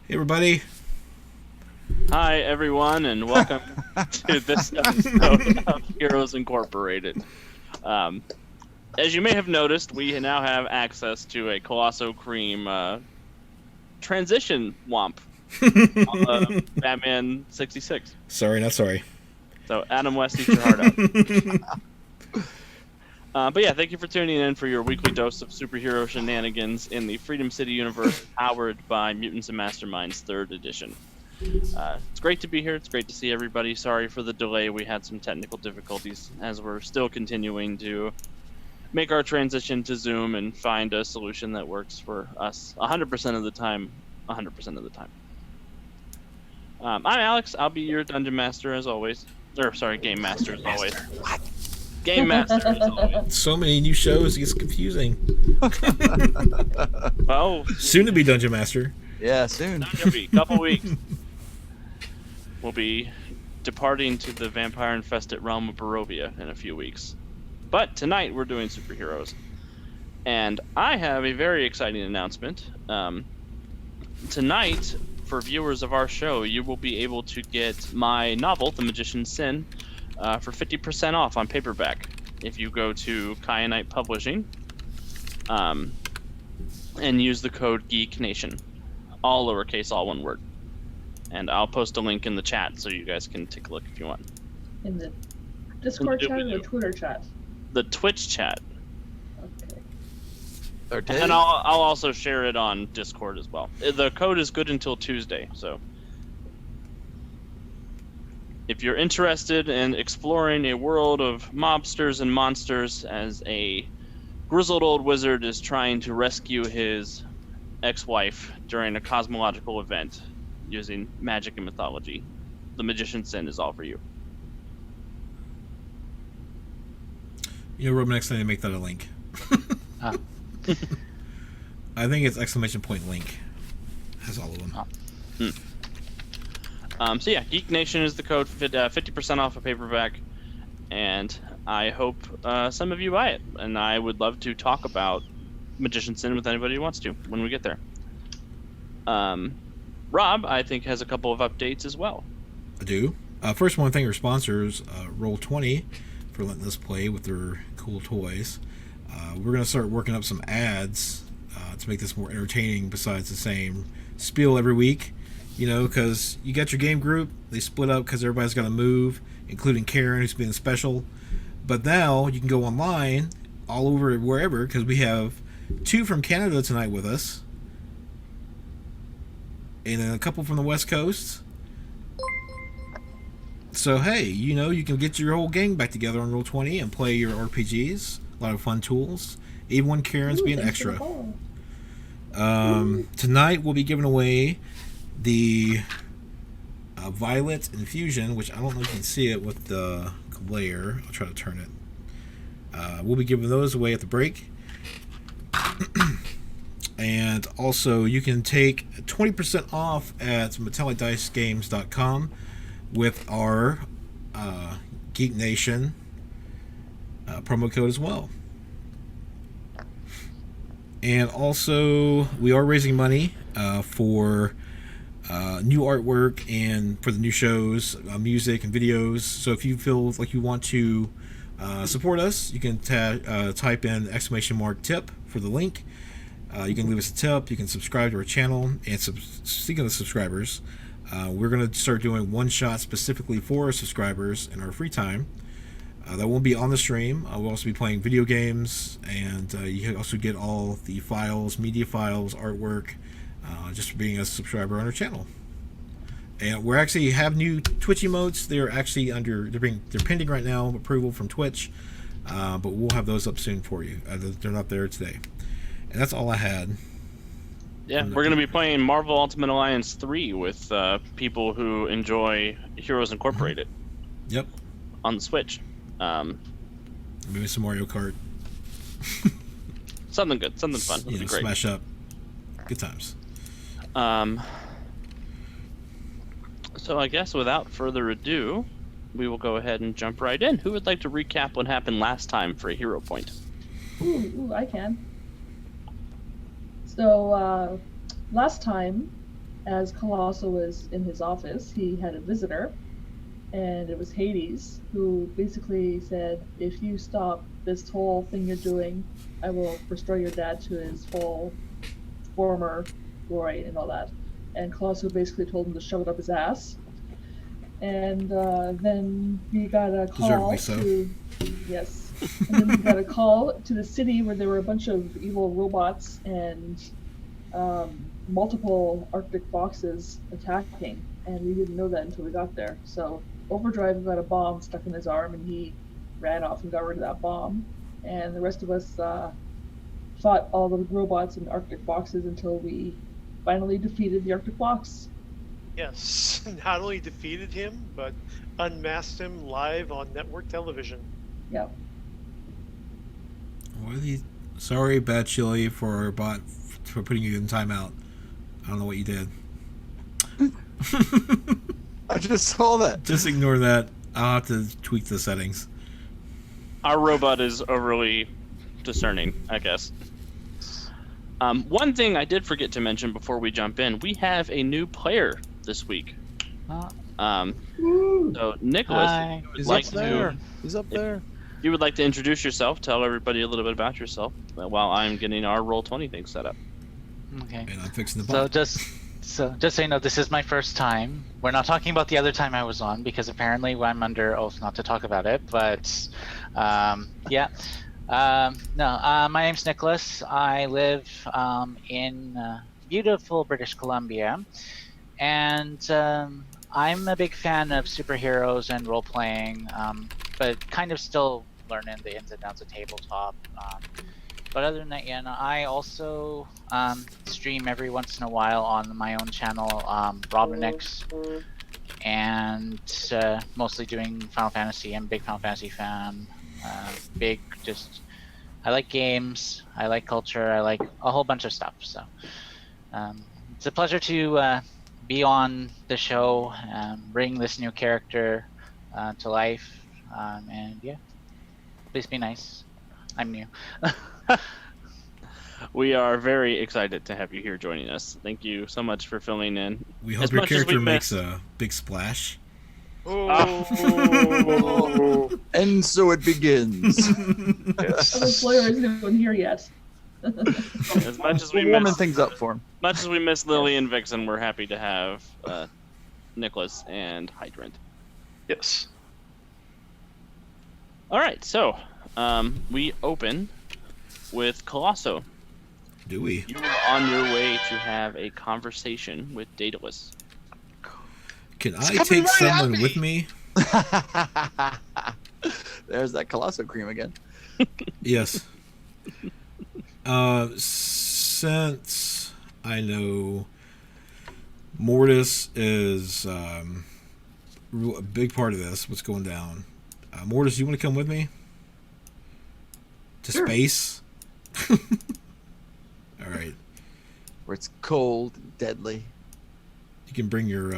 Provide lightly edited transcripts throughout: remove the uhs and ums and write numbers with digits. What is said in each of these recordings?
Hey, everybody. Hi, everyone, and welcome to this episode of Heroes Incorporated. As you may have noticed, we now have access to a Colosso Cream transition WOMP on Batman 66. Sorry, not sorry. So, Adam West, eat your heart out. But yeah, thank you for tuning in for your weekly dose of superhero shenanigans in the Freedom City universe, powered by Mutants and Masterminds 3rd edition. It's great to be here. It's great to see everybody. Sorry for the delay. We had some technical difficulties as we're still continuing to make our transition to Zoom and find a solution that works for us 100% of the time. 100% of the time. I'm Alex. I'll be your dungeon master as always. Or, sorry, game master as always. What? Game master as always. So many new shows, it gets confusing. Oh, Soon to be Dungeon Master. Yeah, soon. not gonna be a couple weeks. We'll be departing to the vampire-infested realm of Barovia in a few weeks. But tonight we're doing superheroes. And I have a very exciting announcement. Tonight, for viewers of our show, you will be able to get my novel, The Magician's Sin, for 50% off on paperback if you go to Kyanite Publishing and use the code GEEKNATION. All lowercase, all one word. And I'll post a link in the chat so you guys can take a look if you want. In the Discord chat or the Twitter chat? The Twitch chat. Okay. And I'll also share it on Discord as well. The code is good until Tuesday, so if you're interested in exploring a world of mobsters and monsters as a grizzled old wizard is trying to rescue his ex-wife during a cosmological event using magic and mythology, The Magician's Sin is all for you. You know, Rob, next time they make that a link. I think it's !link. Has all of them. So yeah, Geek Nation is the code, 50% off a paperback, and I hope some of you buy it. And I would love to talk about Magician's Sin with anybody who wants to when we get there. Rob, I think, has a couple of updates as well. I do. First, I want to thank our sponsors, Roll20, for letting us play with their cool toys. We're going to start working up some ads to make this more entertaining besides the same spiel every week. You know, because you got your game group, they split up because everybody's got to move, including Karen, who's being special. But now you can go online all over wherever, because we have 2 from Canada tonight with us, and then a couple from the West Coast. So hey, you know, you can get your whole gang back together on Roll20 and play your RPGs. A lot of fun tools, even when Karen's being extra. Tonight we'll be giving away the Violet Infusion, which I don't know if you can see it with the glare. I'll try to turn it. We'll be giving those away at the break. And also, you can take 20% off at metallicdicegames.com with our Geek Nation promo code as well. And also, we are raising money for new artwork and for the new shows, music and videos. So if you feel like you want to support us, you can type in !tip for the link. You can leave us a tip. You can subscribe to our channel. And speaking of subscribers, we're going to start doing one shot specifically for our subscribers in our free time. That won't be on the stream. We'll also be playing video games, and you can also get all the files, media files, artwork, just for being a subscriber on our channel. And we actually have new Twitch emotes. They're actually they're pending right now, approval from Twitch, but we'll have those up soon for you. They're not there today. And that's all I had. Yeah, we're going to be playing Marvel Ultimate Alliance 3 with people who enjoy Heroes Incorporated. Yep. On the Switch. Maybe some Mario Kart. Something good, something fun. It'll be great. Smash up. Good times. So I guess without further ado, we will go ahead and jump right in. Who would like to recap what happened last time for a hero point? I can. So, last time, as Colossal was in his office, he had a visitor, and it was Hades, who basically said, if you stop this whole thing you're doing, I will restore your dad to his full former glory and all that. And Colossal basically told him to shove it up his ass. And then we got a call Deservedly so. to... Yes. And then we got a call to the city where there were a bunch of evil robots and multiple Arctic boxes attacking, and we didn't know that until we got there. So Overdrive got a bomb stuck in his arm, and he ran off and got rid of that bomb. And the rest of us fought all the robots and Arctic boxes until we finally defeated the Arctic box. Yes, not only defeated him, but unmasked him live on network television. Yep. What are these? Sorry, Bad Chili, for putting you in timeout. I don't know what you did. I just saw that. Just ignore that. I'll have to tweak the settings. Our robot is overly discerning, I guess. One thing I did forget to mention before we jump in, we have a new player this week. So Nicholas, Hi. if you would He's like up there. He's up there. If you would like to introduce yourself, tell everybody a little bit about yourself while I'm getting our Roll20 thing set up. Okay. And I'm fixing the So bot. just so you know, this is my first time. We're not talking about the other time I was on because apparently I'm under oath not to talk about it. But yeah, no. My name's Nicholas. I live in beautiful British Columbia, and I'm a big fan of superheroes and role playing, but kind of still learning the ins and outs of tabletop. But other than that, yeah, no, I also stream every once in a while on my own channel, Robinix, and mostly doing Final Fantasy. I'm a big Final Fantasy fan. I like games, I like culture, I like a whole bunch of stuff. So it's a pleasure to be on the show, bring this new character to life, and yeah, please be nice. I'm new. We are very excited to have you here joining us. Thank you so much for filling in. We As hope your much as we character makes miss- a big splash. Oh. And so it begins. The player isn't even here yet. As much as we We're warming miss, things up for him. much as we miss Lily and Vixen, we're happy to have Nicholas and Hydrant. Yes. All right, so we open with Colosso. Do we? You are on your way to have a conversation with Daedalus. Can I coming take right at someone me. with me? There's that Colosso cream again. Yes. Since I know Mortis is a big part of this, what's going down? Mortis, you want to come with me? To space? All right. Where it's cold and deadly. You can bring your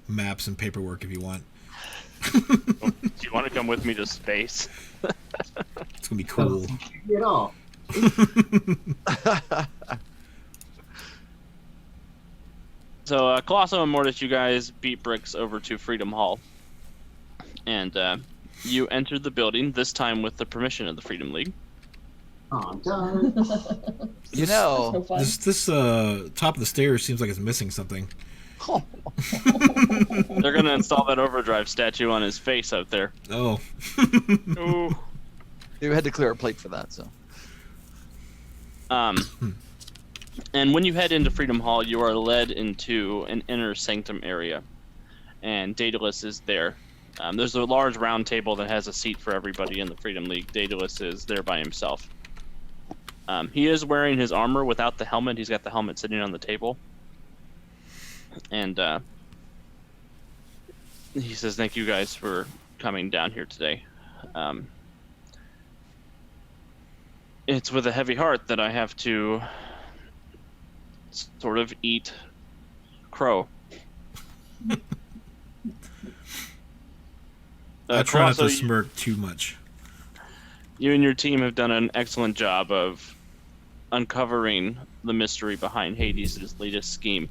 maps and paperwork if you want. Do you want to come with me to space? It's gonna be cool. Get off. So Colosso and Mortis, you guys beat Bricks over to Freedom Hall. And you entered the building, this time with the permission of the Freedom League. Oh, done. You So know, fun. This top of the stairs seems like it's missing something. They're going to install that Overdrive statue on his face out there. Oh. Ooh. you had to clear a plate for that, so. And when you head into Freedom Hall, you are led into an inner sanctum area. And Daedalus is there. There's a large round table that has a seat for everybody in the Freedom League. Daedalus is there by himself. He is wearing his armor without the helmet. He's got the helmet sitting on the table. And he says, thank you guys for coming down here today. It's with a heavy heart that I have to sort of eat crow. I try not Colosso, to smirk too much. you and your team have done an excellent job of uncovering the mystery behind Hades' latest scheme.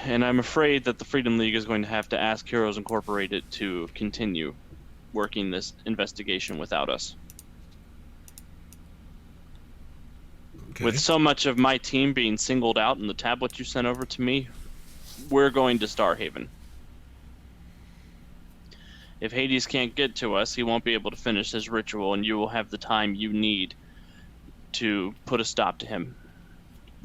and I'm afraid that the Freedom League is going to have to ask Heroes Incorporated to continue working this investigation without us. Okay. With so much of my team being singled out in the tablet you sent over to me, we're going to Starhaven. If Hades can't get to us, he won't be able to finish his ritual, and you will have the time you need to put a stop to him.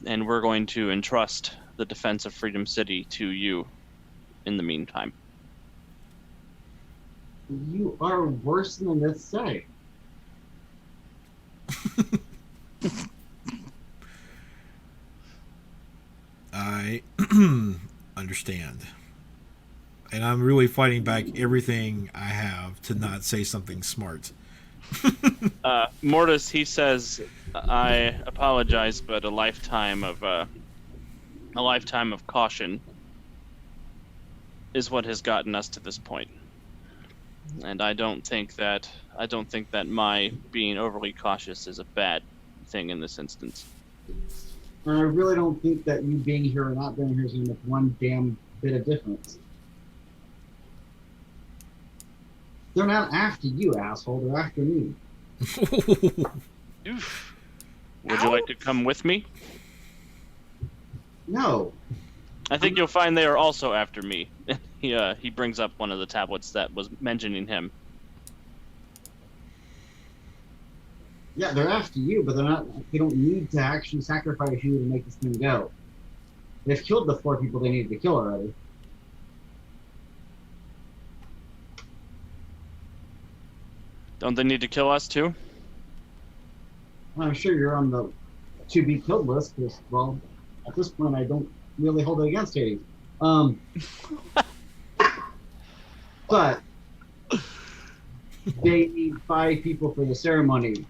And we're going to entrust the defense of Freedom City to you in the meantime. You are worse than this say. I understand. And I'm really fighting back everything I have to not say something smart. Mortis, he says, I apologize, but a lifetime of caution is what has gotten us to this point. And I don't think that my being overly cautious is a bad thing in this instance. And I really don't think that you being here or not being here is going to make one damn bit of difference. They're not after you, asshole. They're after me. Oof. Would you like to come with me? No. I think you'll find they are also after me. He brings up one of the tablets that was mentioning him. Yeah, they're after you, but they're not. They don't need to actually sacrifice you to make this thing go. They've killed the 4 people they needed to kill already. Don't they need to kill us too? I'm sure you're on the to be killed list because, well, at this point, I don't really hold it against Hades. But they need 5 people for the ceremony.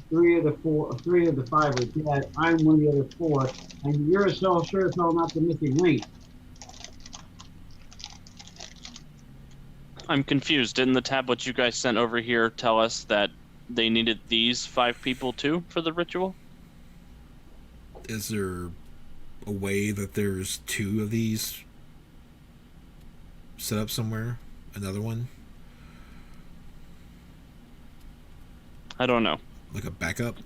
3 of the 5 are dead. I'm one of the other 4, and you're sure as hell not the missing link. I'm confused. Didn't the tablet you guys sent over here tell us that they needed these 5 people too for the ritual? Is there a way that there's 2 of these set up somewhere? Another one? I don't know. Like a backup?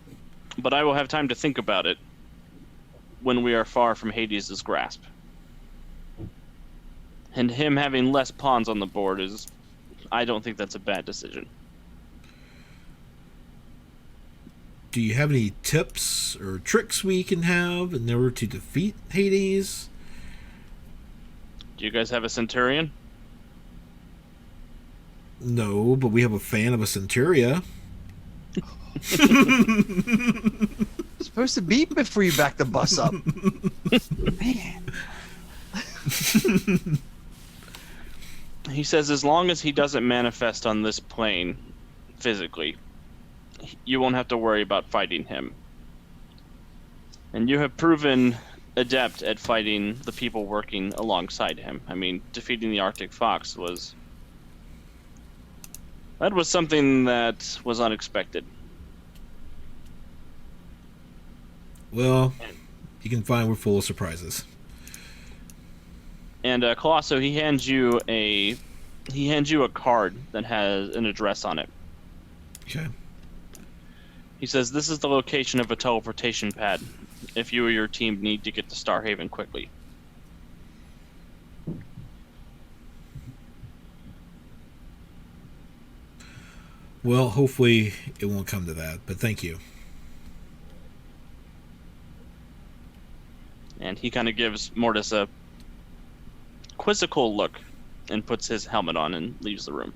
But I will have time to think about it when we are far from Hades' grasp. And him having less pawns on the board is... I don't think that's a bad decision. Do you have any tips or tricks we can have in order to defeat Hades? Do you guys have a Centurion? No, but we have a fan of a Centuria. Supposed to beep before you back the bus up. Man. He says as long as he doesn't manifest on this plane physically, you won't have to worry about fighting him. And you have proven adept at fighting the people working alongside him. I mean, defeating the Arctic Fox was... that was something that was unexpected. Well, you can find we're full of surprises. And Colosso, he hands you a card that has an address on it. Okay. He says this is the location of a teleportation pad if you or your team need to get to Starhaven quickly. Well, hopefully it won't come to that, but thank you. And he kind of gives Mortis a quizzical look and puts his helmet on and leaves the room.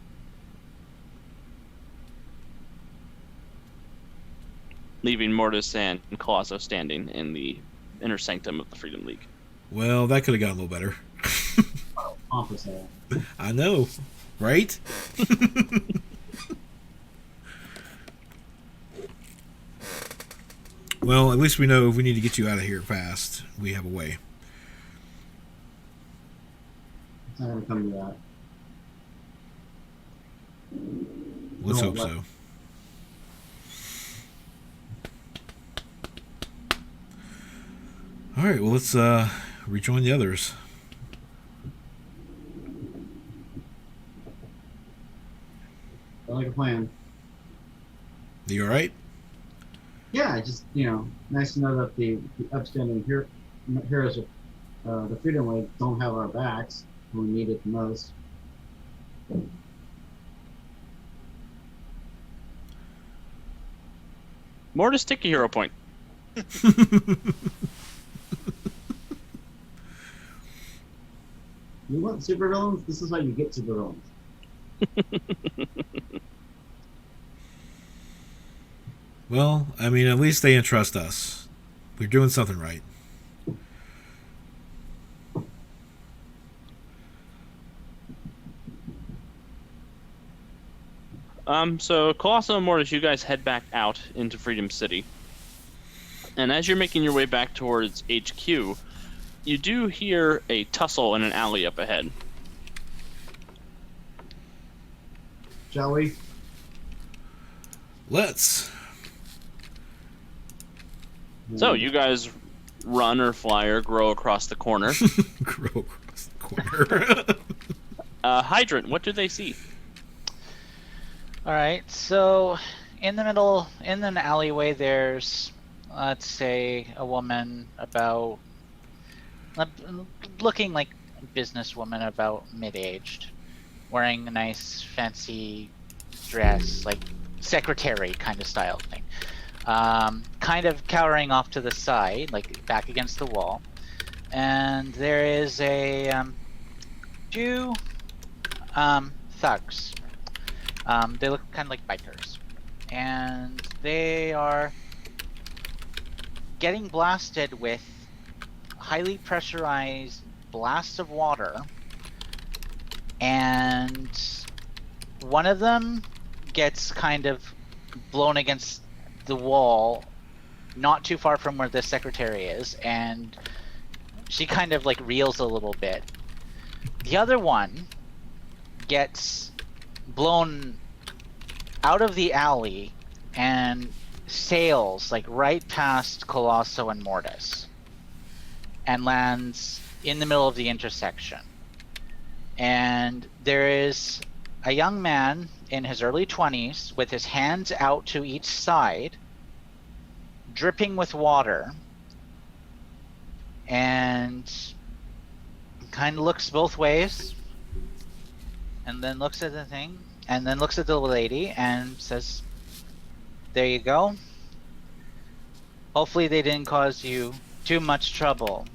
Leaving Mortis and Colosso standing in the inner sanctum of the Freedom League. Well, that could have gone a little better. Opposite. I know, right? Well, at least we know if we need to get you out of here fast, we have a way. It's not going to come to that. Let's No, hope what- so. All right, well, let's rejoin the others. like a plan. You all right? Yeah, just nice to know that the upstanding heroes of the Freedom Way don't have our backs when we need it the most. Mortis, take a hero point. You want supervillains? This is how you get supervillains. Well, I mean, at least they entrust us. We're doing something right. So Colosso and Mortis, you guys head back out into Freedom City. And as you're making your way back towards HQ, you do hear a tussle in an alley up ahead. Shall we? Let's. So you guys run or fly or grow across the corner. Grow across the corner. Hydrant, what do they see? All right, so in the middle, in an alleyway, there's, let's say, a woman about, looking like a businesswoman about mid-aged, wearing a nice fancy dress, like secretary kind of style thing. Kind of cowering off to the side, like back against the wall. And there is a two thugs. They look kind of like bikers, and they are getting blasted with highly pressurized blasts of water, and one of them gets kind of blown against the wall not too far from where the secretary is, and she kind of like reels a little bit. The other one gets blown out of the alley and sails like right past Colosso and Mortis and lands in the middle of the intersection. And there is a young man in his early 20s with his hands out to each side, dripping with water, and kind of looks both ways, and then looks at the thing, and then looks at the lady and says, "There you go. Hopefully they didn't cause you too much trouble."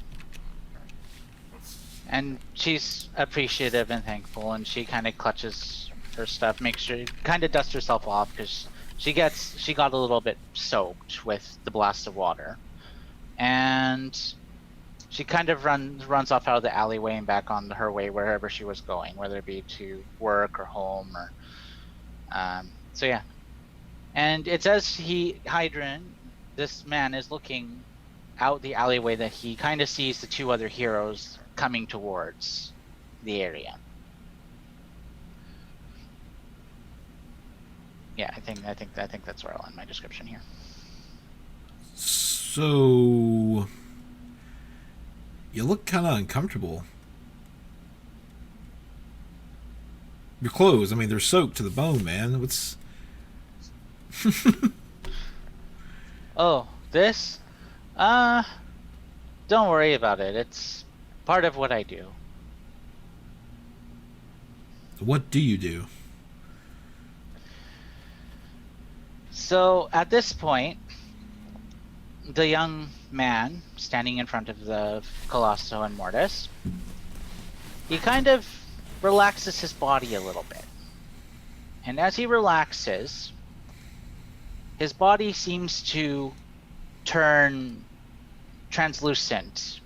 And she's appreciative and thankful, and she kind of clutches her stuff, makes sure, kind of dusts herself off, because she got a little bit soaked with the blast of water, and she kind of runs off out of the alleyway and back on her way wherever she was going, whether it be to work or home or so yeah. And it's as Hydrant, this man, is looking out the alleyway that he kind of sees the two other heroes coming towards the area. Yeah, I think that's where I'll end my description here. So you look kind of uncomfortable. Your clothes, I mean, they're soaked to the bone, man. What's... Oh, this? Don't worry about it. It's part of what I do. What do you do? So, at this point, the young man standing in front of the Colosso and Mortis, he kind of relaxes his body a little bit. And as he relaxes, his body seems to turn translucent,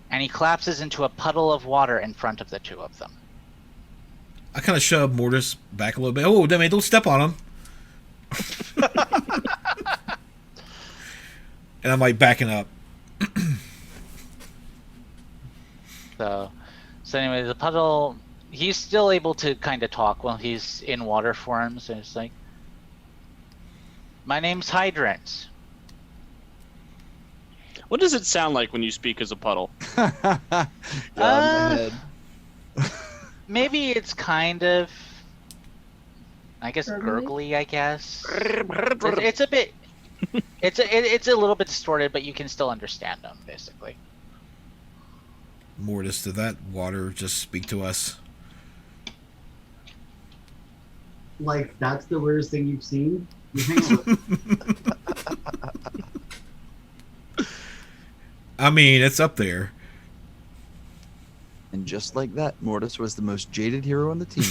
and he collapses into a puddle of water in front of the two of them. I kind of shove Mortis back a little bit. Oh, damn it, don't step on him. And I'm like backing up. So anyway, the puddle, he's still able to kind of talk while he's in water forms, and it's like, "My name's Hydrant." What does it sound like when you speak as a puddle? God, Maybe it's kind of I guess Gurgly? gurgly. I guess it's a bit. It's a little bit distorted, but you can still understand them basically. Mortis, did that water just speak to us? Like, that's the weirdest thing you've seen? You hang out with I mean, it's up there. And just like that, Mortis was the most jaded hero on the team.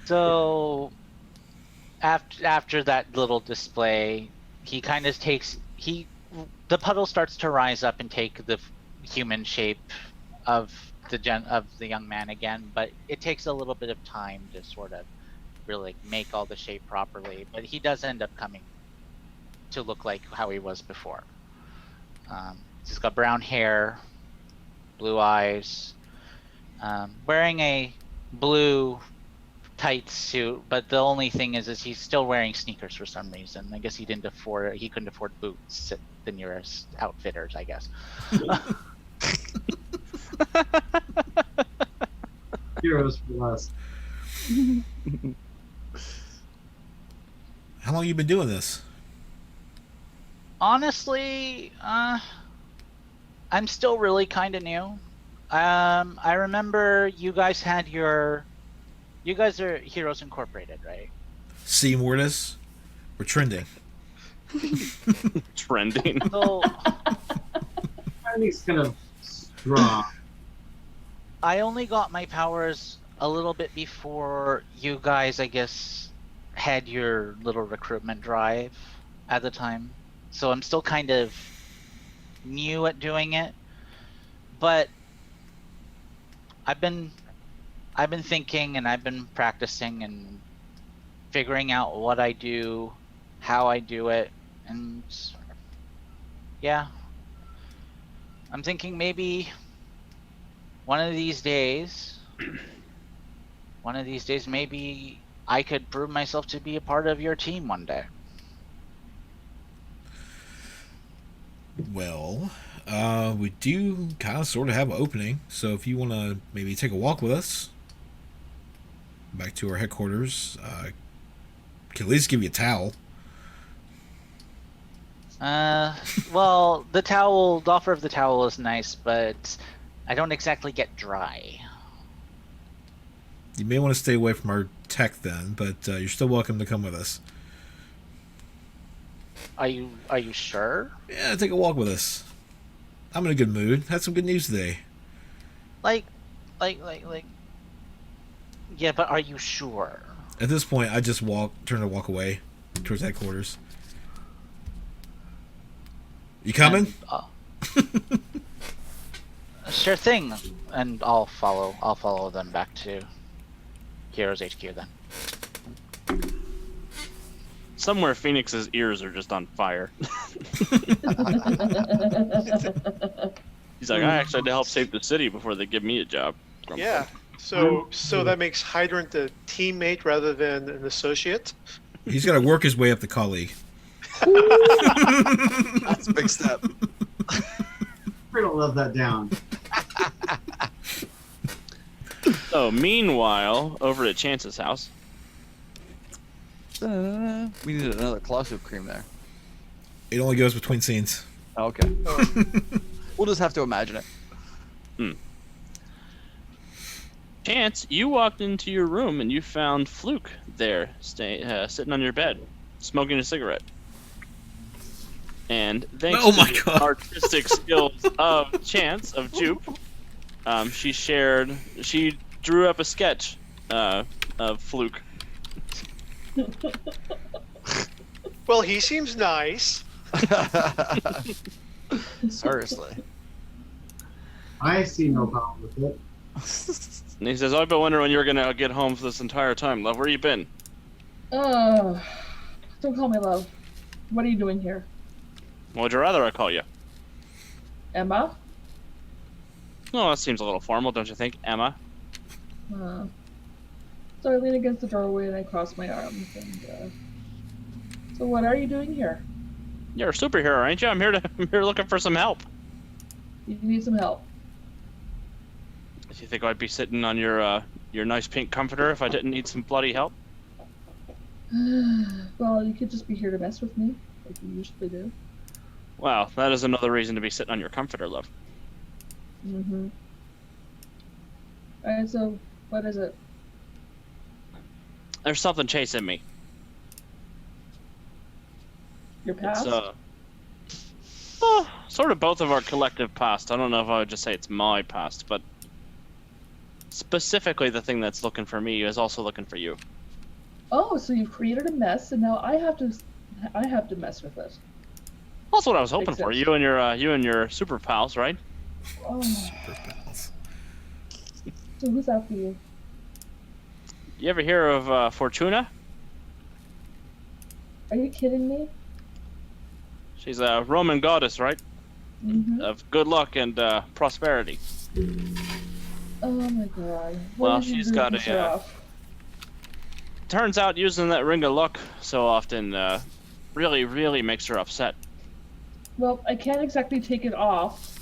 So after that little display, he kind of the puddle starts to rise up and take the human shape of the young man again, but it takes a little bit of time to sort of really make all the shape properly. But he does end up coming to look like how he was before. He's got brown hair, blue eyes, wearing a blue tight suit, but the only thing is he's still wearing sneakers for some reason. I guess he couldn't afford boots at the nearest outfitters, I guess. heroes for us. How long you been doing this? Honestly, I'm still really kind of new. I remember you guys are Heroes Incorporated, right? See, Mortis? We're trending. Trending. So I think it's kind of strong. I only got my powers a little bit before you guys, I guess, had your little recruitment drive at the time. So I'm still kind of new at doing it. But I've been thinking and I've been practicing and figuring out what I do, how I do it, and yeah. I'm thinking maybe one of these days maybe I could prove myself to be a part of your team one day. Well, we do kind of sort of have an opening, so if you want to maybe take a walk with us back to our headquarters, can at least give you a towel. Well, the offer of the towel is nice, but I don't exactly get dry. You may want to stay away from our tech then, but you're still welcome to come with us. Are you sure? Yeah, take a walk with us. I'm in a good mood. Had some good news today. Like, yeah, but are you sure? At this point, I just turn to walk away towards headquarters. You coming? And, sure thing. And I'll follow them back to Heroes HQ then. Somewhere Phoenix's ears are just on fire. He's like, I actually had to help save the city before they give me a job. Yeah. So that makes Hydrant a teammate rather than an associate. He's got to work his way up the colleague. That's a big step. We're gonna love that down. So meanwhile, over at Chance's house, We needed another Colossal cream there. It only goes between scenes. Okay. We'll just have to imagine it. Chance, you walked into your room and you found Fluke there, sitting on your bed, smoking a cigarette. And thanks Oh to my the God. artistic skills of Chance, of Jupe, she drew up a sketch of Fluke. Well, he seems nice. Seriously. I see no problem with it. And he says, I've been wondering when you're going to get home for this entire time, love. Where you been? Don't call me love. What are you doing here? What would you rather I call you? Emma? Oh, that seems a little formal, don't you think, Emma? So I lean against the doorway and I cross my arms and, so what are you doing here? You're a superhero, ain't you? I'm here looking for some help. You need some help. Do you think I'd be sitting on your your nice pink comforter if I didn't need some bloody help? Well, you could just be here to mess with me, like you usually do. Well, that is another reason to be sitting on your comforter, love. Mm-hmm. Alright, so what is it? There's something chasing me. Your past? Well, sort of both of our collective past. I don't know if I would just say it's my past, but specifically the thing that's looking for me is also looking for you. Oh, so you've created a mess, and now I have to mess with it. That's what I was hoping Makes for. sense. You and your super pals, right? Oh, Super pals. so who's after you? You ever hear of Fortuna? Are you kidding me? She's a Roman goddess, right? Mm-hmm. Of good luck and prosperity. Oh my god. What Well, did you she's do to got piss a, her uh, off? Turns out using that ring of luck so often really, really makes her upset. Well, I can't exactly take it off.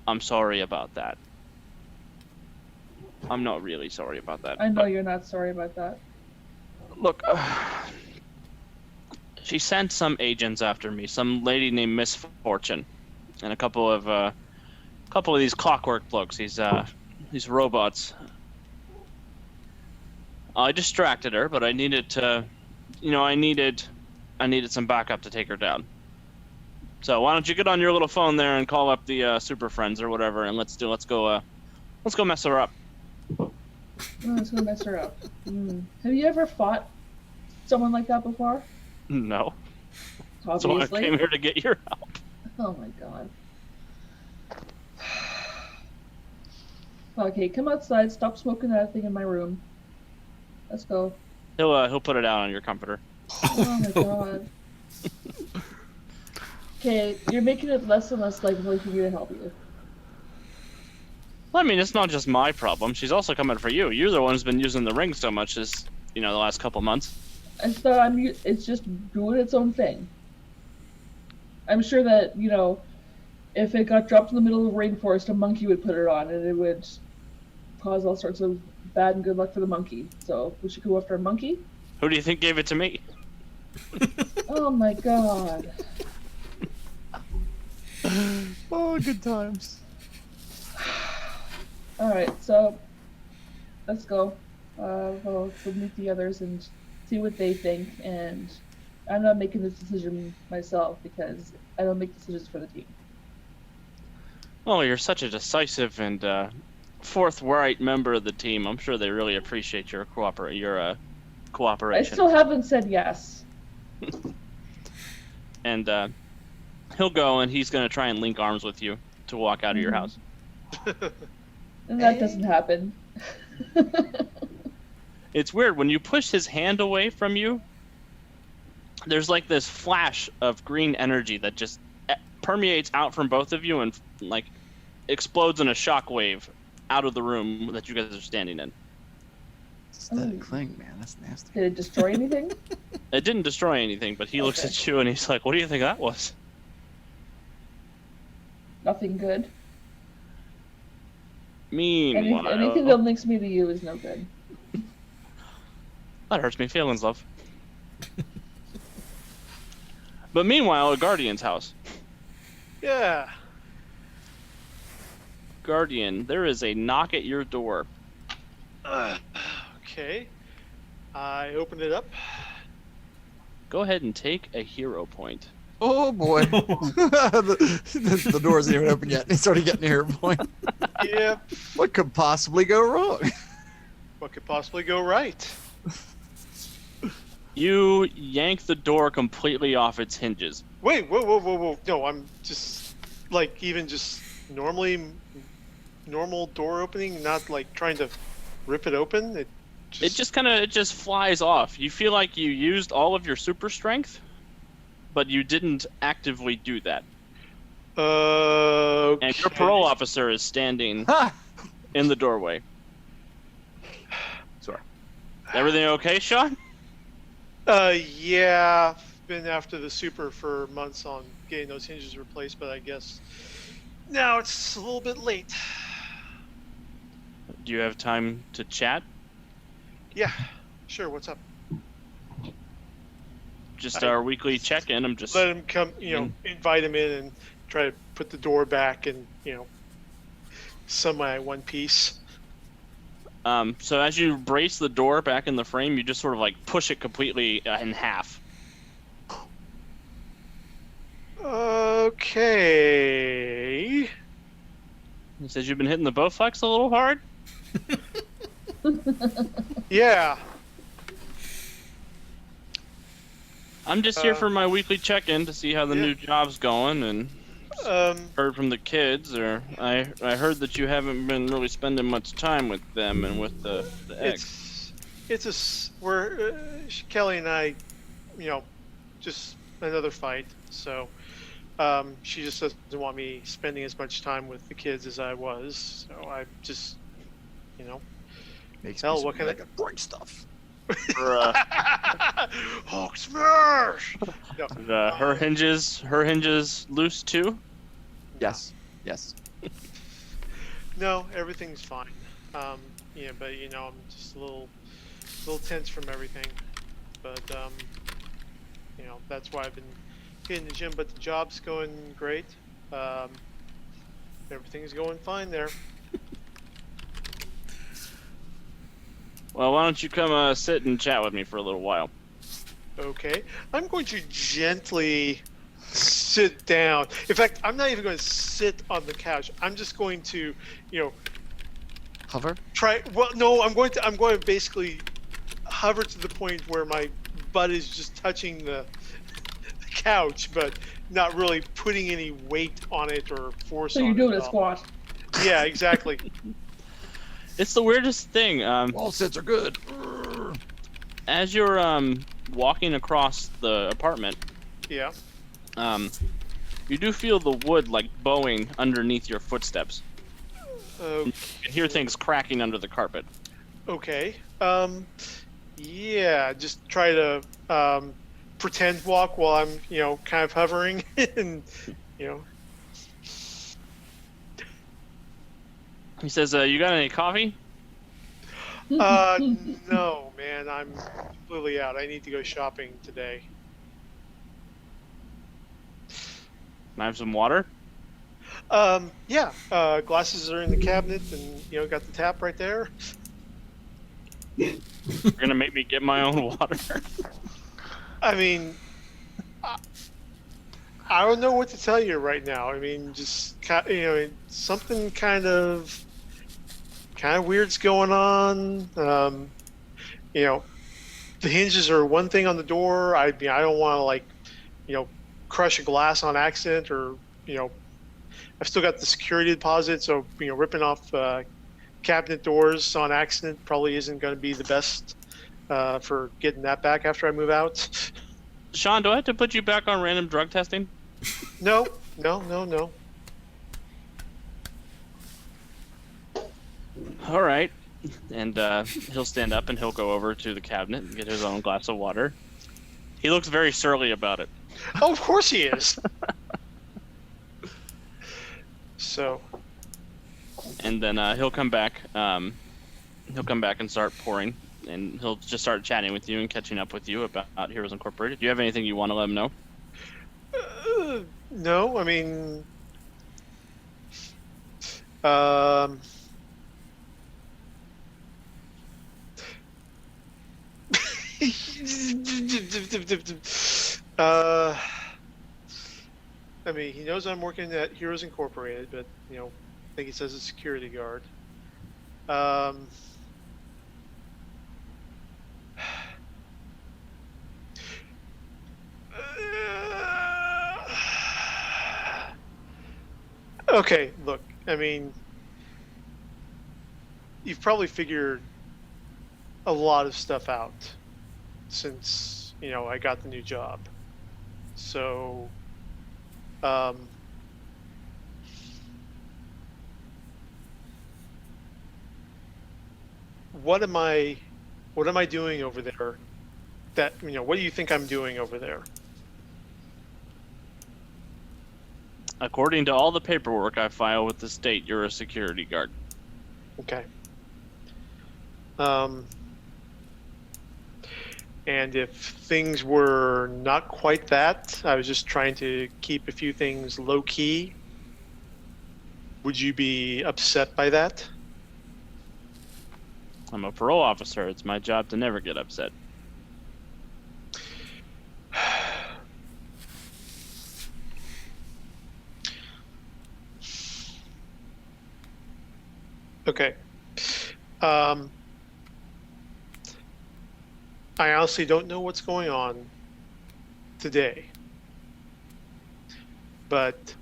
I'm sorry about that. I'm not really sorry about that. I know but you're not sorry about that. look, she sent some agents after me, some lady named Miss Fortune, and a couple of these clockwork blokes, these robots. I distracted her, but I needed to, I needed some backup to take her down. So why don't you get on your little phone there and call up the Super Friends or whatever, and let's go mess her up. Oh, it's gonna mess her up. Have you ever fought someone like that before? No. So I Obviously. came here to get your help. Oh my god. Okay, come outside. Stop smoking that thing in my room. Let's go. He'll put it out on your comforter. Oh my god. Okay, you're making it less and less likely for me to help you. Well, I mean, it's not just my problem. She's also coming for you. You're the one who's been using the ring so much the last couple months. And so it's just doing its own thing. I'm sure that, if it got dropped in the middle of the rainforest, a monkey would put it on, and it would cause all sorts of bad and good luck for the monkey. So we should go after a monkey? Who do you think gave it to me? Oh my god. Oh, good times. Alright, so let's go. We'll meet the others and see what they think, and I'm not making this decision myself because I don't make decisions for the team. Oh, you're such a decisive and forthright member of the team. I'm sure they really appreciate your I cooperation. still haven't said yes. And he'll go and he's gonna try and link arms with you to walk out of your house. And that doesn't happen. It's weird when you push his hand away from you. There's like this flash of green energy that just permeates out from both of you and like explodes in a shockwave out of the room that you guys are standing in. Aesthetic thing, man. That's nasty. Did it destroy anything? It didn't destroy anything, but he looks Okay. at you and he's like, "What do you think that was?" Nothing good. Meanwhile, Anything that links me to you is no good. that hurts me feelings, love. But meanwhile, at Guardian's house. Yeah. Guardian, there is a knock at your door. Okay. I opened it up. Go ahead and take a hero point. Oh boy. the door isn't even open yet. It's already getting a hero point. Yep. What could possibly go wrong? What could possibly go right? You yank the door completely off its hinges. Wait, whoa. No, I'm just like even just normal door opening, not like trying to rip it open. It It just flies off. You feel like you used all of your super strength, but you didn't actively do that. Okay. And your parole officer is standing Ha! in the doorway. Sorry. Everything okay, Sean? Yeah, been after the super for months on getting those hinges replaced, but I guess now it's a little bit late. Do you have time to chat? Yeah, sure. What's up? Just I- our weekly check-in. I'm just Let him come. Invite him in and try to put the door back in. Semi one piece. So as you brace the door back in the frame, you just sort of like push it completely in half. Okay. He says you've been hitting the Bowflex a little hard. Yeah. I'm just here for my weekly check-in to see how the Yeah. new job's going, and heard from the kids, or I heard that you haven't been really spending much time with them and with the eggs. Kelly and I, just another fight. So, she just doesn't want me spending as much time with the kids as I was. So I just, Makes Hell, me what can I- like a bright stuff. For, Hulk smash. No. her hinges loose too. Yes. Yes. No, everything's fine. Yeah, but I'm just a little tense from everything. But that's why I've been hitting the gym. But the job's going great. Everything's going fine there. Well, why don't you come sit and chat with me for a little while? Okay, I'm going to gently sit down. In fact, I'm not even going to sit on the couch. I'm just going to, Hover. try. Well, no, I'm going to basically hover to the point where my butt is just touching the couch, but not really putting any weight on it or force So on you're it. doing at a all. squat. Yeah, exactly. It's the weirdest thing. All sits are good. As you're walking across the apartment, Yeah. you do feel the wood like bowing underneath your footsteps. Okay. You can hear things cracking under the carpet. Okay. Yeah, just try to pretend walk while I'm, kind of hovering and, He says, "You got any coffee?" no, man, I'm completely out. I need to go shopping today. Can I have some water? Yeah, glasses are in the cabinet and, got the tap right there. You're gonna make me get my own water. I mean, I don't know what to tell you right now. I mean, just, something kind of weird's going on. The hinges are one thing on the door. I don't want to crush a glass on accident, or I've still got the security deposit, so ripping off cabinet doors on accident probably isn't going to be the best for getting that back after I move out. Sean, do I have to put you back on random drug testing? No. All right. And he'll stand up and he'll go over to the cabinet and get his own glass of water. He looks very surly about it. Oh, of course he is. So, And then he'll come back. He'll come back and start pouring, and he'll just start chatting with you and catching up with you about Heroes Incorporated. Do you have anything you want to let him know? no, I mean, I mean, he knows I'm working at Heroes Incorporated, but I think he says a security guard. Okay, look, I mean, you've probably figured a lot of stuff out since, I got the new job. So, what am I doing over there? What do you think I'm doing over there? According to all the paperwork I file with the state, you're a security guard. Okay. And if things were not quite that, I was just trying to keep a few things low key. Would you be upset by that? I'm a parole officer. It's my job to never get upset. Okay. I honestly don't know what's going on today, but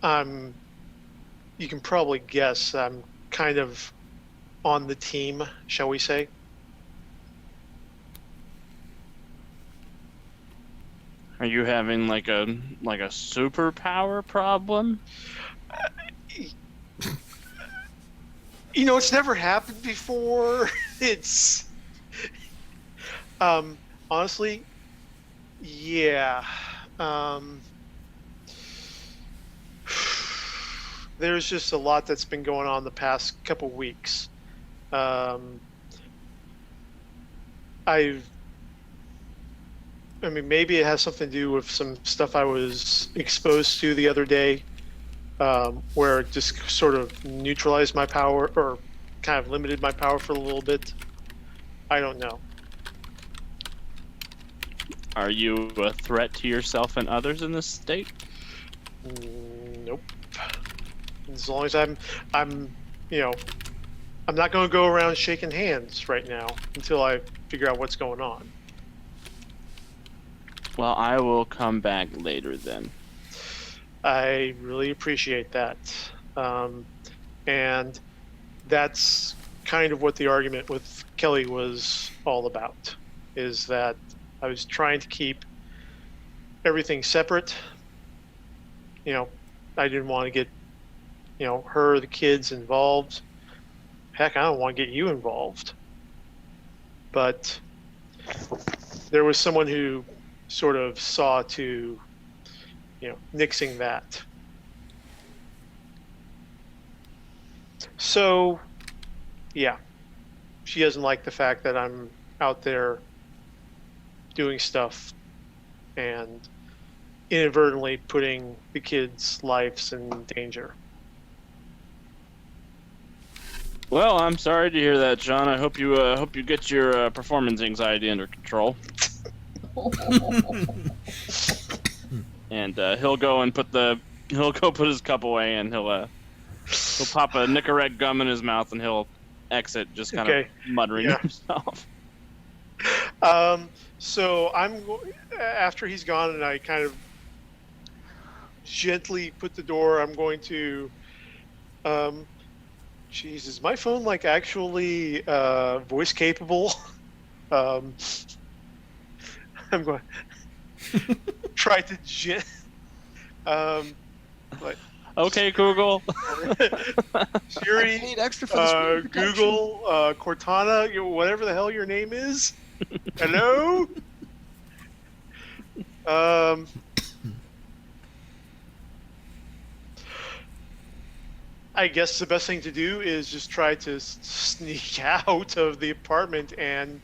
you can probably guess I'm kind of on the team, shall we say? Are you having like a superpower problem? You know, it's never happened before. It's honestly, yeah. There's just a lot that's been going on the past couple weeks. I mean, maybe it has something to do with some stuff I was exposed to the other day, where it just sort of neutralized my power or kind of limited my power for a little bit. I don't know. Are you a threat to yourself and others in this state? Nope. As long as I'm, you know, I'm not going to go around shaking hands right now until I figure out what's going on. Well, I will come back later then. I really appreciate that. And that's kind of what the argument with Kelly was all about, is that I was trying to keep everything separate. You know, I didn't want to get, you know, her or the kids involved. Heck, I don't want to get you involved. But there was someone who sort of saw to, you know, nixing that. So, yeah, she doesn't like the fact that I'm out there doing stuff and inadvertently putting the kids' lives in danger. Well, I'm sorry to hear that, John. I hope you get your performance anxiety under control. And he'll go put his cup away, and he'll pop a Nicorette gum in his mouth, and he'll exit, just kind of muttering to himself. So after he's gone, and I kind of gently put the door, I'm going to, geez, is my phone like actually voice capable? I'm going to try to like, Okay, Google. Siri, Need extra for the screen protection. Google, Cortana, whatever the hell your name is. Hello? I guess the best thing to do is just try to sneak out of the apartment and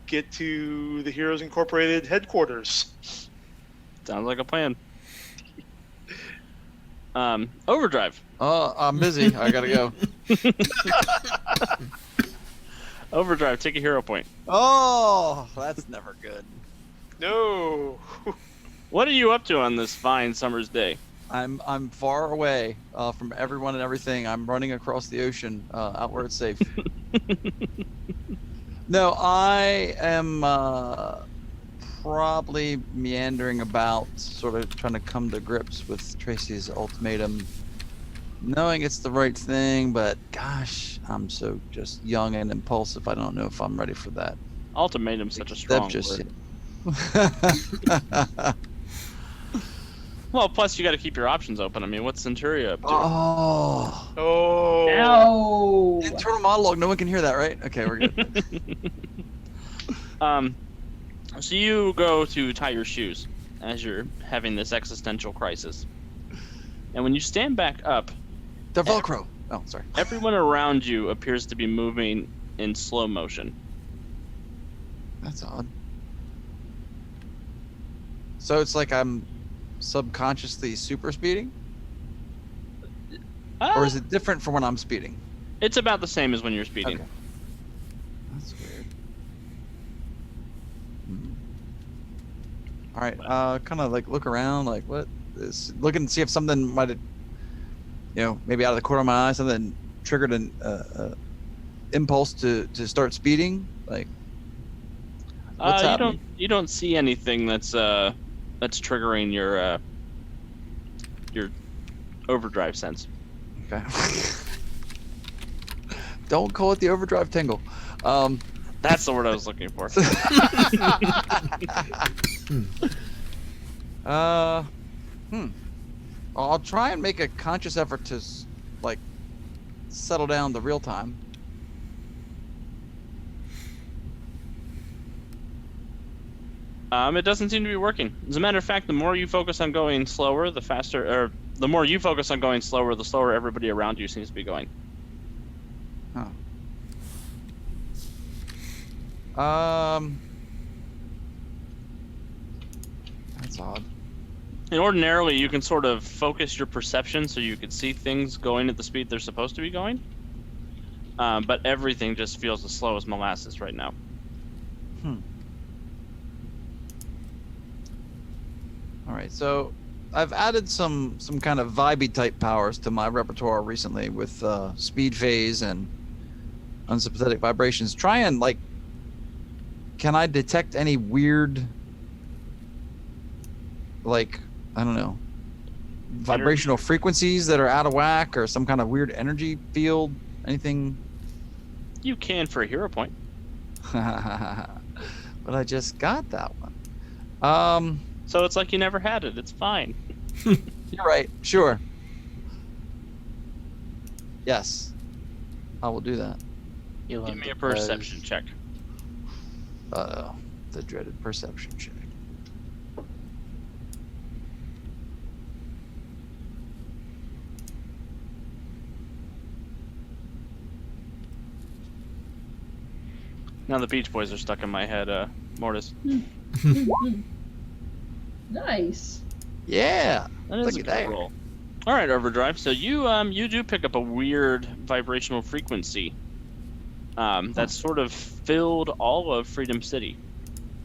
get to the Heroes Incorporated headquarters. Sounds like a plan. Overdrive. Oh, I'm busy. I gotta go. Overdrive, take a hero point. Oh, that's never good. No. What are you up to on this fine summer's day? I'm far away from everyone and everything. I'm running across the ocean out where it's safe. No, I am probably meandering about, sort of trying to come to grips with Tracy's ultimatum, knowing it's the right thing, but gosh, I'm so just young and impulsive. I don't know if I'm ready for that. Ultimatum's such a strong word. Well, plus you got to keep your options open. I mean, what's Centuria up to? Oh. Oh. No. Internal monologue. No one can hear that, right? Okay, we're good. So you go to tie your shoes as you're having this existential crisis. And when you stand back up, They're Velcro. Oh, sorry. Everyone around you appears to be moving in slow motion. That's odd. So it's like I'm subconsciously super speeding? Or is it different from when I'm speeding? It's about the same as when you're speeding. Okay. That's weird. All right, kind of like look around, like what is looking to see if something might have, maybe out of the corner of my eye, something triggered an impulse to start speeding. Like, what's happening? You don't see anything that's triggering your overdrive sense. Okay. Don't call it the overdrive tingle. That's the word I was looking for. I'll try and make a conscious effort to settle down the real time. It doesn't seem to be working. As a matter of fact, the more you focus on going slower, the faster, or the more you focus on going slower, the slower everybody around you seems to be going. Huh. That's odd. And ordinarily, you can sort of focus your perception so you can see things going at the speed they're supposed to be going. But everything just feels as slow as molasses right now. All right, so I've added some kind of vibey type powers to my repertoire recently with speed phase and unsympathetic vibrations. Try and can I detect any weird, I don't know, vibrational frequencies that are out of whack, or some kind of weird energy field? Anything? You can for a hero point. But I just got that one. So it's like you never had it. It's fine. You're right. Sure. Yes. I will do that. Give me a perception check. Uh-oh. The dreaded perception check. Now the Beach Boys are stuck in my head, Mortis. Nice. Yeah. That is Look a at good that. roll. All right, Overdrive. So you do pick up a weird vibrational frequency that's sort of filled all of Freedom City.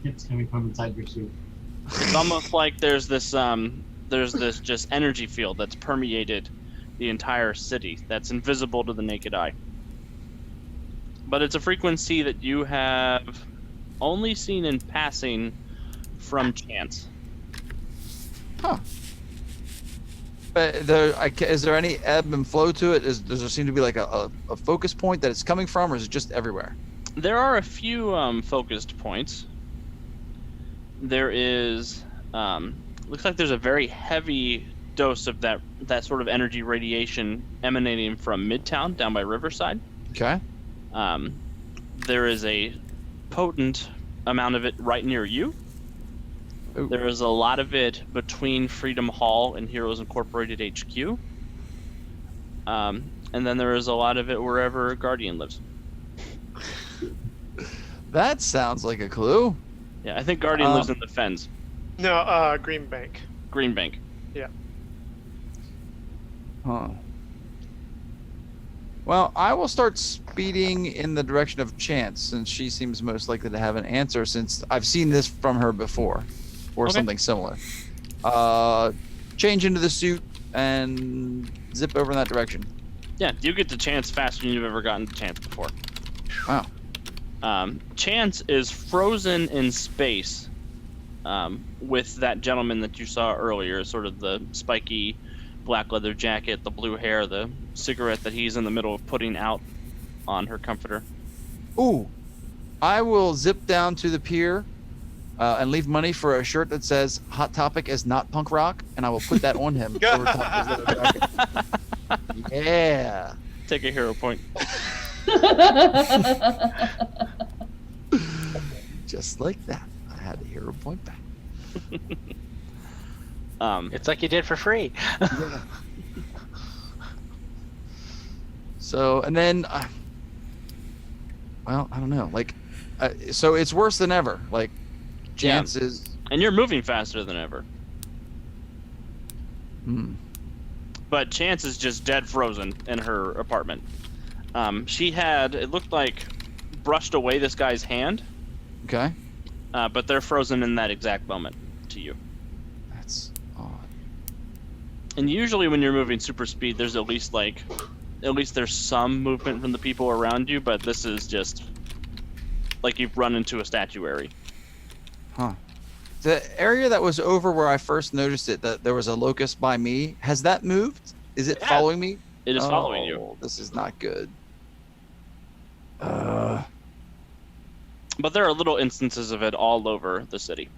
It's coming from inside your suit. It's almost like there's this just energy field that's permeated the entire city that's invisible to the naked eye. But it's a frequency that you have only seen in passing from chance. Huh. But is there any ebb and flow to it? Does there seem to be a focus point that it's coming from, or is it just everywhere? There are a few focused points. There is, looks like there's a very heavy dose of that sort of energy radiation emanating from Midtown down by Riverside. Okay. There is a potent amount of it right near you. Ooh. There is a lot of it between Freedom Hall and Heroes Incorporated HQ. And then there is a lot of it wherever Guardian lives. That sounds like a clue. Yeah, I think Guardian lives in the Fens. No, Green Bank. Green Bank. Yeah. Huh. Well, I will start speeding in the direction of Chance, since she seems most likely to have an answer, since I've seen this from her before, or Okay. something similar. Change into the suit and zip over in that direction. Yeah, you get to Chance faster than you've ever gotten to Chance before. Wow. Chance is frozen in space with that gentleman that you saw earlier, sort of the spiky black leather jacket, the blue hair, the cigarette that he's in the middle of putting out on her comforter. Ooh. I will zip down to the pier and leave money for a shirt that says Hot Topic is not punk rock, and I will put that on him over top of his leather jacket. Yeah. Take a hero point. Just like that. I had a hero point back. It's like you did for free. Yeah. So, and then, well, I don't know. Like, so it's worse than ever. Like, Chance is. And you're moving faster than ever. But Chance is just dead frozen in her apartment. She had, it looked like, brushed away this guy's hand. Okay. But they're frozen in that exact moment to you. That's odd. And usually when you're moving super speed, there's at least there's some movement from the people around you, but this is just like you've run into a statuary. Huh. The area that was over where I first noticed it, that there was a locust by me, has that moved? Is it Yeah. following me? It is following you. Oh, this is not good. But there are little instances of it all over the city.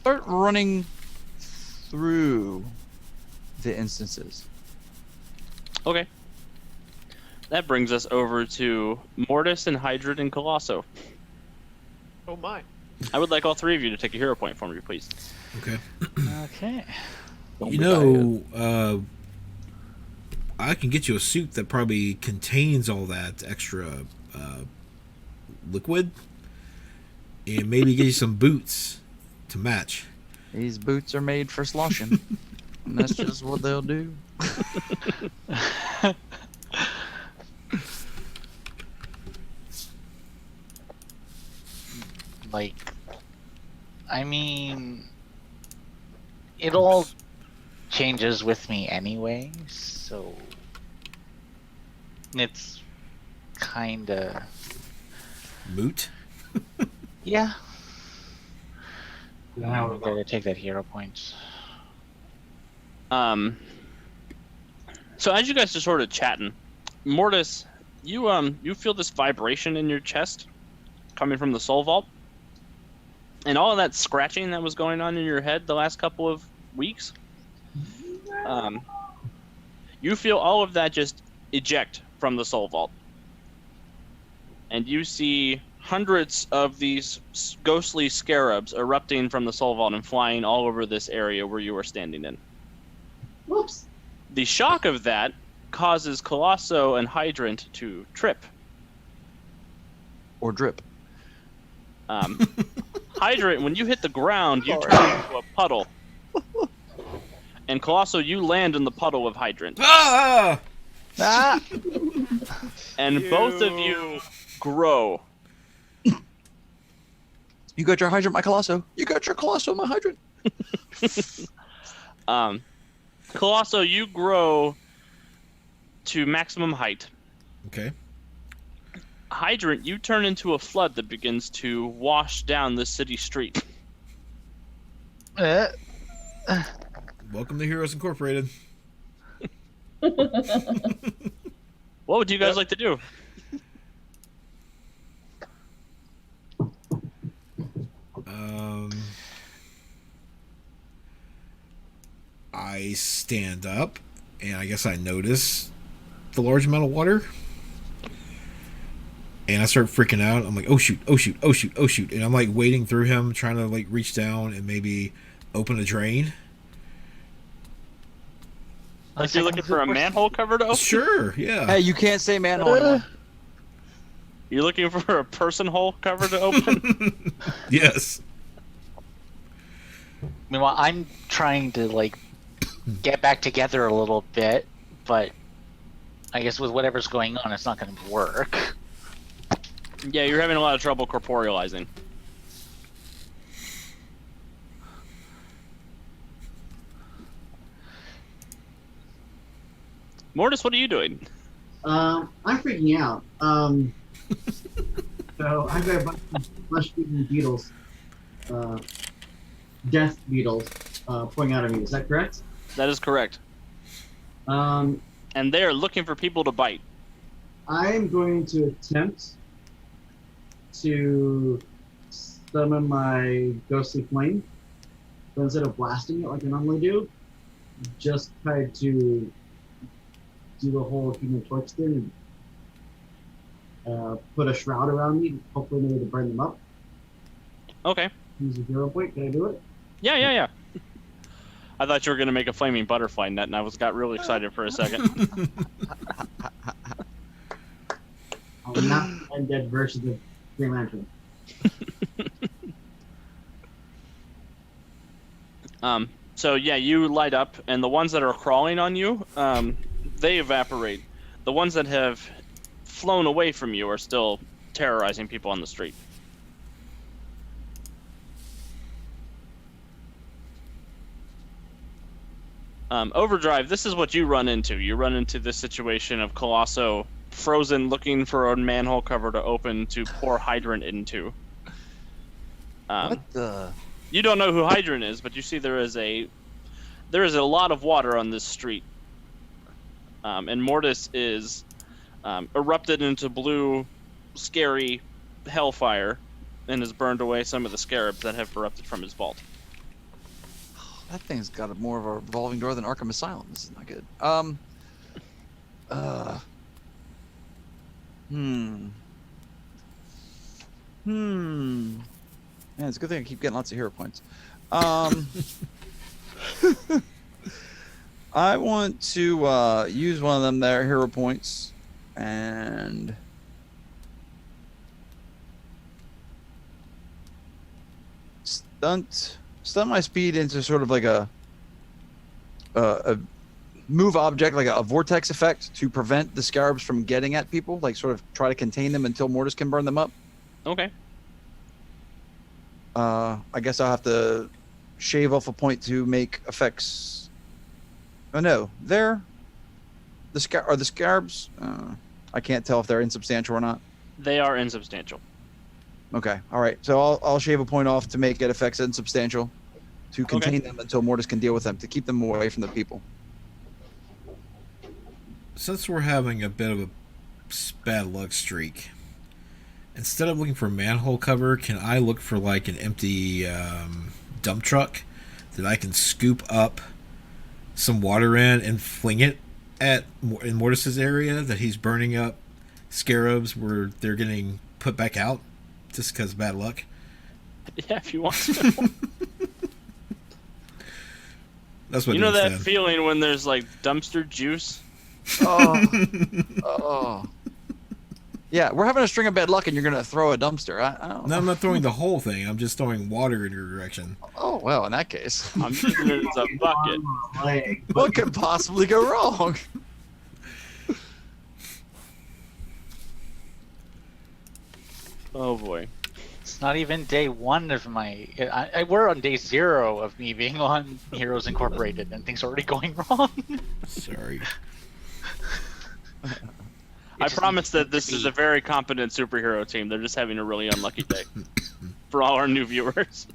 Start running through the instances. Okay. That brings us over to Mortis and Hydrant and Colosso. Oh my. I would like all three of you to take a hero point for me, please. Okay. Okay. Don't You be know, I can get you a suit that probably contains all that extra liquid, and maybe get you some boots to match. These boots are made for sloshing. And that's just what they'll do. Like, I mean, it all changes with me anyway, so it's kinda, Moot. yeah. Now, I'm gonna take that hero point. So as you guys are sort of chatting, Mortis, you feel this vibration in your chest coming from the soul vault, and all of that scratching that was going on in your head the last couple of weeks. You feel all of that just eject from the soul vault, and you see hundreds of these ghostly scarabs erupting from the soul vault and flying all over this area where you are standing in. whoops. The shock of that causes Colosso and Hydrant to trip. Or drip. Hydrant, when you hit the ground, you turn into a puddle. And Colosso, you land in the puddle of Hydrant. Ah! Ah! And both of you grow. You got your hydrant, my Colosso. You got your Colosso, my hydrant. Colosso, you grow to maximum height. Okay. Hydrant, you turn into a flood that begins to wash down the city street. Welcome to Heroes Incorporated. What would you guys like to do? I stand up, and I guess I notice the large amount of water, and I start freaking out. I'm like, oh shoot, oh shoot, oh shoot, oh shoot, and I'm like wading through him, trying to like reach down and maybe open a drain. Like you're looking for a manhole cover to open? Sure, yeah. Hey, you can't say manhole anymore. You're looking for a person hole cover to open? Yes. Meanwhile, I'm trying to like get back together a little bit, but I guess with whatever's going on, it's not going to work. Yeah, you're having a lot of trouble corporealizing. Mortis, what are you doing? I'm freaking out. So I've got a bunch of flesh-eating beetles, death beetles, pouring out of me. Is that correct? That is correct. Um, And they are looking for people to bite. I'm going to attempt to summon my ghostly flame, but instead of blasting it like I normally do, just try to do the whole Human Torch thing and put a shroud around me, hopefully maybe to burn them up. Okay. Use a hero point. Can I do it? Yeah. I thought you were gonna make a flaming butterfly net, and got really excited for a second. I'm not undead version of Green Lantern. So yeah, you light up, and the ones that are crawling on you, they evaporate. The ones that have flown away from you are still terrorizing people on the street. Overdrive, this is what you run into. You run into this situation of Colosso frozen, looking for a manhole cover to open to pour hydrant into. What the? You don't know who Hydrant is, but you see there is a lot of water on this street. And Mortis is erupted into blue, scary hellfire and has burned away some of the scarabs that have erupted from his vault. That thing's got more of a revolving door than Arkham Asylum. This is not good. Man, it's a good thing I keep getting lots of hero points. I want to use one of them there hero points and stunt my speed into sort of like a move object, like a vortex effect to prevent the scarabs from getting at people, like sort of try to contain them until Mortis can burn them up. Okay. I guess I'll have to shave off a point to make effects. Oh no, are the scarabs? I can't tell if they're insubstantial or not. They are insubstantial. Okay, all right. So I'll shave a point off to make it effects insubstantial, to contain them until Mortis can deal with them, to keep them away from the people. Since we're having a bit of a bad luck streak, instead of looking for manhole cover, can I look for like an empty dump truck that I can scoop up some water in and fling it in Mortis's area that he's burning up scarabs where they're getting put back out just because of bad luck? Yeah, if you want to. That's what you know that said. feeling when there's like dumpster juice? Oh. Yeah, we're having a string of bad luck, and you're gonna throw a dumpster. I don't No, know. I'm not throwing the whole thing. I'm just throwing water in your direction. Oh well, in that case, I'm using it as a bucket. what could possibly go wrong? Oh boy. It's not even day one of my. We're on day 0 of me being on Heroes Incorporated, and things are already going wrong. Sorry. I promise that this is a very competent superhero team. They're just having a really unlucky day. For all our new viewers.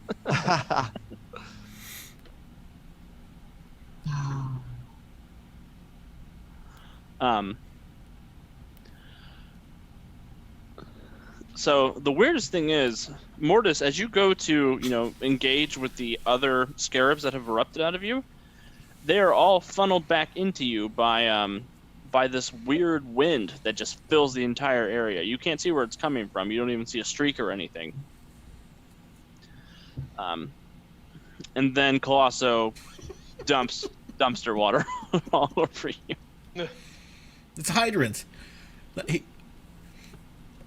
So the weirdest thing is, Mortis, as you go to, engage with the other scarabs that have erupted out of you, they are all funneled back into you by this weird wind that just fills the entire area. You can't see where it's coming from. You don't even see a streak or anything. And then Colosso dumps dumpster water all over you. It's Hydrant.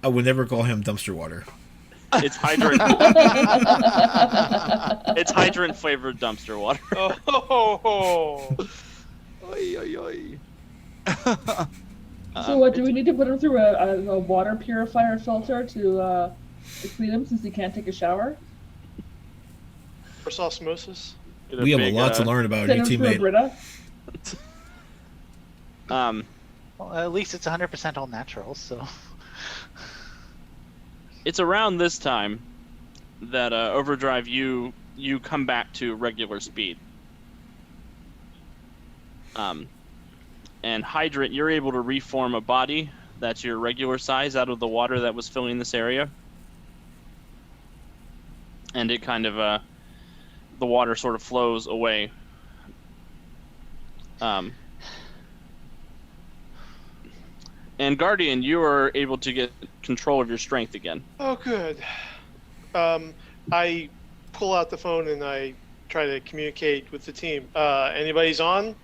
I would never call him dumpster water. It's hydrant. It's hydrant flavored dumpster water. Oh, Oy, oy, oy. So what, do we need to put him through a water purifier filter to clean him since he can't take a shower? first osmosis. We have a lot to learn about Send your him through a teammate. Brita? Well, at least it's 100% all natural, so. It's around this time that Overdrive you come back to regular speed. And Hydrant, you're able to reform a body that's your regular size out of the water that was filling this area. And it kind of, the water sort of flows away. And Guardian, you are able to get control of your strength again. Oh, good. I pull out the phone and I try to communicate with the team. Anybody's on?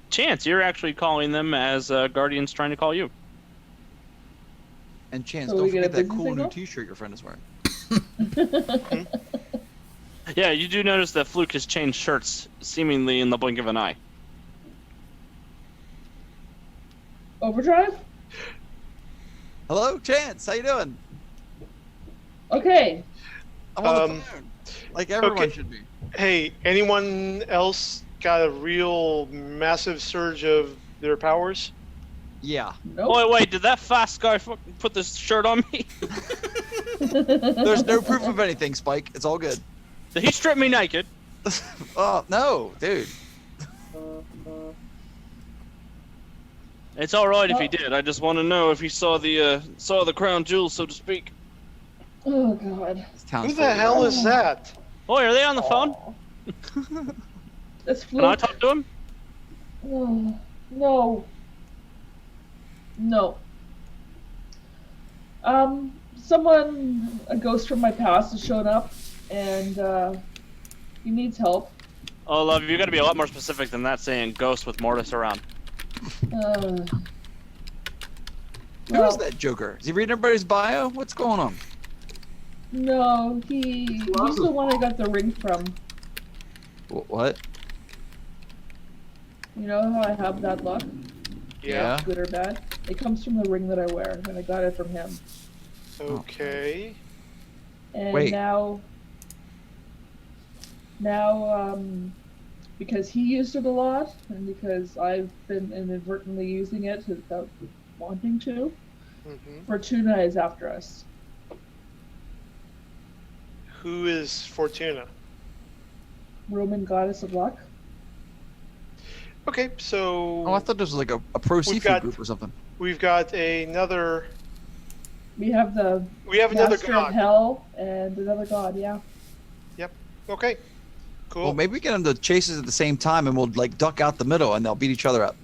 Chance, you're actually calling them as Guardian's trying to call you. And Chance, So don't we get a forget that busy cool signal? new T-shirt your friend is wearing. Yeah, you do notice that Fluke has changed shirts seemingly in the blink of an eye. Overdrive? Hello, Chance. How you doing? Okay. I'm on the Um, phone, like everyone okay. should be. Hey, anyone else got a real massive surge of their powers? Yeah. Nope. Wait, did that fast guy put this shirt on me? There's no proof of anything, Spike. It's all good. Did he strip me naked? Oh no, dude. It's all right if he did. I just want to know if he saw the crown jewels, so to speak. Oh god. This town's Who full the of hell rats. is that? Boy, are they on the phone? Aw. That's Can I Fluke. talk to him? Oh, no. No. Someone, a ghost from my past has shown up, and, he needs help. Oh, love, you got to be a lot more specific than that. Saying ghost with Mortis around. Uh, Who is that Joker? Is he reading everybody's bio? What's going on? No, he's the one I got the ring from. What? You know how I have that luck, Yeah. good or bad? It comes from the ring that I wear, and I got it from him. Okay. And Wait. now, because he used it a lot, and because I've been inadvertently using it without wanting to, hmm Fortuna is after us. Who is Fortuna? Roman goddess of luck. Okay, so Oh, I thought this was like a pro We've seafood got- group or something. we've got another. We have the We have another Master of god. Hell and another god, yeah. Okay. Cool. Well, maybe we get them to chase us at the same time, and we'll like duck out the middle, and they'll beat each other up.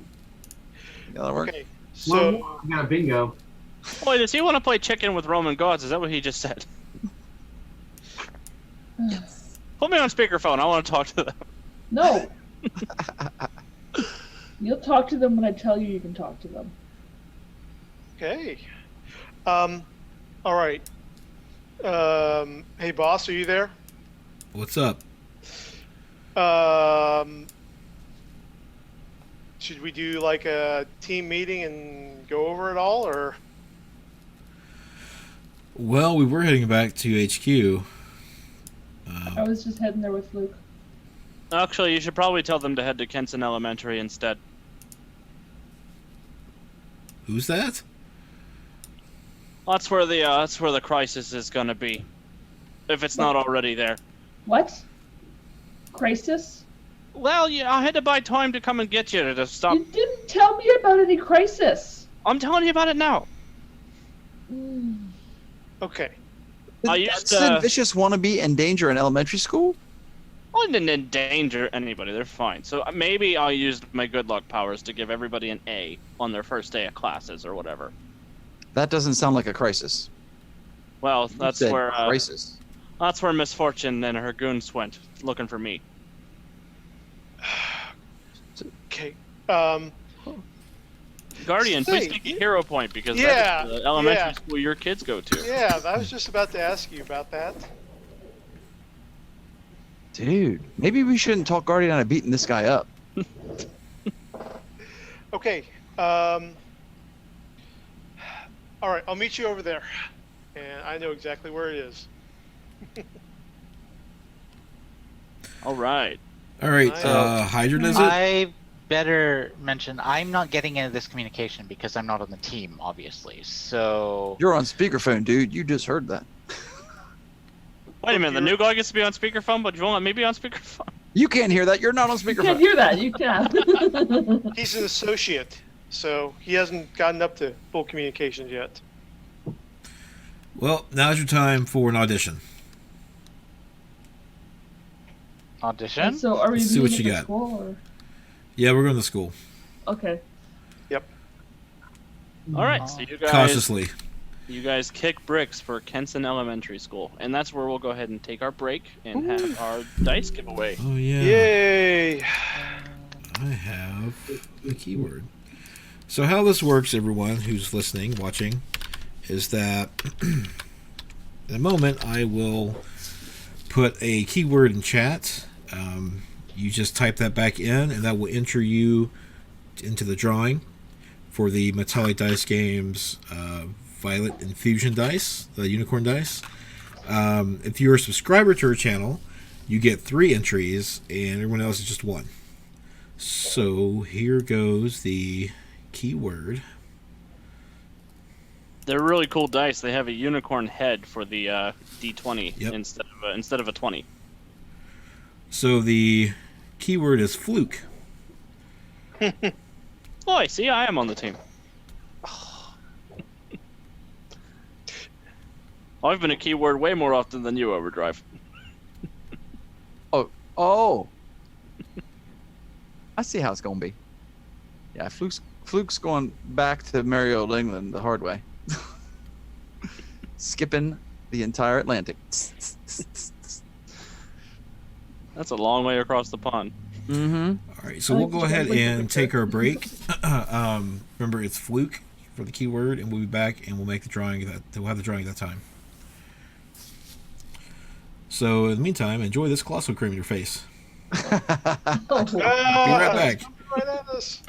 Yeah, that'll work. Okay. So So we got a bingo. Boy, does he want to play chicken with Roman gods? Is that what he just said? Put me on speakerphone. I want to talk to them. No. You'll talk to them when I tell you can talk to them. okay. All right. Hey, boss, are you there? What's up? Should we do like a team meeting and go over it all, or? Well, we were heading back to HQ. I was just heading there with Luke. Actually, you should probably tell them to head to Kenson Elementary instead. Who's that? That's where the crisis is gonna be, if it's not already there. What? Crisis? Well, yeah, I had to buy time to come and get you to stop. You didn't tell me about any crisis. I'm telling you about it now. Mm. Okay. I Did used, Sid Vicious want to be in danger in elementary school? I didn't endanger anybody. They're fine. So maybe I'll use my good luck powers to give everybody an A on their first day of classes or whatever. That doesn't sound like a crisis. Well, You that's said where crisis. that's where Miss Fortune and her goons went looking for me. Okay. Guardian, please Say, take a hero point because yeah, that is the elementary yeah. school your kids go to. Yeah, I was just about to ask you about that. Dude, maybe we shouldn't talk Guardian out of beating this guy up. Okay. All right, I'll meet you over there, and I know exactly where it is. All right. All right, Nice. Hydra does it? I better mention I'm not getting into this communication because I'm not on the team, obviously. So You're on speakerphone, dude. You just heard that. Wait a minute. The new guy gets to be on speakerphone, but you won't let me be on speakerphone. You can't hear that. You're not on You can't speakerphone. hear that. You can. He's an associate, so he hasn't gotten up to full communications yet. Well, now's your time for an audition. audition. So are we Let's see what meeting you at got. school or? Yeah, we're going to school. Okay. All right. So you guys. Cautiously. You guys kick bricks for Kenson Elementary School, and that's where we'll go ahead and take our break and have our dice giveaway. Oh yeah. Yay! I have a keyword. So how this works, everyone who's listening, watching, is that in a moment I will put a keyword in chat. You just type that back in, and that will enter you into the drawing for the Metallic Dice Games Violet Infusion dice, the unicorn dice. If you're a subscriber to our channel, you get 3 entries, and everyone else is just 1. So here goes the keyword. They're really cool dice. They have a unicorn head for the D20 Yep. instead of a 20. So the keyword is fluke. Oh, I see. I am on the team. I've been a keyword way more often than you, Overdrive. Oh. I see how it's gonna be. Yeah, Fluke's going back to merry old England the hard way. Skipping the entire Atlantic. That's a long way across the pond. Mm-hmm. All right, so we'll go ahead and take our break. Remember, it's fluke for the keyword, and we'll be back and we'll make the drawing. We'll have the drawing at that time. So in the meantime, enjoy this colossal cream in your face. Oh, Be right back. Right at us.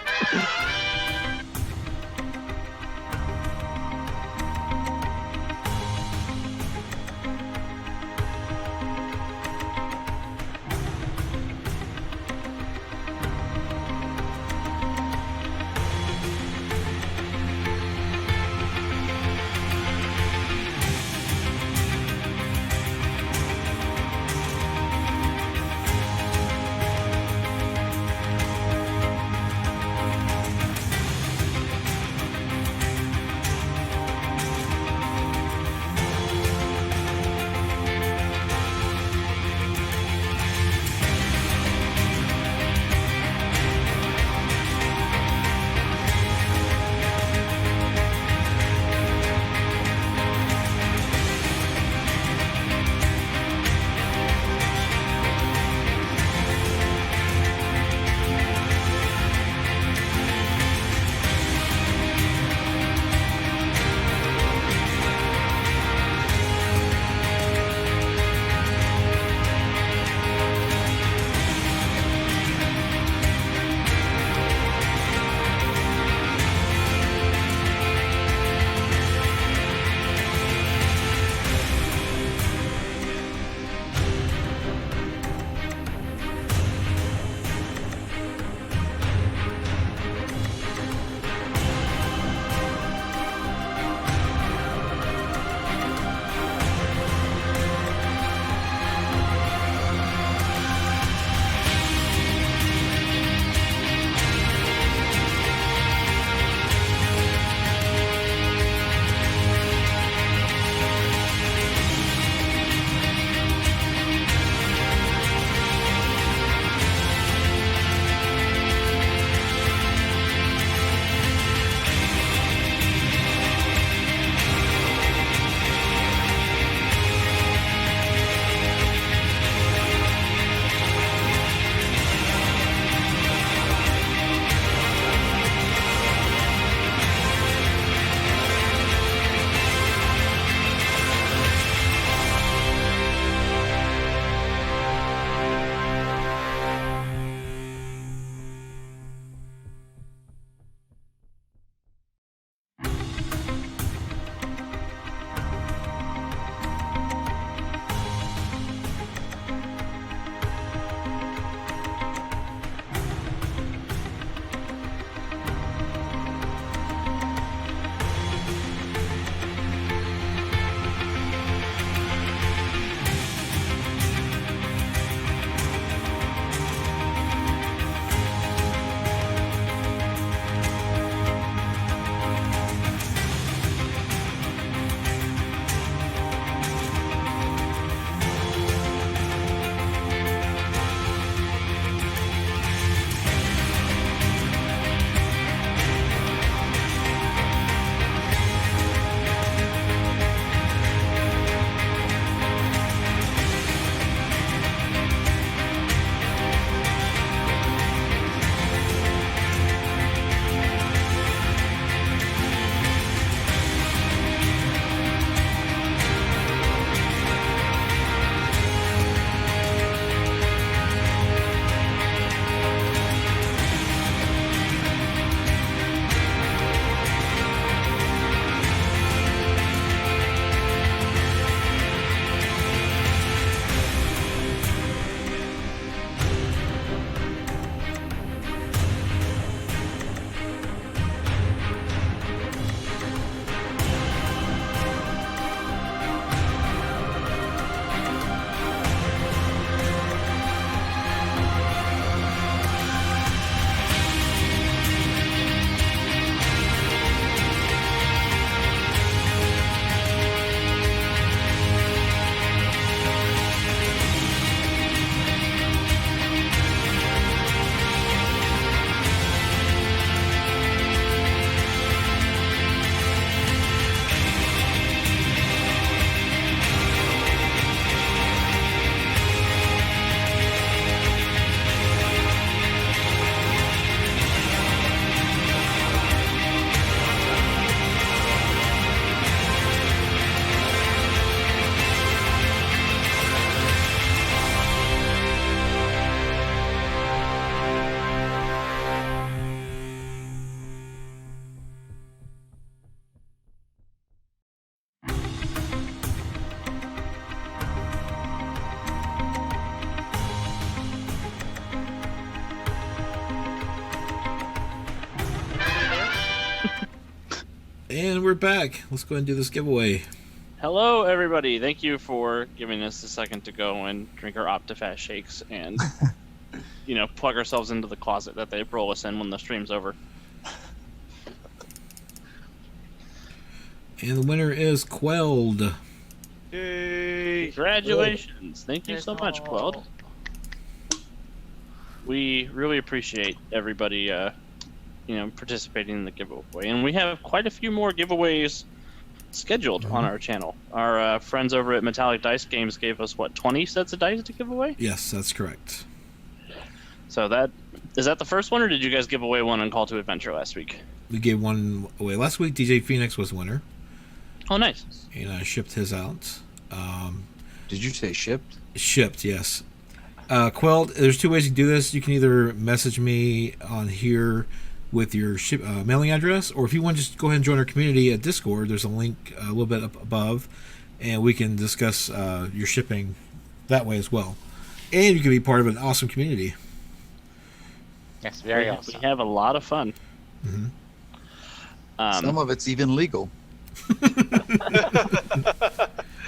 And we're back. Let's go ahead and do this giveaway. Hello, everybody. Thank you for giving us a second to go and drink our Optifast shakes and, plug ourselves into the closet that they roll us in when the stream's over. And the winner is Quelled. Yay! Congratulations. Thank you so much, Quelled. We really appreciate everybody, participating in the giveaway. And we have quite a few more giveaways scheduled on our channel. Our friends over at Metallic Dice Games gave us, 20 sets of dice to give away? Yes, that's correct. So is that the first one, or did you guys give away one on Call to Adventure last week? We gave one away last week. DJ Phoenix was the winner, Oh, nice. and I shipped his out. Did you say shipped? Shipped, yes. Quelled, there's two ways you can do this. You can either message me on here with your mailing address, or if you want to just go ahead and join our community at Discord, there's a link a little bit up above, and we can discuss your shipping that way as well. And you can be part of an awesome community. Yes, very we awesome. have a lot of fun. Mm-hmm. Some of it's even legal.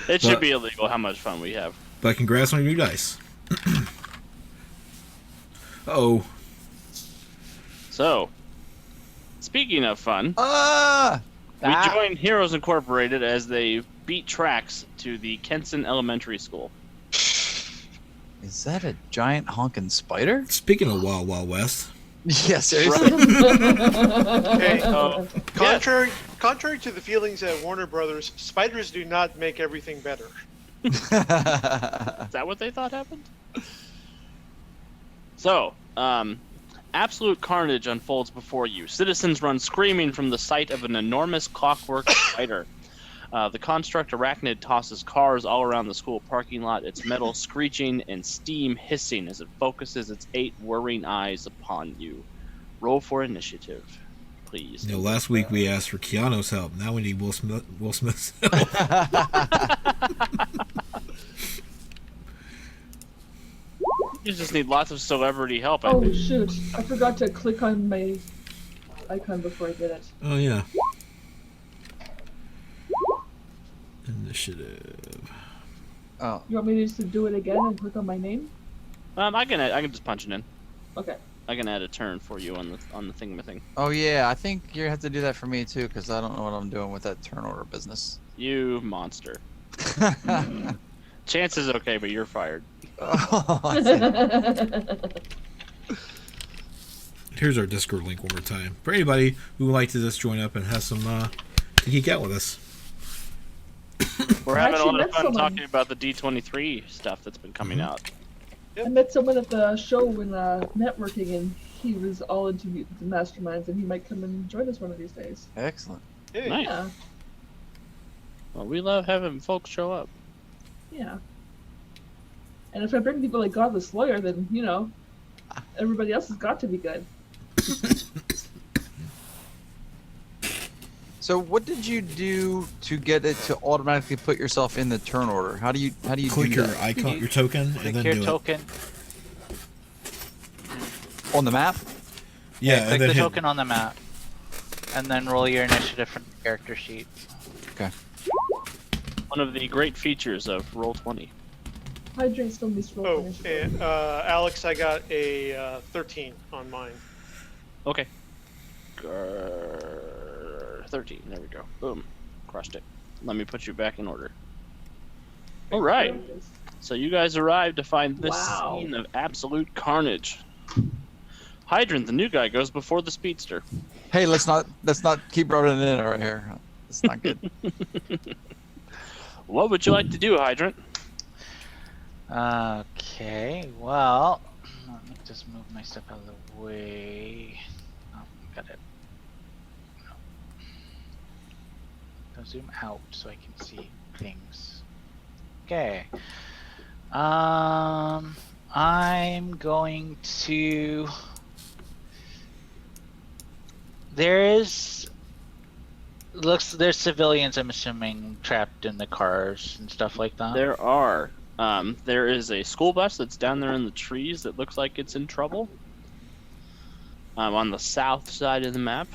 It should be illegal how much fun we have. But congrats on your new dice. Uh-oh. So, speaking of fun, Ah! we joined Heroes Incorporated as they beat tracks to the Kenson Elementary School. Is that a giant honking spider? Speaking of Wild Wild West. Yeah, seriously. Hey, Oh, contrary to the feelings at Warner Brothers, spiders do not make everything better. is that what they thought happened? So, absolute carnage unfolds before you. Citizens run screaming from the sight of an enormous clockwork spider. The construct arachnid tosses cars all around the school parking lot, its metal screeching and steam hissing as it focuses its 8 whirring eyes upon you. Roll for initiative, please. Last week we asked for Keanu's help. Now we need Will Smith's help. You just need lots of celebrity help, I Oh think. shoot! I forgot to click on my icon before I did it. Oh, yeah. Initiative. Oh, You want me to just do it again and click on my name? I can just punch it in. Okay. I can add a turn for you on the thing. oh yeah. I think you have to do that for me too, because I don't know what I'm doing with that turn order business. You monster. Chance is okay, but you're fired. Oh, I see. Here's our Discord link one more time. For anybody who would like to just join up and have some to geek out with us. We're I having a actually lot of met fun someone- talking about the D23 stuff that's been coming out. I met someone at the show when networking, and he was all into mutants and masterminds, and he might come and join us one of these days. Excellent. Hey, Nice. Yeah, Well, we love having folks show up. yeah. And if I bring people like Godless Lawyer, then everybody else has got to be good. So, what did you do to get it to automatically put yourself in the turn order? How do you Click do your that? icon, your token, and Click then your do token. On the map? it. Yeah, Click and then the hit. token on the map, and then roll your initiative from the character sheet. One of the great features of Roll20. Hydrate still needs to roll Oh, initiative. and Alex, I got a 13 on mine. Okay. 13. There we go. Boom. Crushed it. Let me put you back in order. All right. There it is. So you guys arrived to find this Wow. scene of absolute carnage. Hydrant, the new guy, goes before the speedster. Hey, let's not keep running in right here. It's not good. What would you like to do, Hydrant? Okay, well, let me just move my stuff out of the way. Oh, got it. No. I'll zoom out so I can see things. Okay. I'm going to. There's civilians, I'm assuming, trapped in the cars and stuff like that. There are. There is a school bus that's down there in the trees that looks like it's in trouble. On the south side of the map.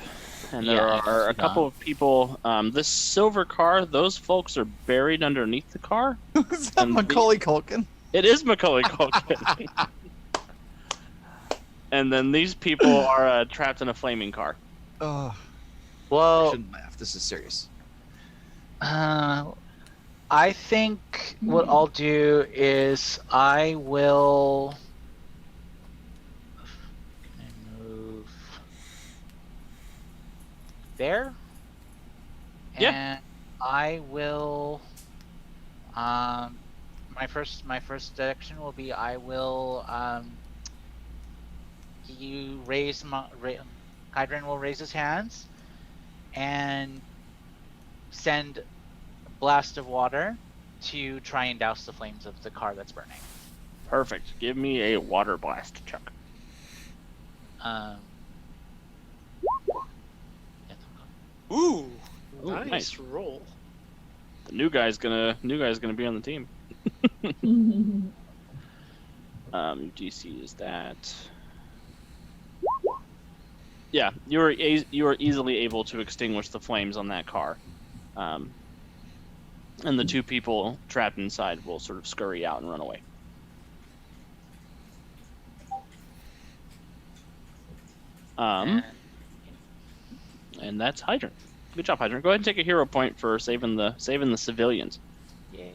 and Yeah, there I are a see couple that. of people. This silver car, those folks are buried underneath the car. Is that And the- Macaulay Culkin? It is Macaulay Culkin. And then these people are trapped in a flaming car. Oh, I Well, shouldn't laugh. This is serious. I think what I'll do is I will can I move there. Yeah. And I will. My first action will be I will. You raise Hydran will raise his hands, and send a blast of water to try and douse the flames of the car that's burning. Perfect. Give me a water blast, Chuck. Yeah. Ooh, Ooh, nice, nice. roll. The new guy's gonna be on the team. DC is that. Yeah, you are easily able to extinguish the flames on that car, and the two people trapped inside will sort of scurry out and run away. And that's Hydrant. Good job, Hydrant. Go ahead and take a hero point for saving the civilians. Yay.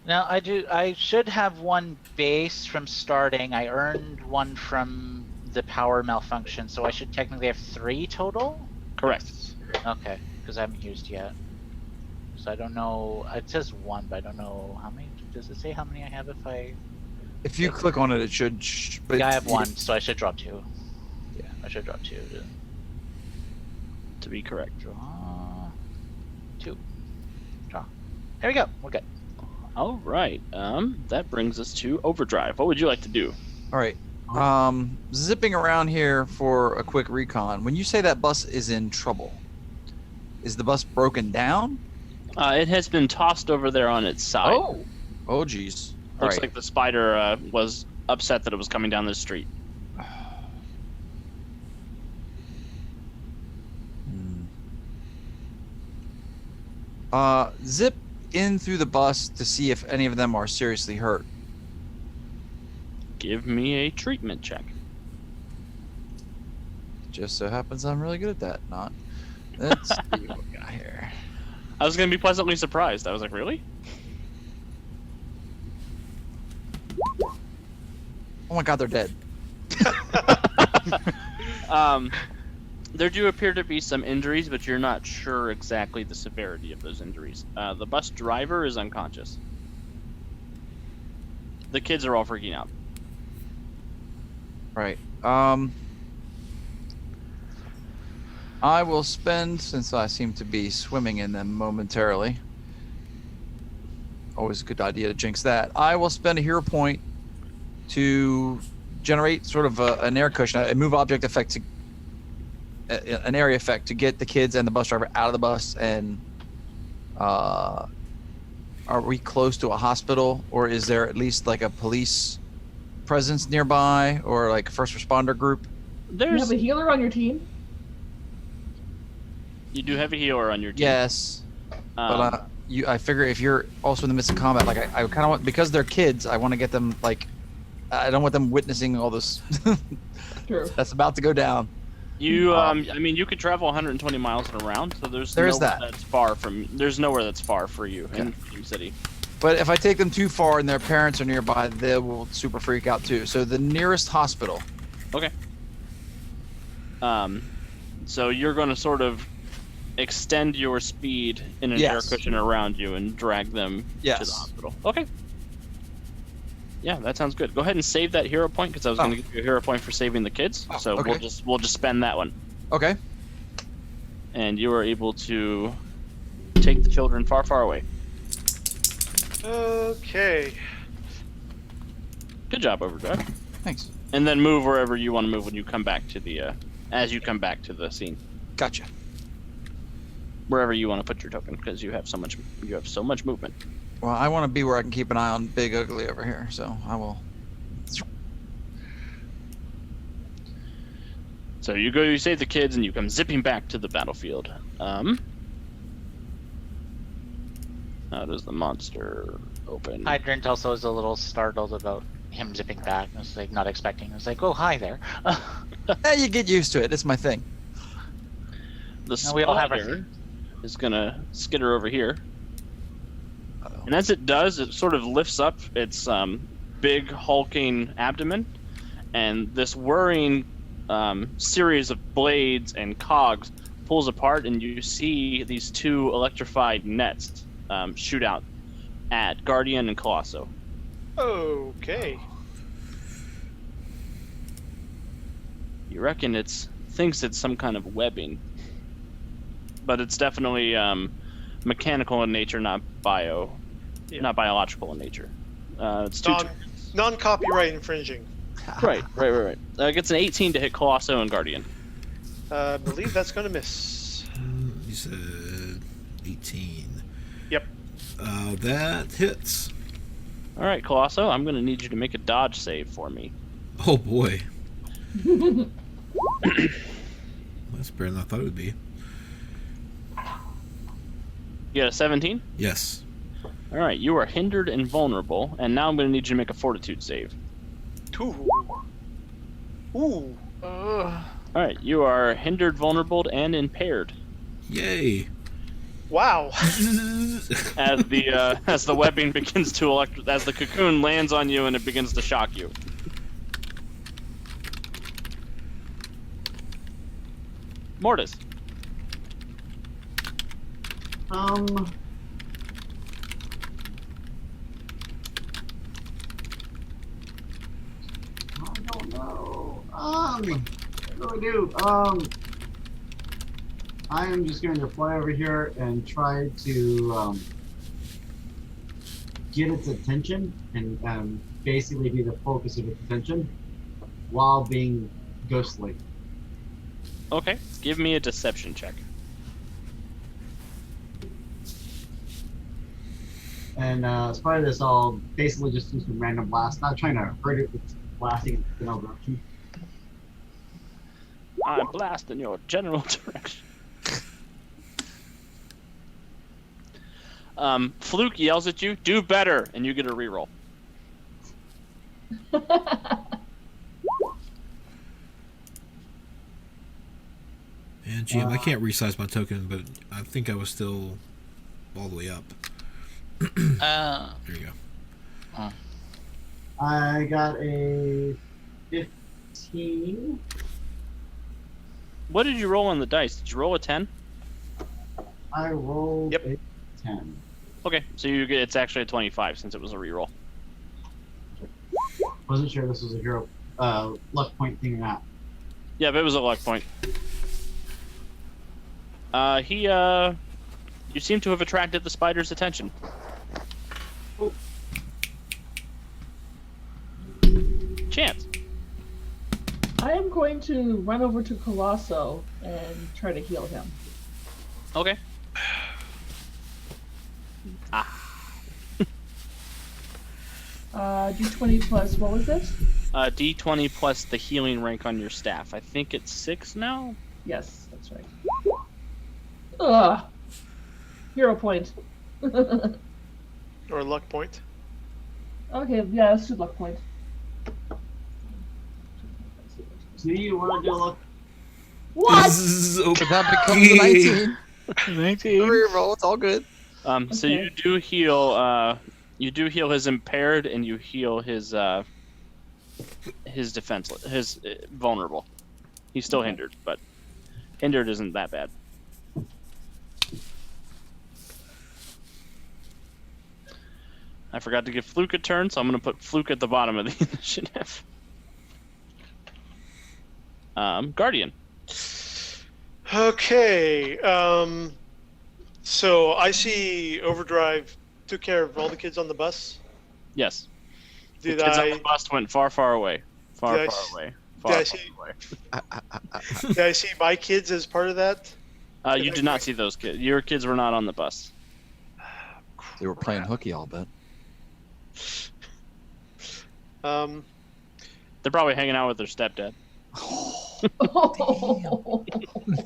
Now I should have one base from starting. I earned one from the power malfunction, so I should technically have 3 total. Correct. Okay, because I haven't used yet. So I don't know. It says 1, but I don't know how many. Does it say how many I have if I? If you click on it, it should. But Yeah, I have 1, so I should draw 2. Yeah, I should draw 2. To be correct. Draw 2. Draw. There we go. We're good. All right. That brings us to Overdrive. What would you like to do? All right. Zipping around here for a quick recon. When you say that bus is in trouble, is the bus broken down? It has been tossed over there on its side. Oh, geez. All Looks right. like the spider was upset that it was coming down the street. Zip in through the bus to see if any of them are seriously hurt. Give me a treatment check. Just so happens I'm really good at that. Not. Let's see what we got here. I was going to be pleasantly surprised. I was like, really? Oh my God, they're dead. There do appear to be some injuries, but you're not sure exactly the severity of those injuries. The bus driver is unconscious. The kids are all freaking out. Right. I will spend, since I seem to be swimming in them momentarily. Always a good idea to jinx that. I will spend a hero point to generate sort of an air cushion, a move object effect, an area effect to get the kids and the bus driver out of the bus. And are we close to a hospital, or is there at least like a police presence nearby, or like a first responder group? You have a healer on your team? You do have a healer on your team. Yes, but I figure if you're also in the midst of combat, like I kind of want, because they're kids, I want to get them, like, I don't want them witnessing all this True. that's about to go down. You, I mean, you could travel 120 miles and around, so there's There is nowhere that. that's far from. There's nowhere that's far for you in Okay. Freedom City. But if I take them too far and their parents are nearby, they will super freak out too. So the nearest hospital. Okay. So you're going to sort of extend your speed in an air Yes. cushion around you and drag them to the Yes. hospital. Okay. Yeah, that sounds good. Go ahead and save that hero point because I was going to give you a hero point for saving the kids. Oh, So okay. we'll just spend that one, Okay. and you are able to take the children far, far away. Okay. Good job, Overdrive. Thanks. And then move wherever you want to move when you come back to the as you come back to the scene, Gotcha. wherever you want to put your token because you have so much movement. Well, I want to be where I can keep an eye on Big Ugly over here, so I will. So you go, you save the kids, and you come zipping back to the battlefield. How does the monster open? Hydrant also is a little startled about him zipping back. It's like not expecting. It's like, oh, hi there. Hey, you get used to it. It's my thing. The Now we all have our spider is gonna skitter over here, Uh-oh. and as it does, it sort of lifts up its big hulking abdomen, and this whirring series of blades and cogs pulls apart, and you see these two electrified nets shoot out at Guardian and Colosso. Okay. You reckon thinks it's some kind of webbing, but it's definitely mechanical in nature, not not biological in nature. It's two. Non-copyright infringing. Right. Gets an 18 to hit Colosso and Guardian. I believe that's going to miss. You said 18. Yep. That hits. All right, Colosso, I'm going to need you to make a dodge save for me. Oh boy. That's better than I thought it would be. You got a 17? Yes. All right, you are hindered and vulnerable, and now I'm going to need you to make a fortitude save. Ooh. Ooh. All right, you are hindered, vulnerable, and impaired Yay. Wow. as the webbing begins to as the cocoon lands on you and it begins to shock you. Mortis. I don't know. What do I do? I am just going to fly over here and try to get its attention and basically be the focus of its attention while being ghostly. Okay, give me a deception check. And as part of this, I'll basically just do some random blast, not trying to hurt it with blasting in general direction. I blast in your general direction. Fluke yells at you, "Do better," and you get a reroll. And GM, I can't resize my token, but I think I was still all the way up. There you go. I got a 15. What did you roll on the dice? Did you roll a 10? I rolled Yep. a 10. Okay, so it's actually a 25 since it was a reroll. Wasn't sure this was a hero luck point thing or not. Yeah, but it was a luck point. You seem to have attracted the spider's attention. Oh. Chance. I am going to run over to Colosso and try to heal him. Okay. D20 plus, what was this? D20 plus the healing rank on your staff. I think it's 6 now? Yes, that's right. Ugh. Hero point. Or luck point. Okay, yeah, let's do luck point. Do you want to do luck? What? So But that becomes a 19. 19. Reroll, it's all good. So you do heal. You do heal his impaired, and you heal his defenseless, his vulnerable. He's still hindered, but hindered isn't that bad. I forgot to give Fluke a turn, so I'm going to put Fluke at the bottom of the initiative. Guardian. Okay. So I see Overdrive took care of all the kids on the bus. Yes. Did the kids on I the bus went far, far away. Far, Did I far s- away. did Far, I far see- away. did I see my kids as part of that? You did not see those kids. Your kids were not on the bus. They were playing hooky, I'll bet. Um, They're probably hanging out with their stepdad. Oh.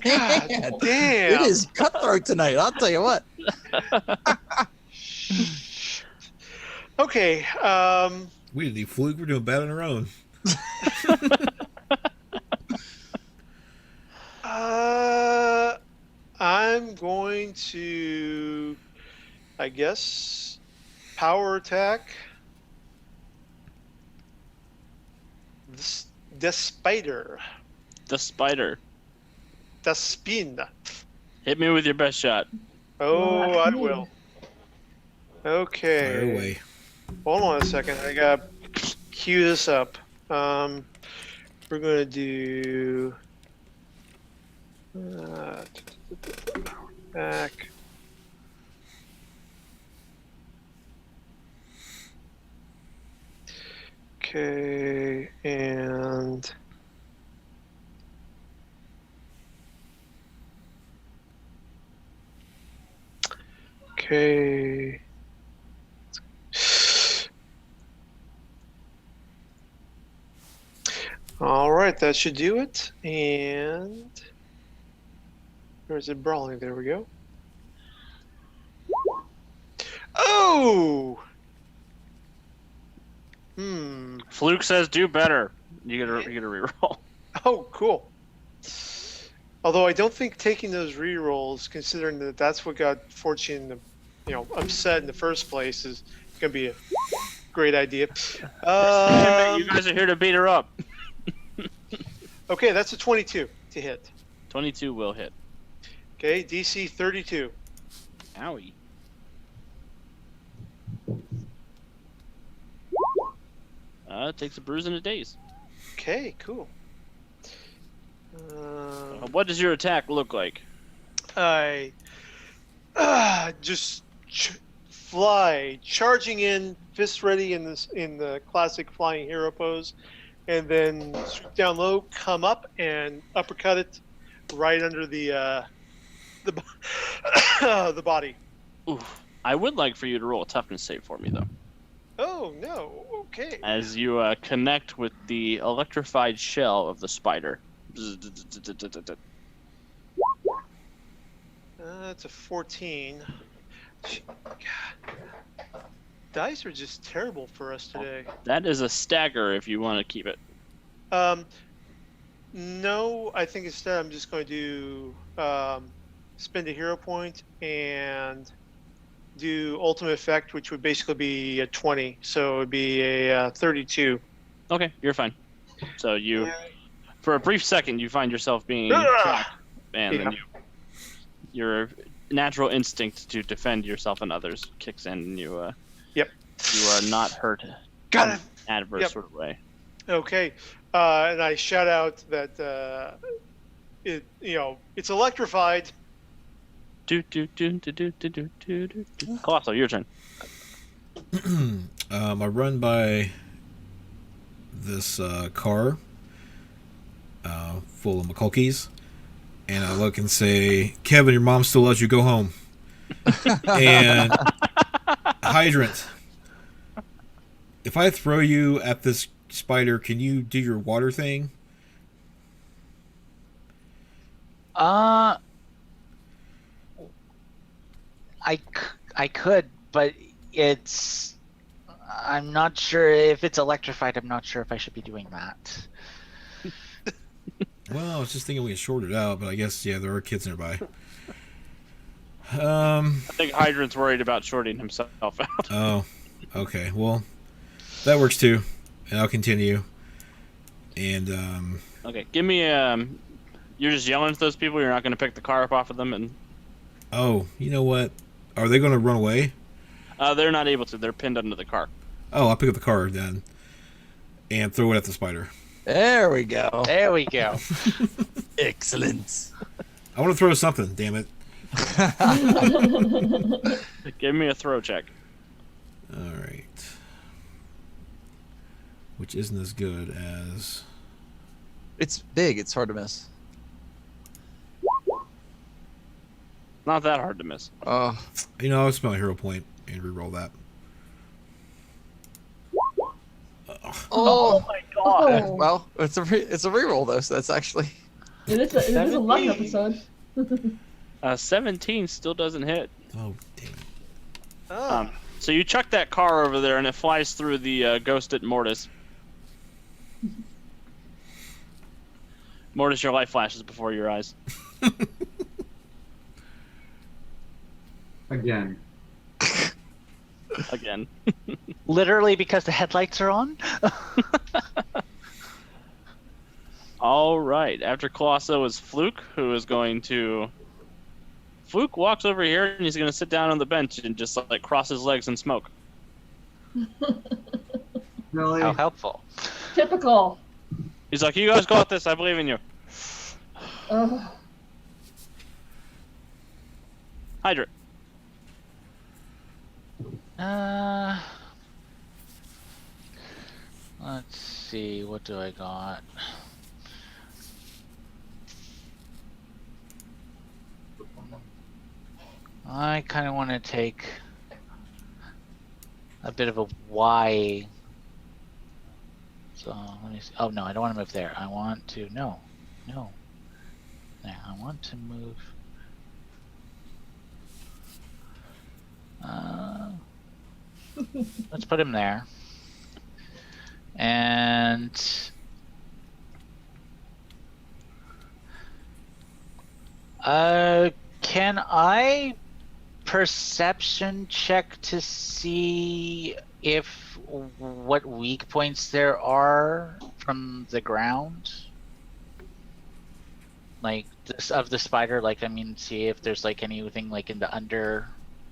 God Man, damn. it is cutthroat tonight. I'll tell you what. Okay. We didn't need fluke. We're doing bad on our own. I'm going to, I guess, power attack the spider. The spider. The spin. Hit me with your best shot. Oh, Well, I that's will. me. Okay. Fire away. Hold on a second. I gotta cue this up. We're gonna do back. Okay, and okay. All right, that should do it. And where's it brawling? There we go. Oh! Fluke says do better. You get a reroll. Oh, cool. Although I don't think taking those rerolls, considering that that's what got Fortune, upset in the first place, is going to be a great idea. You guys are here to beat her up. Okay, that's a 22 to hit. 22 will hit. Okay, DC 32. Owie. Takes a bruise and a daze. Okay, cool. What does your attack look like? I just fly, charging in, fist ready in the classic flying hero pose, and then swoop down low, come up, and uppercut it right under the the body. Oof. I would like for you to roll a toughness save for me, though. Oh no! Okay. As you connect with the electrified shell of the spider. That's a 14. Dice are just terrible for us today. That is a stagger if you want to keep it. No, I think instead I'm just going to spend a hero point and do ultimate effect, which would basically be a 20. So it would be a 32. Okay, you're fine. So you, for a brief second, you find yourself being Ah! tracked, and Yeah. then your natural instinct to defend yourself and others kicks in, and you are not hurt Got in it. an adverse Yep. sort of way. Okay, and I shout out that it's electrified. Colossal, your turn. I run by this car full of McCulkeys, and I look and say, Kevin, your mom still lets you go home. And Hydrant, if I throw you at this spider, can you do your water thing? I could, but I'm not sure if it's electrified. I'm not sure if I should be doing that. Well, I was just thinking we could short it out, but I guess, yeah, there are kids nearby. I think Hydrant's worried about shorting himself out. Oh, okay. Well, that works too. And I'll continue. And, Okay, give me you're just yelling at those people. You're not going to pick the car up off of them, and oh, you know what? Are they going to run away? they're not able to. They're pinned under the car. Oh, I'll pick up the car then. And throw it at the spider. There we go. There we go. Excellent. I want to throw something, damn it. Give me a throw check. Alright. Which isn't as good as... It's big. It's hard to miss. Not that hard to miss. Oh, You know, I'll spend my hero point and re-roll that. Oh my Oh, Well, it's a reroll though, so that's actually. it is a luck 17. episode. 17 still doesn't hit. Oh, damn. Ah, So you chuck that car over there, and it flies through the ghosted Mortis. Mortis, your light flashes before your eyes. Again. Again. Literally because the headlights are on? All right. After Colosso is Fluke, who is going to. Fluke walks over here, and he's going to sit down on the bench and just like cross his legs and smoke. Really? How helpful. Typical. He's like, "You guys got this. I believe in you." Ugh. Hydra. Let's see, what do I got? I kind of want to take a bit of a Y. So let me see. Oh no, I don't want to move there. I want to no. There, I want to move. Let's put him there. And can I perception check to see if what weak points there are from the ground? Like this of the spider, like I mean, see if there's like anything like in the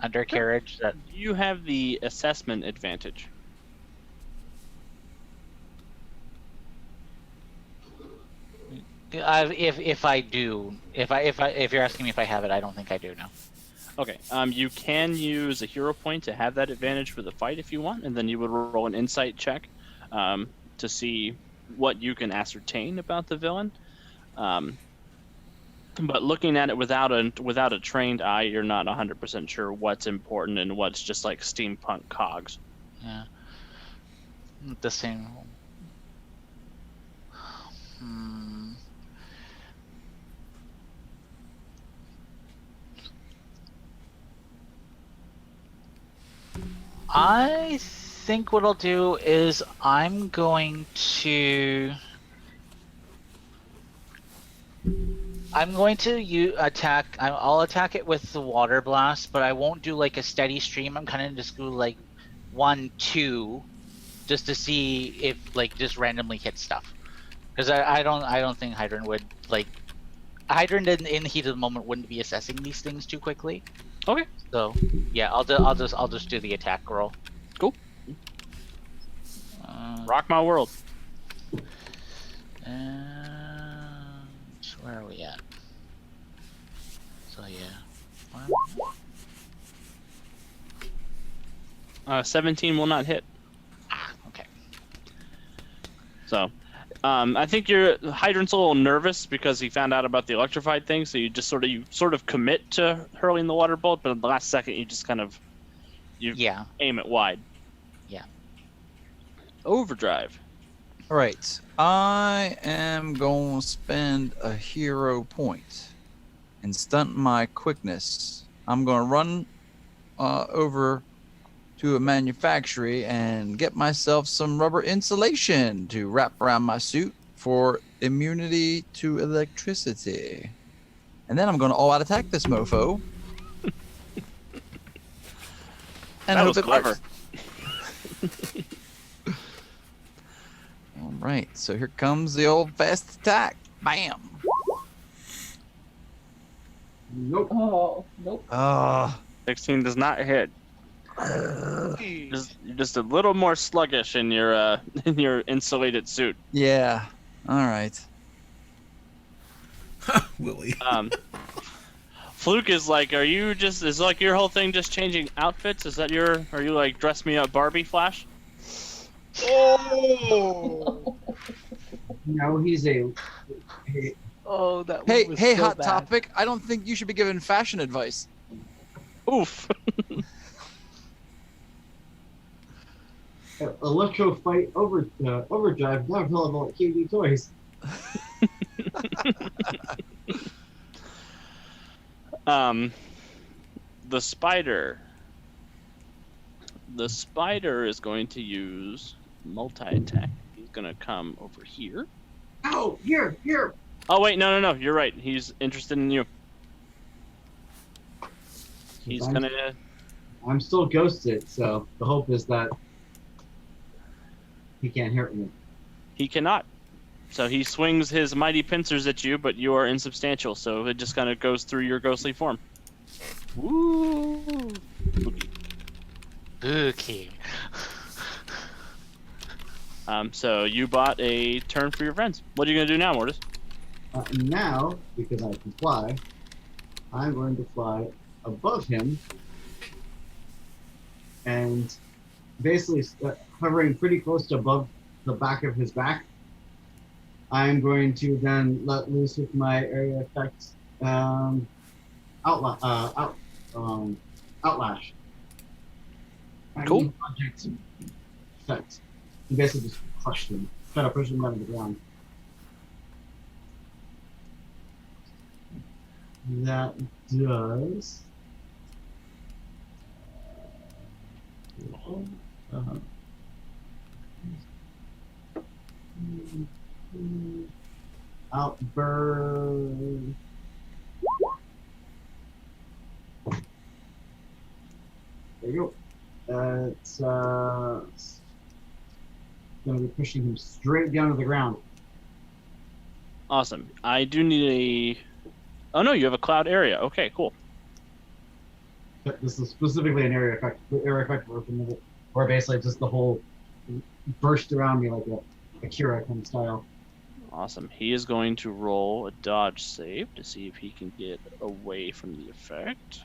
undercarriage that. You have the assessment advantage. If I do, if you're asking me if I have it, I don't think I do now. Okay. You can use a hero point to have that advantage for the fight if you want, and then you would roll an insight check to see what you can ascertain about the villain. But looking at it without a trained eye, you're not 100% sure what's important and what's just like steampunk cogs. Yeah. The same. I think what I'll do is I'm going to attack. I'll attack it with the water blast, but I won't do like a steady stream. I'm kind of just go like 1, 2, just to see if like just randomly hit stuff. Because I don't think Hydran would like. Hydran in the heat of the moment wouldn't be assessing these things too quickly. Okay. So yeah, I'll just do the attack roll. Cool. Rock my world. And where are we at? So yeah. 17 will not hit. Okay. So, I think Hydrant's a little nervous because he found out about the electrified thing. So you sort of commit to hurling the water bolt, but at the last second you just kind of aim it wide. Yeah. Overdrive. All right, I am going to spend a hero point and stunt my quickness. I'm going to run over to a manufactory and get myself some rubber insulation to wrap around my suit for immunity to electricity. And then I'm going to all-out attack this mofo. And That was clever. Works. All right, so here comes the old fast attack. Bam. Nope. Oh, nope. 16 does not hit. Just a little more sluggish in your insulated suit. Yeah. All right. Willie. Fluke is like, is like your whole thing just changing outfits? Are you like dress me up Barbie Flash? oh, No, he's a. Oh, that Hey, was hey, so hot bad. topic. I don't think you should be giving fashion advice. Oof. Electro Fight Overdrive, now available at KB Toys. The spider. The spider is going to use multi-attack. He's going to come over here. Oh, here. Oh, wait, no. You're right. He's interested in you. He's going to... I'm still ghosted, so the hope is that he can't hurt me. He cannot. So he swings his mighty pincers at you, but you are insubstantial, so it just kind of goes through your ghostly form. Woo! Spooky. Okay. So you bought a turn for your friends. What are you going to do now, Mortis? Now, because I can fly, I'm going to fly above him and basically hovering pretty close to above the back of his back. I'm going to then let loose with my area effect outlash. Cool. Object effect. You basically just crush them. Try to push them down to the ground. That does. Outburn. There you go. It's going to be pushing him straight down to the ground. Awesome. I do need a... Oh, no, you have a cloud area. Okay, cool. But this is specifically an area effect. Area effect where basically just the whole burst around me like a Akira kind of style. Awesome. He is going to roll a dodge save to see if he can get away from the effect.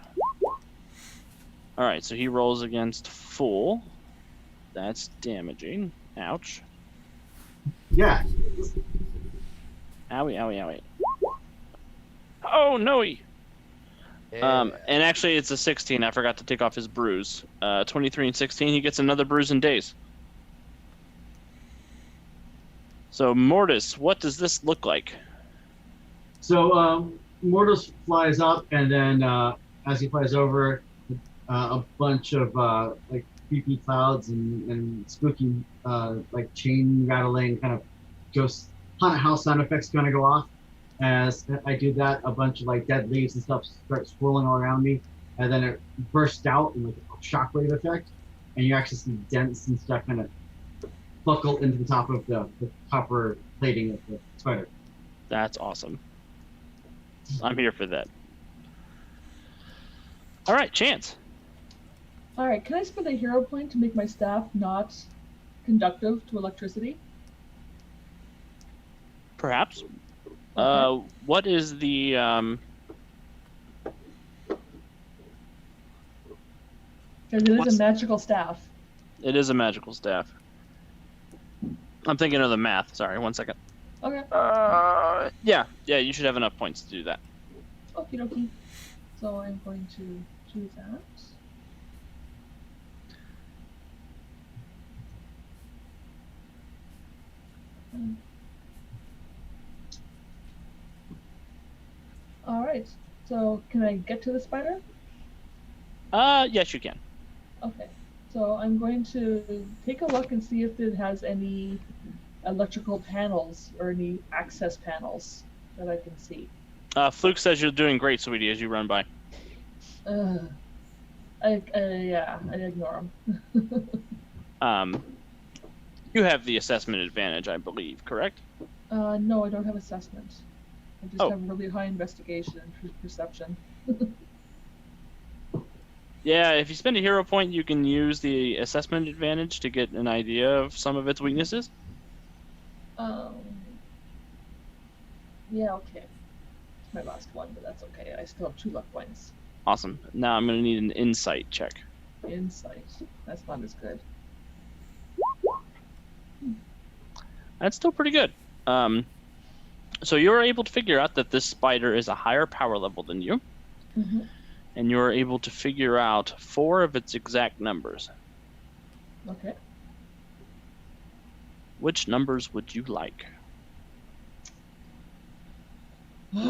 Alright, so he rolls against full. That's damaging. Ouch. Yeah. Owie, owie, owie. Oh, no! And actually, it's a 16. I forgot to take off his bruise. 23 and 16, he gets another bruise in days. So, Mortis, what does this look like? So Mortis flies up, and then as he flies over, a bunch of like creepy clouds and spooky like chain rattling kind of ghost haunted house sound effects kind of go off. As I do that, a bunch of like dead leaves and stuff start swirling all around me, and then it bursts out in like a shockwave effect, and you actually see dents and stuff kind of buckle into the top of the copper plating of the spider. That's awesome. I'm here for that. All right, Chance. All right, can I spend a hero point to make my staff not conductive to electricity? Perhaps. Okay. What is the Because it is what's- a magical staff. It is a magical staff. I'm thinking of the math. Sorry, 1 second. Okay. Yeah, you should have enough points to do that. Okie dokie. So I'm going to do that. All right. So can I get to the spider? Yes, you can. Okay. So I'm going to take a look and see if it has any electrical panels or any access panels that I can see. Fluke says you're doing great, sweetie, as you run by. I ignore them. You have the assessment advantage, I believe, correct? No, I don't have assessment. I just Oh. have really high investigation and perception. Yeah, if you spend a hero point, you can use the assessment advantage to get an idea of some of its weaknesses. Yeah, okay. It's my last one, but that's okay. I still have 2 luck points. Awesome. Now I'm going to need an insight check. Insight. That's not as good. That's still pretty good. So you're able to figure out that this spider is a higher power level than you, Mm-hmm. and you're able to figure out 4 of its exact numbers. Okay. Which numbers would you like? You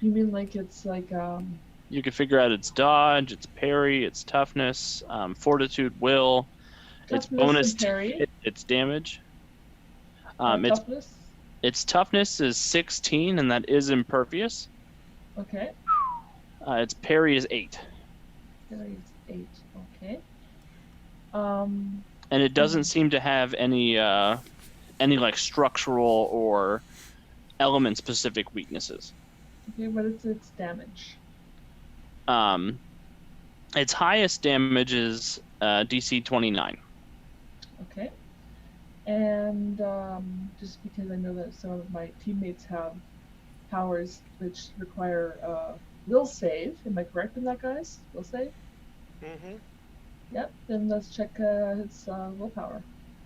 mean like it's like You can figure out its dodge, its parry, its toughness, fortitude, will, its toughness bonus and parry? to hit, its damage. or Its toughness? its toughness is 16, and that is impervious. Okay. Its parry is 8, Parry's 8. Okay. and it doesn't seem to have any like structural or element specific weaknesses. Okay, what is its damage? Its highest damage is DC 29. Okay. And just because I know that some of my teammates have powers which require will save, am I correct in that, guys? Will save? Mm-hmm. Yep. Then let's check its willpower.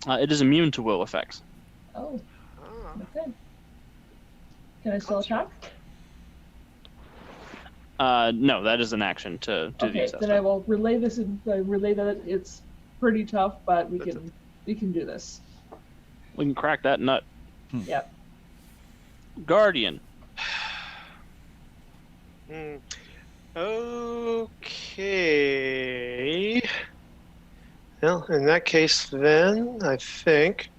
It is immune to will effects. Oh, Ah. okay. Can I still attack? No, that is an action to do the Okay, then I assessment. will relay this and relay that it's pretty tough, but we can do this. We can crack that nut. Yep. Guardian. Hmm. Okay. Well, in that case, then I think.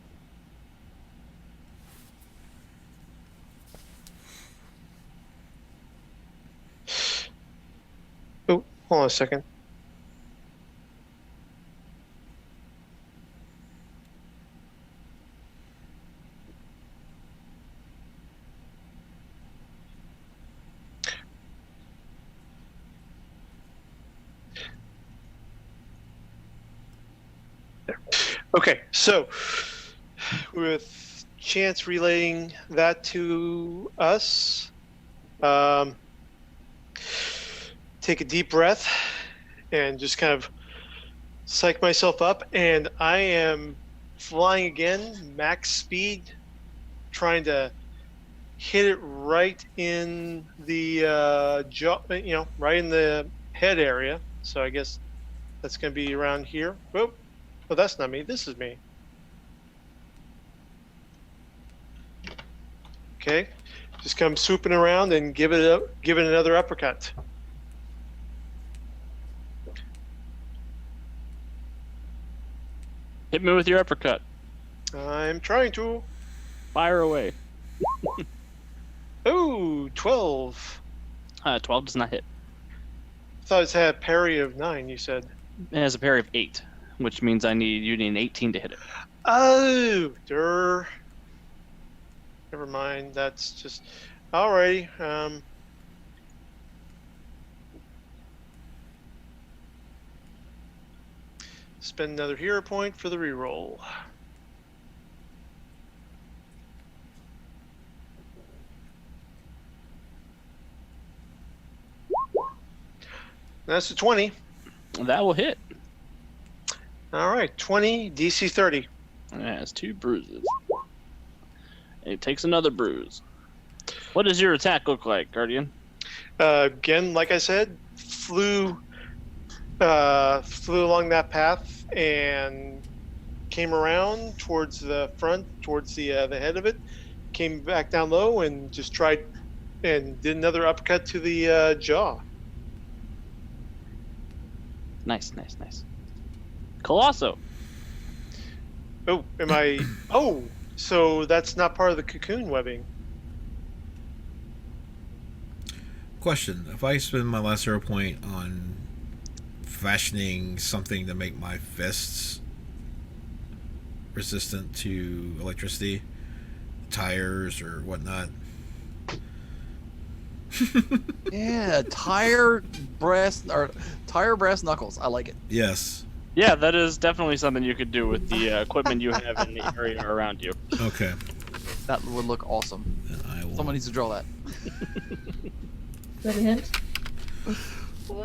Oh, hold on a second. Okay, so with Chance relaying that to us, take a deep breath and just kind of psych myself up, and I am flying again, max speed, trying to hit it right in the jaw, right in the head area. So I guess that's going to be around here. Whoop. Oh, that's not me. This is me. Okay, just come swooping around and give it another uppercut. Hit me with your uppercut. I'm trying to. Fire away. Oh, 12. 12 does not hit. I thought it had a parry of 9. You said. It has a parry of 8, which means you need an 18 to hit it. Oh, der. Never mind. That's just. Alrighty. Spend another hero point for the reroll. That's a 20. That will hit. All right, 20 DC 30. It has 2 bruises. It takes another bruise. What does your attack look like, Guardian? Again, like I said, flew along that path and came around towards the front, towards the head of it. Came back down low and just tried and did another uppercut to the jaw. Nice, nice, nice. Colosso. Oh, am I? Oh, so that's not part of the cocoon webbing. Question: if I spend my last hero point on fashioning something to make my fists resistant to electricity, tires or whatnot. Yeah, tire brass knuckles. I like it. Yes. Yeah, that is definitely something you could do with the equipment you have in the area around you. Okay. That would look awesome. Then I will. Someone needs to draw that. Is that a hint?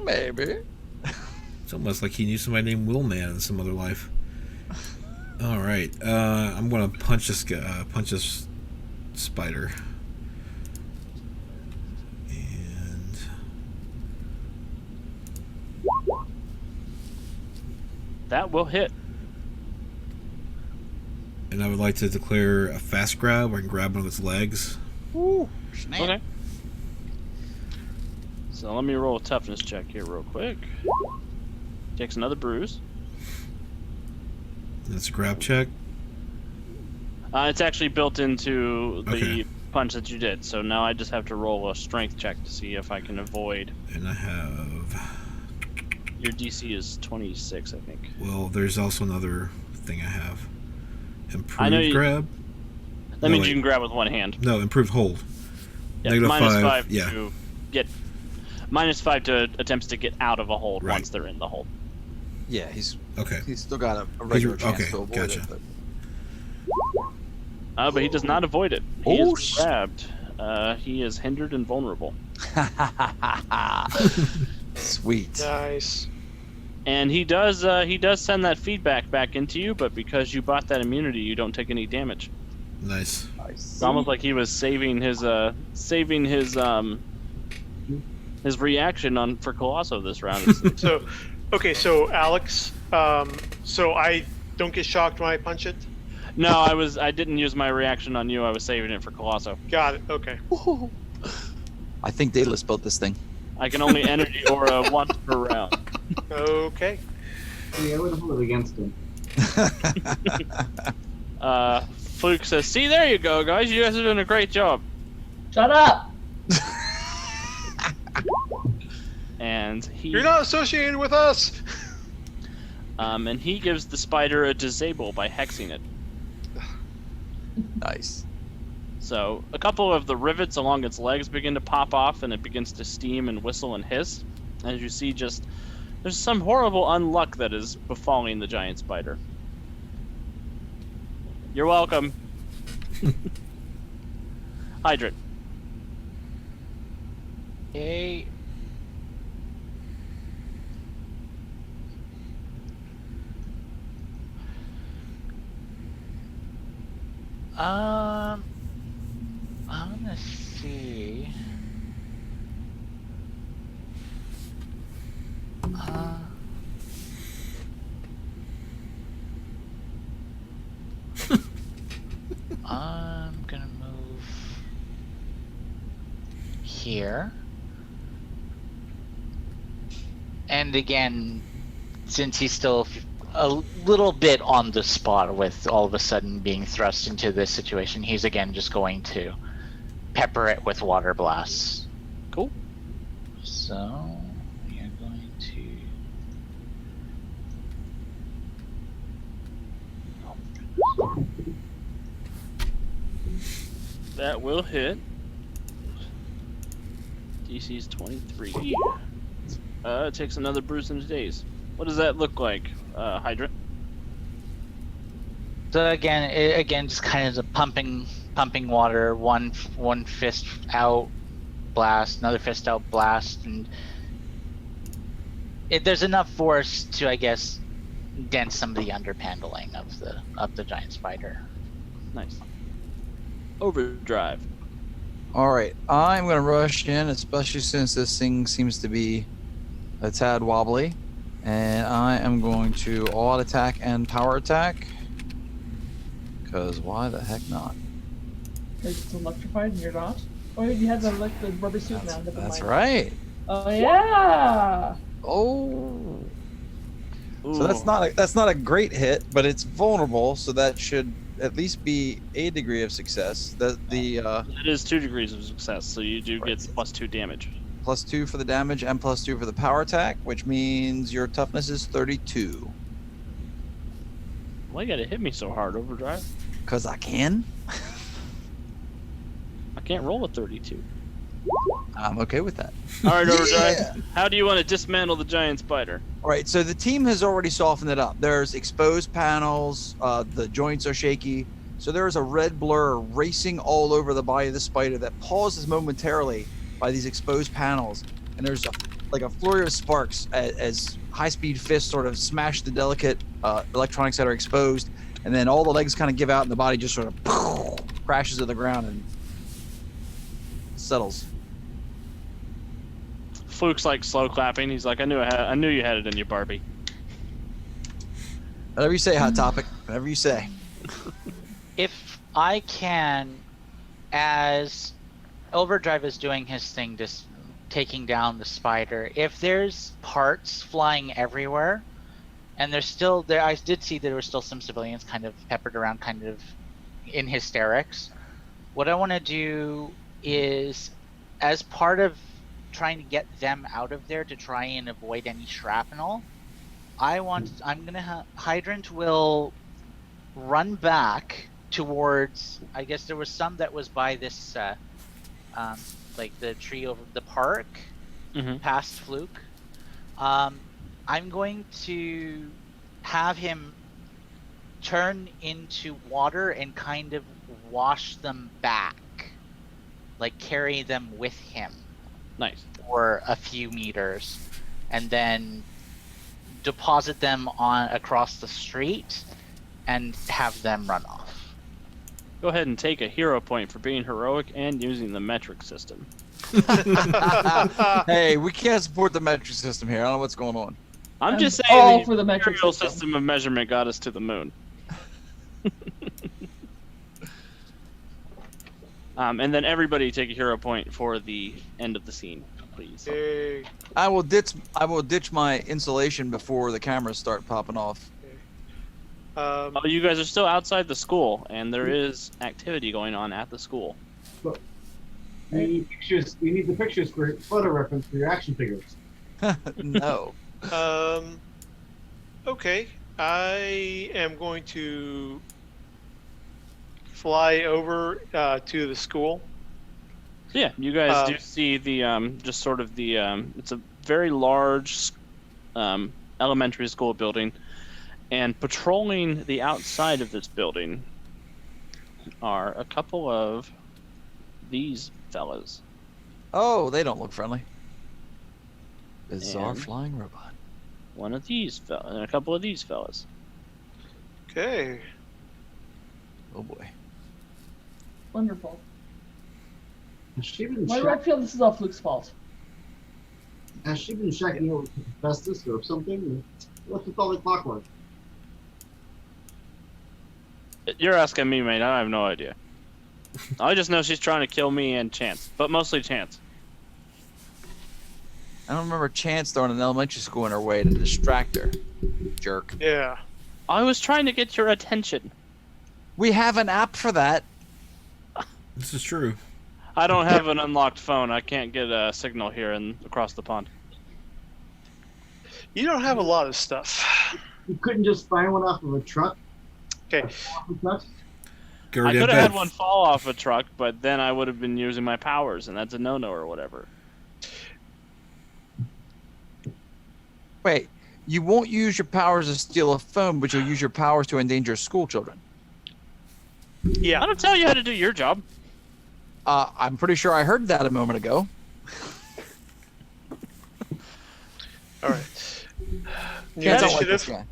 Maybe. It's almost like he knew somebody named Willman in some other life. All right. I'm gonna punch this guy. Punch this spider. That will hit. And and I would like to declare a fast grab where I can grab one of its legs. Ooh, snap. Okay. So let me roll a toughness check here real quick. Takes another bruise. That's a grab check. It's actually built into the Okay. punch that you did, so now I just have to roll a strength check to see if I can avoid. And I have... Your DC is 26, I think. Well, there's also another thing I have. Improved I know you- grab? That No, means wait. you can grab with one hand. No, improved hold. Yeah, Negative minus 5, 5 yeah. to get. Minus 5 to attempts to get out of a hold Right. once they're in the hold. Yeah, he's Okay. still got a regular chance okay, to avoid gotcha. it. But he does not avoid it. He Oh, is grabbed. He is hindered and vulnerable. But... Sweet. Nice. And he does send that feedback back into you, but because you bought that immunity, you don't take any damage. Nice. It's almost like he was saving his reaction on for Colosso this round. So, okay, so Alex, so I don't get shocked when I punch it? No, I didn't use my reaction on you. I was saving it for Colosso. Got it, okay. I think Daedalus built this thing. I can only energy aura once per round. Okay. Yeah, I would have voted against him. Fluke says, "See, there you go, guys. You guys are doing a great job." Shut up! And he You're not associated with us! and he gives the spider a disable by hexing it. Nice. So a couple of the rivets along its legs begin to pop off, and it begins to steam and whistle and hiss. As you see, just there's some horrible unluck that is befalling the giant spider. You're welcome. Hydrant. Okay. I'm gonna see. I'm gonna move here. And again, since he's still a little bit on the spot with all of a sudden being thrust into this situation, he's again just going to pepper it with water blasts. Cool. So we are going to. That will hit. DC's 23. It takes another bruise in days. What does that look like, Hydrant? So again, just kind of the pumping water. One fist out, blast. Another fist out, blast, and there's enough force to, I guess, dent some of the underpaneling of the giant spider. Nice. Overdrive. All right, I'm gonna rush in, especially since this thing seems to be a tad wobbly, and I am going to all-out attack and power attack. Because why the heck not? Because it's electrified and you're not. Oh, you had the rubber suit now. Never That's mind. right. Oh yeah. Oh. So Ooh. that's not a great hit, but it's vulnerable, so that should at least be a degree of success. It is 2 degrees of success, so you do Right. get plus 2 damage. +2 for the damage and +2 for the power attack, which means your toughness is 32. Why you gotta hit me so hard, Overdrive? Cause I can. I can't roll a 32. I'm okay with that. All right, Overdrive. Yeah. How do you want to dismantle the giant spider? All right, so the team has already softened it up. There's exposed panels. The joints are shaky. So there is a red blur racing all over the body of the spider that pauses momentarily by these exposed panels. And there's a flurry of sparks as high-speed fists sort of smash the delicate electronics that are exposed. And then all the legs kind of give out and the body just sort of crashes to the ground and settles. Fluke's like slow clapping. He's like, I knew you had it in you, Barbie. Whatever you say, Hot Topic. Whatever you say. if I can, as Overdrive is doing his thing, just taking down the spider, if there's parts flying everywhere, and there's still there, I did see there were still some civilians kind of peppered around, kind of in hysterics. What I want to do is, as part of trying to get them out of there to try and avoid any shrapnel, Hydrant will run back towards, I guess there was some that was by this like the tree over the park, past Fluke. I'm going to have him turn into water and kind of wash them back, like carry them with him. Nice. For a few meters, and then deposit them on across the street and have them run off. Go ahead and take a hero point for being heroic and using the metric system. Hey, we can't support the metric system here. I don't know what's going on. I'm I'm just all saying for the metric imperial system. system of measurement got us to the moon. And then everybody take a hero point for the end of the scene, please. Yay. I will ditch my insulation before the cameras start popping off. Oh, you guys are still outside the school, and there is activity going on at the school. We need pictures. We need the pictures for photo reference for your action figures. No. Okay. I am going to fly over to the school. So yeah, you guys Um, do see the just sort of the it's a very large elementary school building, and patrolling the outside of this building are a couple of these fellas. Oh, they don't look friendly. Bizarre And- flying robot. One of these fellas and a couple of these fellas. Okay. Oh boy. Wonderful. Has she been Why do I feel this is all Fluke's fault? checking out with asbestos or something? What's with all the clockwork? You're asking me, mate. I have no idea. I just know she's trying to kill me and Chance, but mostly Chance. I don't remember Chance throwing an elementary school in her way to distract her. Jerk. Yeah. I was trying to get your attention. We have an app for that. This is true. I don't have an unlocked phone. I can't get a signal here and across the pond. You don't have a lot of stuff. You couldn't just find one off of a truck? Okay. Off a truck? Go I to could have bed. had one fall off a truck, but then I would have been using my powers, and that's a no-no or whatever. Wait, you won't use your powers to steal a phone, but you'll use your powers to endanger school children. Yeah. I don't tell you how to do your job. I'm pretty sure I heard that a moment ago. All right. New Can't tell like initiative. this guy.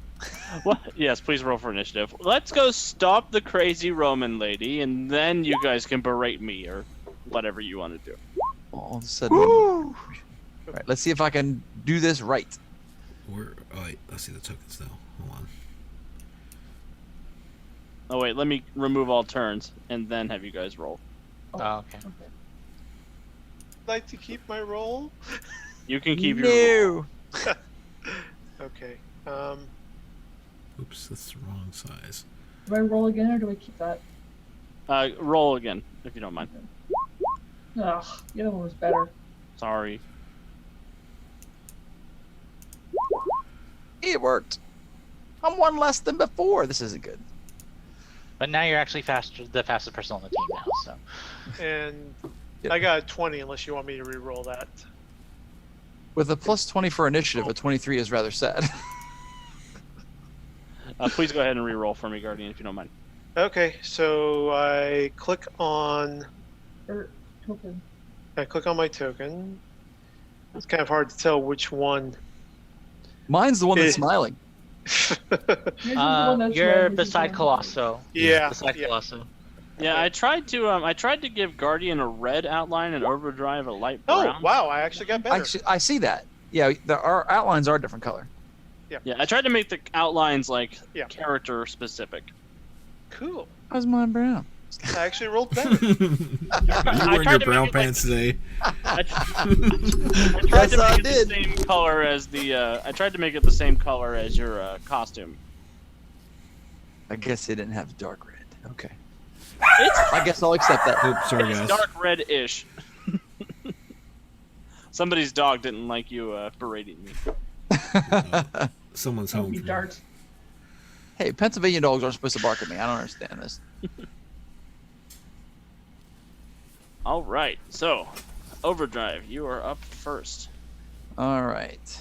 What? Yes, please roll for initiative. Let's go stop the crazy Roman lady, and then you guys can berate me or whatever you want to do. All of a sudden. All right, let's see if I can do this right. Oh wait, let's see the tokens though. Hold on. Oh wait, let me remove all turns and then have you guys roll. Oh, okay. I'd like to keep my roll. You can keep your roll. No. Okay. Oops, that's the wrong size. Do I roll again or do I keep that? Roll again if you don't mind. Ugh, the other one was better. Sorry. It worked. I'm one less than before. This isn't good. But now you're actually the fastest person on the team now. So And Yep. I got a 20 unless you want me to re-roll that. With a plus 20 for initiative, a 23 is rather sad. Please go ahead and re-roll for me, Guardian, if you don't mind. Okay, so I click on Token. my token. It's kind of hard to tell which one. Mine's the one that's Eh. smiling. Yours is the one that's you're red, which is beside the- Colosso. Yeah. Beside yeah. Colosso. Yeah, I tried to give Guardian a red outline and Overdrive a light Oh, brown. wow, I actually got better. Actually, I see that. Yeah, our outlines are a different color. Yeah, I tried to make the outlines like Yeah. character specific. Cool. How's mine brown? I actually rolled better. You I wearing tried your to brown make it like pants today. I tried Yes, to I make it did. the same color as the. I tried to make it the same color as your costume. I guess they didn't have dark red. Okay. It's, I guess I'll accept that. Oops, sorry it's guys. dark red-ish. Somebody's dog didn't like you berating me. Someone's Don't home. be for- dart. Hey, Pennsylvania dogs aren't supposed to bark at me. I don't understand this. All right, so Overdrive, you are up first. All right.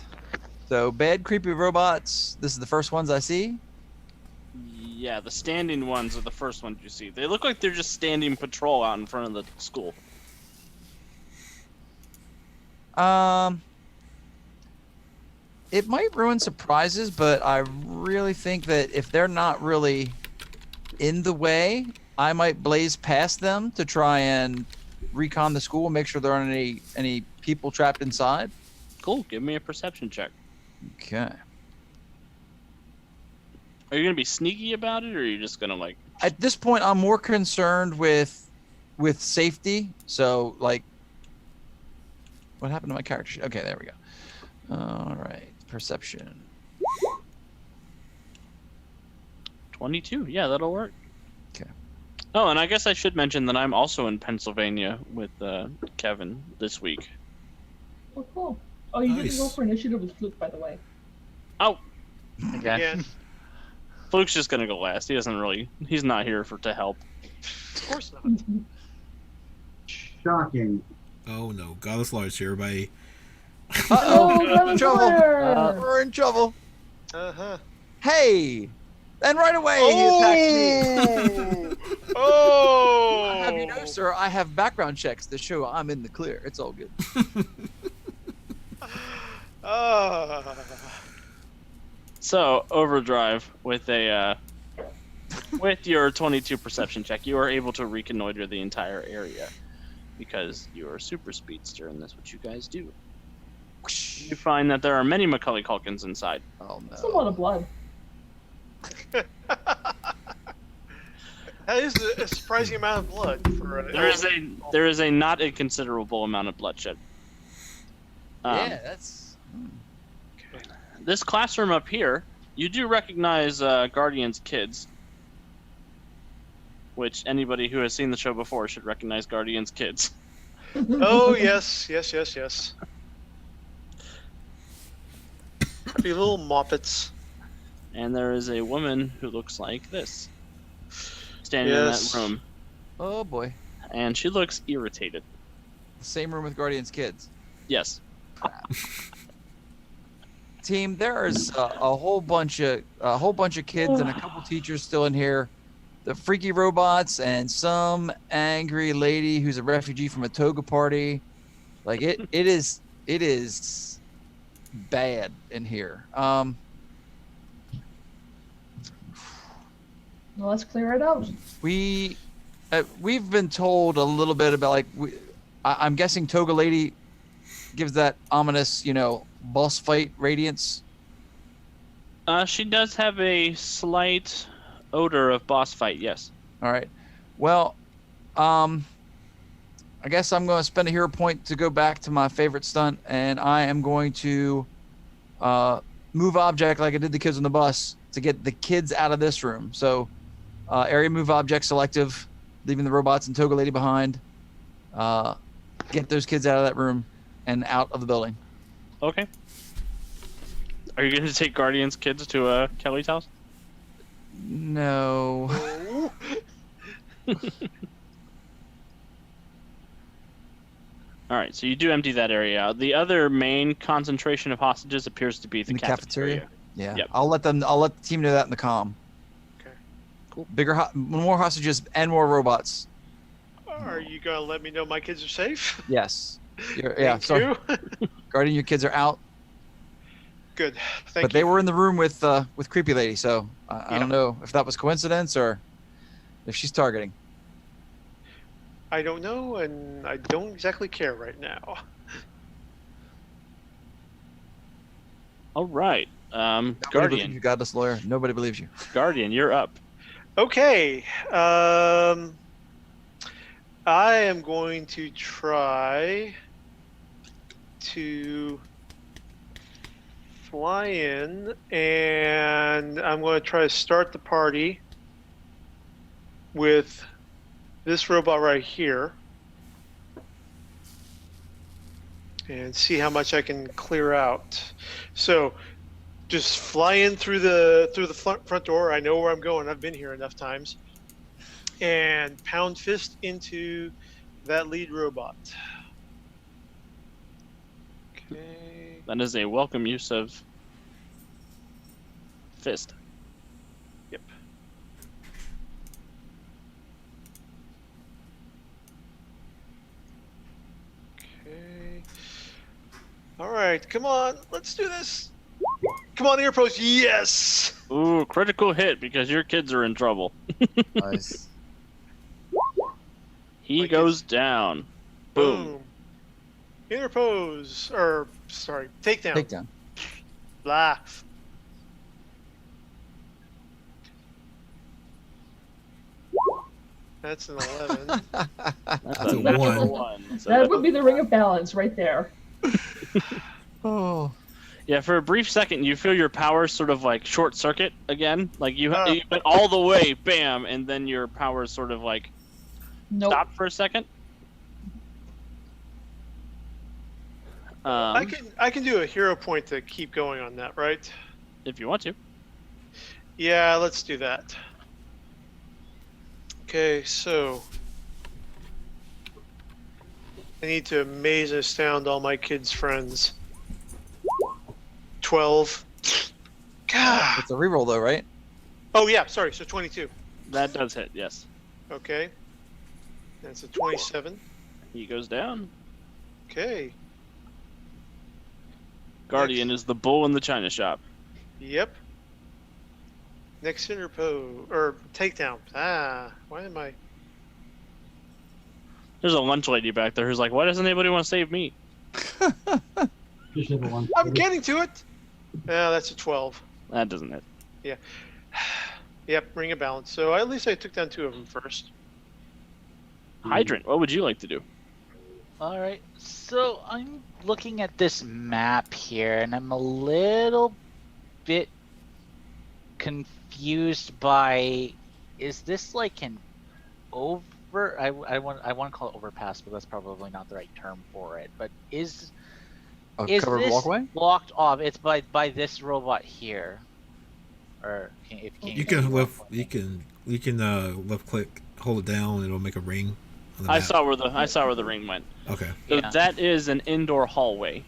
So, bad, creepy robots. This is the first ones I see. Yeah, the standing ones are the first ones you see. They look like they're just standing patrol out in front of the school. It might ruin surprises, but I really think that if they're not really in the way, I might blaze past them to try and recon the school and make sure there aren't any people trapped inside. Cool, give me a perception check. Okay. Are you gonna be sneaky about it, or are you just gonna like? At this point, I'm more concerned with safety. So, like, what happened to my character sheet? Okay, there we go. All right, perception. 22. Yeah, that'll work. Okay. Oh, and I guess I should mention that I'm also in Pennsylvania with Kevin this week. Oh, cool. Oh, you didn't go Nice. for initiative with Fluke, by the way. Oh, Okay. Yeah, Fluke's just gonna go last. He doesn't really. He's not here to help. of course not. Shocking. Oh no, Godless Lars here, everybody. Uh-oh. Oh, that was Trouble. Blair! We're in trouble. Uh-huh. Hey! And right away, he attacks me. Oh! I'll have you know, sir, I have background checks to show I'm in the clear. It's all good. Ah. So Overdrive with a with your 22 perception check, you are able to reconnoiter the entire area because you are super speedster, and that's what you guys do. You find that there are many Macaulay Culkins inside. Oh, That's a lot of blood. That is a surprising amount of blood for a. There is a not inconsiderable amount of bloodshed. Yeah, that's. This classroom up here, you do recognize Guardian's kids, which anybody who has seen the show before should recognize Guardian's kids. Oh yes, yes, yes, yes. Happy little moppets. And there is a woman who looks like this, standing Yes. in that room, Oh boy. and she looks irritated. The same room with Guardian's kids. Yes. Team, there's a whole bunch of kids and a couple teachers still in here. The freaky robots and some angry lady who's a refugee from a toga party. Like it is bad in here. Well, let's clear it out. We've been told a little bit about I'm guessing Toga Lady gives that ominous, boss fight radiance. She does have a slight odor of boss fight. Yes. All right. Well, I guess I'm going to spend a hero point to go back to my favorite stunt, and I am going to move object like I did the kids on the bus to get the kids out of this room. So, area move object selective, leaving the robots and Toga Lady behind. Get those kids out of that room and out of the building. Okay. Are you going to take Guardian's kids to Kelly's house? No. Oh. All right. So you do empty that area out. The other main concentration of hostages appears to be the In the cafeteria? Yeah. Yep. I'll let the team know that in the comm. Okay. Cool. More hostages and more robots. Are you gonna let me know my kids are safe? Yes. Yeah. Thank So, you. Guardian, your kids are out. Good. Thank But you. they were in the room with Creepy Lady, so I don't know if that was coincidence or if she's targeting. I don't know, and I don't exactly care right now. All right. Nobody believes Guardian. you, godless lawyer. Nobody believes you. Guardian, you're up. Okay. I am going to try to fly in, and I'm going to try to start the party with this robot right here, and see how much I can clear out. So, just fly in through the front door. I know where I'm going. I've been here enough times. And pound fist into that lead robot. Okay. That is a welcome use of fist. Yep. Okay. All right, come on. Let's do this. Come on, ear pose. Yes. Ooh, critical hit because your kids are in trouble. Nice. He Like goes down. Boom. Interpose, or sorry, takedown. Takedown. Blah. That's an 11. That's That's a a natural one. one. So That would be the ring of balance right there. Oh. yeah, for a brief second, you feel your powers sort of like short circuit again. Like you Oh. went all the way, bam, and then your powers sort of like Nope. stopped for a second. I can do a hero point to keep going on that, right? If you want to. Yeah, let's do that. Okay, so I need to amaze and astound all my kids' friends. 12. God. It's a reroll though, right? Oh yeah, sorry. So 22. That does hit, yes. Okay. That's a 27. He goes down. Okay. Guardian is the bull in the china shop. Yep. Next interpose or takedown. Ah, why am I? There's a lunch lady back there who's like, why doesn't anybody want to save me? Just hit the one. I'm getting to it. Yeah, that's a 12. That doesn't hit. Yep, ring of balance. So at least I took down 2 of them first. Hydrant, what would you like to do? All right, so I'm looking at this map here, and I'm a little bit confused by, is this like an over? I want to call it overpass, but that's probably not the right term for it. But is A covered this walkway? blocked off? It's by this robot here, or You can left click, hold it down, and it'll make a ring. On the I map. saw where the ring went. Okay. So Yeah. that is an indoor hallway.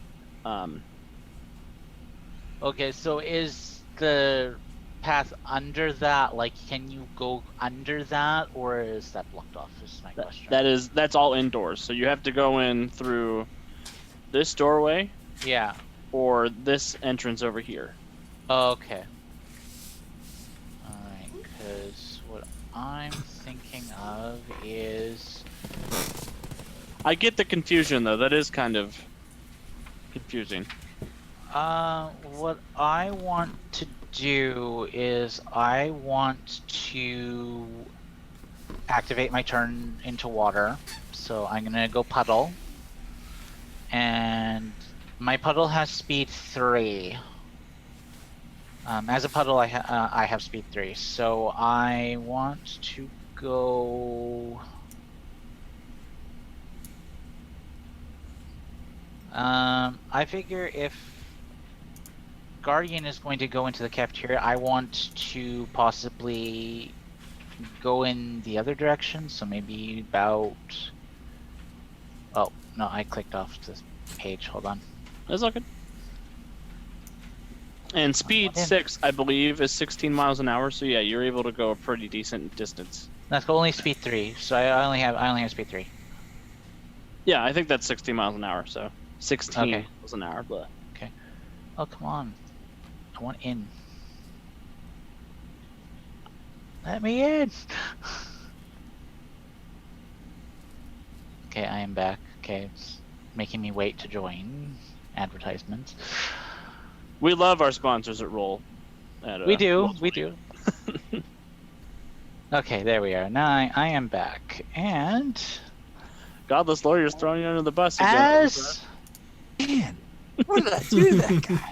Okay, so is the path under that, like, can you go under that, or is that blocked off? Is my question. That's all indoors. So you have to go in through this doorway Yeah. or this entrance over here. Okay. Alright, because what I'm thinking of is... I get the confusion though. That is kind of confusing. What I want to do is I want to activate my turn into water. So I'm gonna go puddle. And my puddle has speed 3. As a puddle, I have speed 3. So I want to go... I figure if Guardian is going to go into the cafeteria, I want to possibly go in the other direction, so maybe about... Oh, no, I clicked off this page, hold on. That's all good. And speed Yeah. 6, I believe, is 16 miles an hour. So yeah, you're able to go a pretty decent distance. That's only speed 3, so I only have speed 3. Yeah, I think that's 16 miles an hour. So 16 Okay. miles an hour. But Oh, come on. I want in. Let me in! Okay, I am back. Okay, it's making me wait to join. Advertisements. we love our sponsors at Roll. We do. Okay, there we are. Now I am back. And Godless lawyer's throwing you under the bus again. as Man, what did I do to that guy?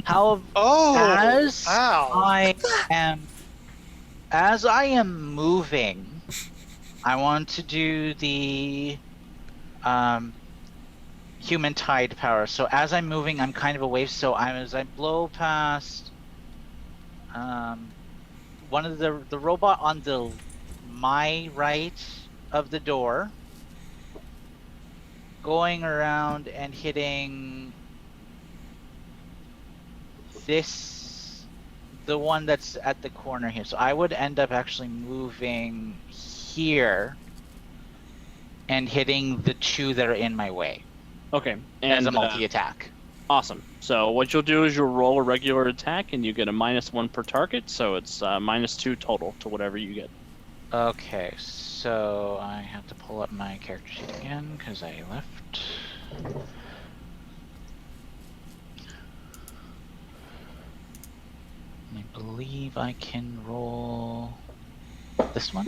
how Oh, as wow. as I am moving, I want to do the human tide power. So as I'm moving, I'm kind of away. So as I blow past one of the robot on my right of the door, going around and hitting the one that's at the corner here. So I would end up actually moving here and hitting the two that are in my way Okay, as and a multi-attack. awesome. So what you'll do is you'll roll a regular attack, and you get a -1 per target. So it's -2 total to whatever you get. Okay, so I have to pull up my character sheet again because I left. I believe I can roll this one.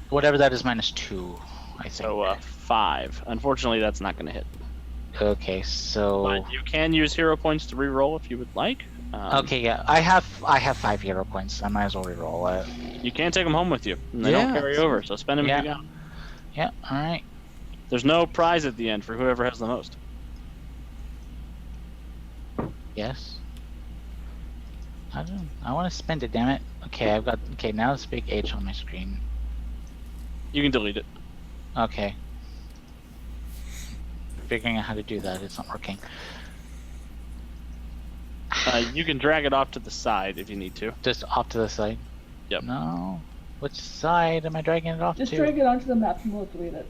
Whatever that is, -2, I think. So 5. Unfortunately, that's not going to hit. Okay, so But you can use hero points to re-roll if you would like. okay, yeah, I have 5 hero points. I might as well re-roll it. You can take them home with you. And they don't Yeah. carry over, so spend them if you got 'em. Yeah, all right. There's no prize at the end for whoever has the most. Yes. I want to spend it. Damn it. Okay, Okay, now this big H on my screen. You can delete it. Okay. Figuring out how to do that. It's not working. You can drag it off to the side if you need to. Just off to the side. Yep. No. Which side am I dragging it off Just to? drag it onto the map and we'll delete it.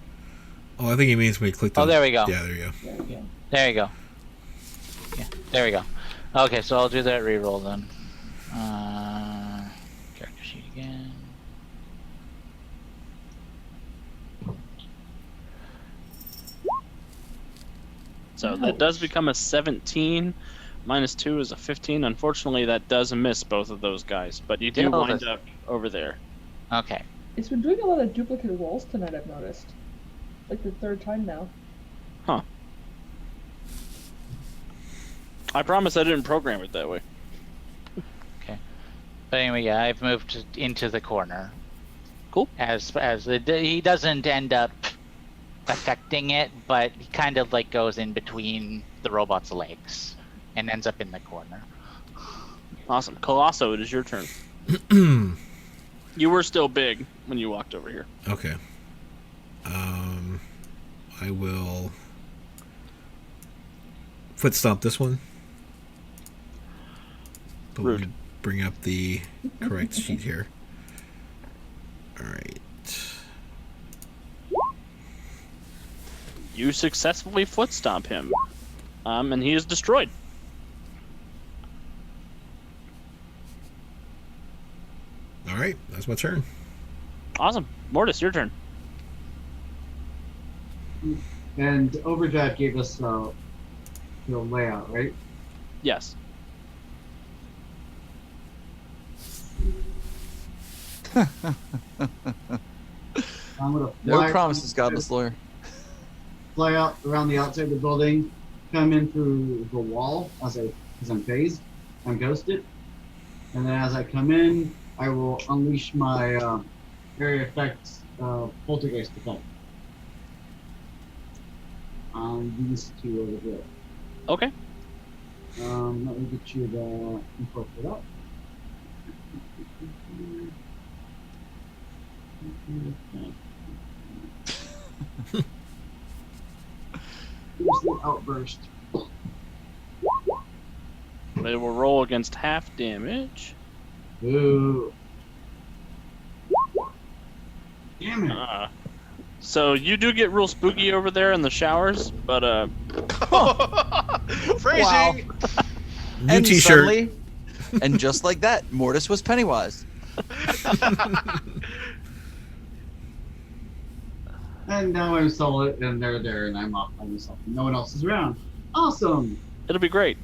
Oh, I think he means when you click. Oh, there we go. Yeah, there you go. There we go. There you go. Yeah, there we go. Okay, so I'll do that reroll then. Character sheet again. So that does become a 17. -2 is a 15. Unfortunately, that does miss both of those guys, but you do Yeah, wind up over there. Okay. It's been doing a lot of duplicate rolls tonight, I've noticed. Like the third time now. I promise I didn't program it that way. But anyway, yeah, I've moved into the corner. Cool. He doesn't end up affecting it, but he kind of like goes in between the robot's legs and ends up in the corner. Awesome. Colosso, it is your turn. You were still big when you walked over here. Okay. I will foot stomp this one. But Rude. let me bring up the correct sheet here. All right. You successfully foot stomp him, and he is destroyed. All right. That's my turn. Awesome. Mortis, your turn. And Overdrive gave us the layout, right? Yes. I'm gonna No fly promises, godless lawyer. fly out around the outside of the building, come in through the wall as I'm phased, I'm ghosted, and then as I come in, I will unleash my area effects poltergeist effect on these two over here. Okay. Let me get you the info for that. Here's the outburst. They will roll against half damage. Ooh. Damn it. So you do get real spooky over there in the showers, but Phrasing. New And T-shirt. suddenly, and just like that, Mortis was Pennywise. And now I'm solid, and they're there, and I'm off by myself. And no one else is around. Awesome. it'll be great.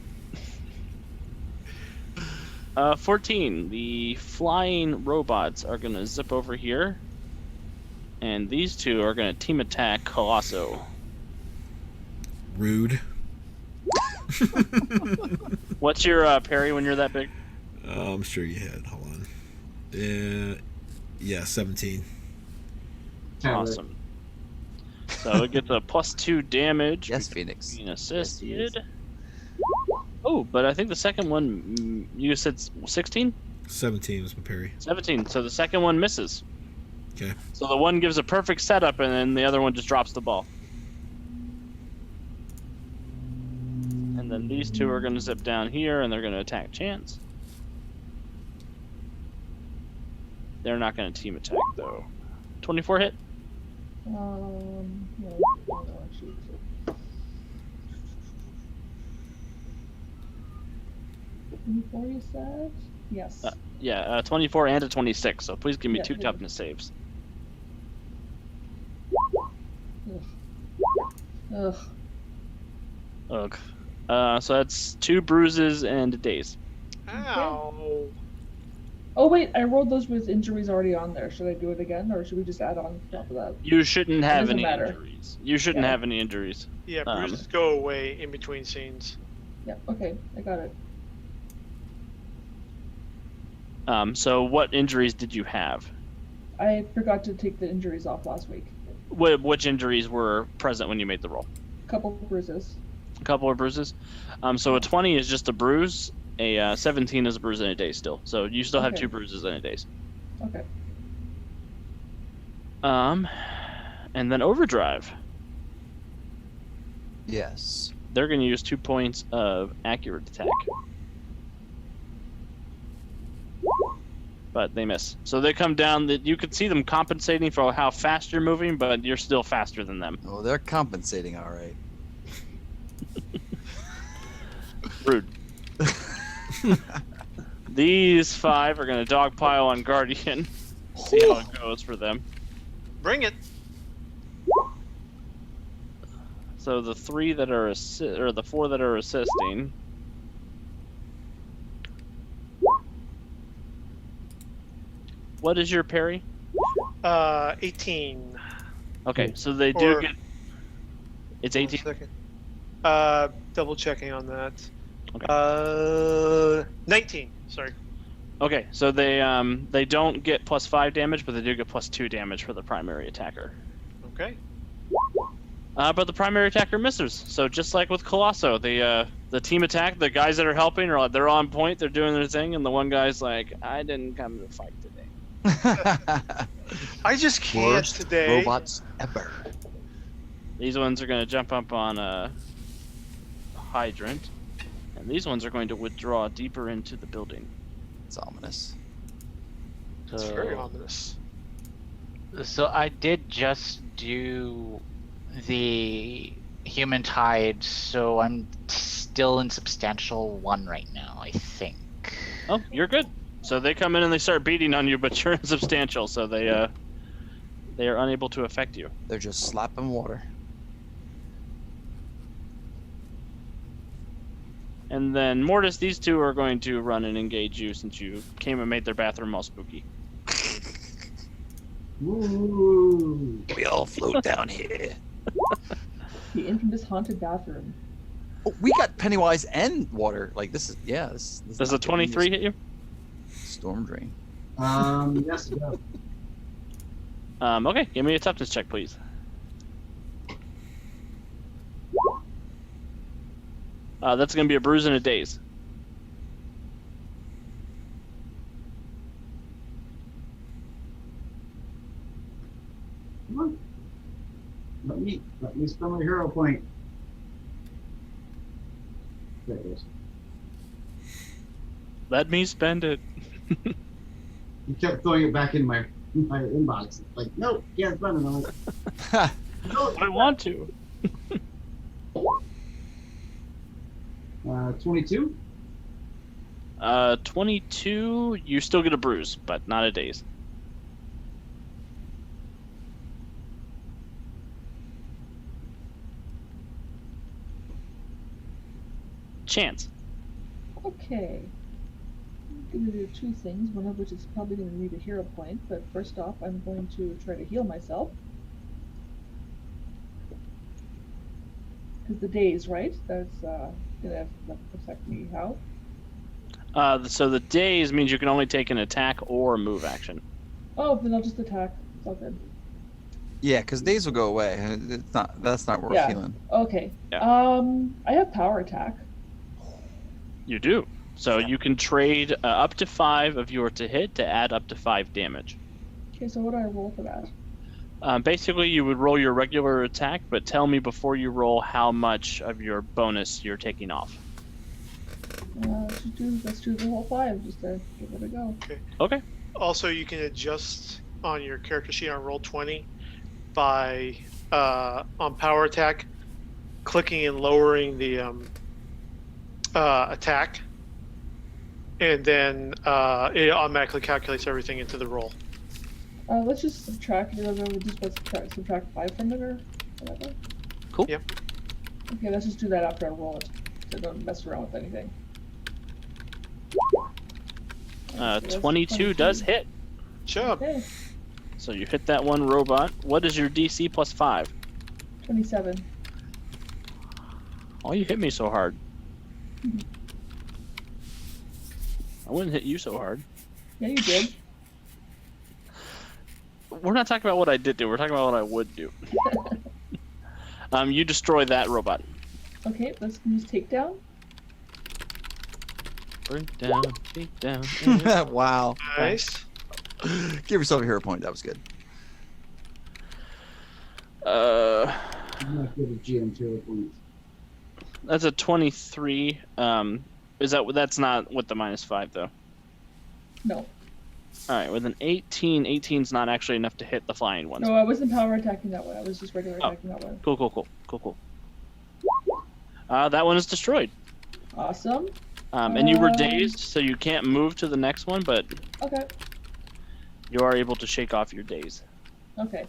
14. The flying robots are going to zip over here. And these two are going to team attack Colosso. Rude. What's your parry when you're that big? I'm sure you had. Hold on. Yeah, 17. Awesome. So it gets a +2 damage. Yes, Phoenix. Being Yes, he is. assisted. Oh, but I think the second one, you said 16? 17 was my parry. 17. So the second one misses. Okay. So the one gives a perfect setup, and then the other one just drops the ball. And then these two are going to zip down here, and they're going to attack Chance. They're not going to team attack, though. 24 hit? Yeah, shoot. 24, you said? Yes. Yeah, 24 and a 26, so please give me Yeah, 2 yeah. toughness saves. Ugh. Ugh. So that's 2 bruises and a daze. Ow. Oh wait, I rolled those with injuries already on there. Should I do it again, or should we just add on top of that? You shouldn't have doesn't any matter. injuries. You shouldn't Yeah. have any injuries. Yeah, Um, bruises go away in between scenes. Yeah. Okay, I got it. So what injuries did you have? I forgot to take the injuries off last week. Which injuries were present when you made the roll? Couple bruises. A couple of bruises. So a 20 is just a bruise. A 17 is a bruise and a daze still. So you still have Okay. 2 bruises and a daze. Okay. And then overdrive. Yes. They're going to use 2 points of accurate attack. But they miss. So they come down. You can see them compensating for how fast you're moving, but you're still faster than them. Oh, they're compensating all right. Rude. These 5 are going to dogpile on Guardian. See how it goes for them. Bring it. So the 3 that are or the 4 that are assisting. What is your parry? 18. Okay, so they do Or- get. It's 1 18. second. Double checking on that. Okay. 19. Sorry. Okay, so they don't get +5 damage, but they do get +2 damage for the primary attacker. Okay. But the primary attacker misses. So just like with Colosso, the team attack, the guys that are helping they're on point, they're doing their thing, and the one guy's like, I didn't come to fight today. I just can't Worst today. robots ever. These ones are going to jump up on a hydrant, and these ones are going to withdraw deeper into the building. It's ominous. It's very ominous. So I did just do the human tide, so I'm still in substantial 1 right now, I think. Oh, you're good. So they come in and they start beating on you, but you're insubstantial, so they are unable to affect you. They're just slapping water. And then Mortis, these 2 are going to run and engage you since you came and made their bathroom all spooky. Ooh. We all float down here. The infamous haunted bathroom. Oh, we got Pennywise and water. Like this is this is Does a not good news. 23 hit you? Storm drain. Yes, it does. Okay, give me a toughness check, please. That's going to be a bruise and a daze. Come on. Let me spend my hero point. There it is. Let me spend it. You kept throwing it back in my inbox. Like, nope, can't spend it. I'm like, no. I want to. 22. 22, you still get a bruise, but not a daze. Chance. Okay. going to do two things, one of which is probably going to need a hero point, but first off, I'm going to try to heal myself. Because the daze, right? That's going to affect me. How? So the daze means you can only take an attack or a move action. Oh, then I'll just attack. It's all good. Yeah, because days will go away. That's not worth Yeah. healing. Okay. Yeah. I have power attack. You do. So you can trade up to 5 of your to hit to add up to 5 damage. Okay, so what do I roll for that? Basically, you would roll your regular attack, but tell me before you roll how much of your bonus you're taking off. Let's do the whole 5 just to give it a go. Okay. Also, you can adjust on your character sheet on Roll20 by on power attack, clicking and lowering the attack, and then it automatically calculates everything into the roll. Let's just subtract it. We'll just subtract 5 from it or whatever. Cool. Yep. Okay, let's just do that after I roll it. So don't mess around with anything. So that's 22 does hit. Sure. Okay, So you hit that one robot. What is your DC plus 5? 27. Oh, you hit me so hard. Mhm. I wouldn't hit you so hard. Yeah, you did. We're not talking about what I did do. We're talking about what I would do. You destroy that robot. Okay, let's use takedown. Burn down, take down. Wow. Nice. Give yourself a hero point. That was good. I'm not good at GM hero points. That's a 23. That's not with the -5 though. No. All right, with an 18, 18's not actually enough to hit the flying ones. No, I wasn't power attacking that one. I was just regular Oh. attacking that one. Cool. That one is destroyed. Awesome. And you were dazed, so you can't move to the next one, but Okay. you are able to shake off your daze. Okay.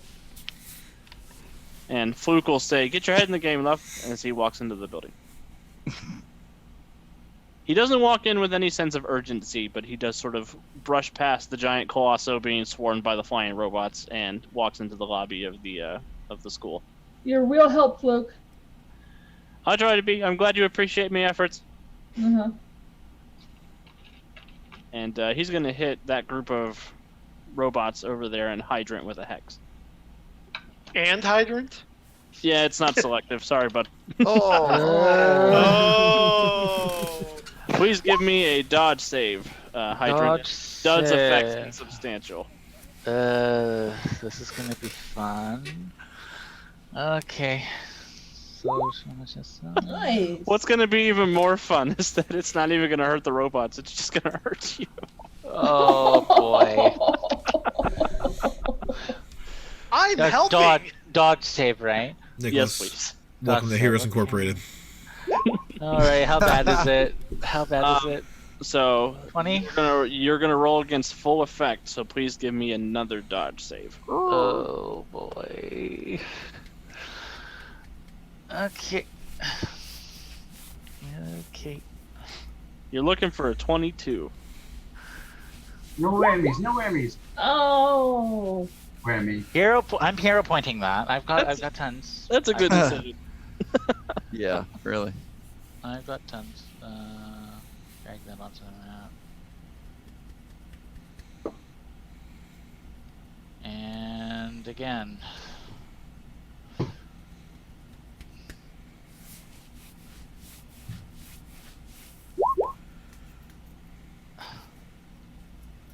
And Fluke will say, "Get your head in the game, love," as he walks into the building. He doesn't walk in with any sense of urgency, but he does sort of brush past the giant colosso being swarmed by the flying robots and walks into the lobby of the school. You're a real help, Fluke. I try to be. I'm glad you appreciate my efforts. Uh-huh. And he's going to hit that group of robots over there and hydrant with a hex. And hydrant? Yeah, it's not selective. Sorry, bud. Oh. Please give me a dodge save. Hydrant does affect insubstantial. This is gonna be fun. Okay. So just Nice. What's going to be even more fun is that it's not even going to hurt the robots. It's just going to hurt you. Oh boy. I'm helping. Dodge save, right? Yes, Nicholas, please. welcome to That's Heroes okay. Incorporated. All right. How bad is it? How bad is it? So 20. you're gonna roll against full effect. So please give me another dodge save. Oh boy. Okay. Okay. You're looking for a 22. No whammies. Oh. Whammy. I'm hero pointing that. I've got tons. That's a good decision. Yeah, really. I've got tons. Drag that onto the map. And again.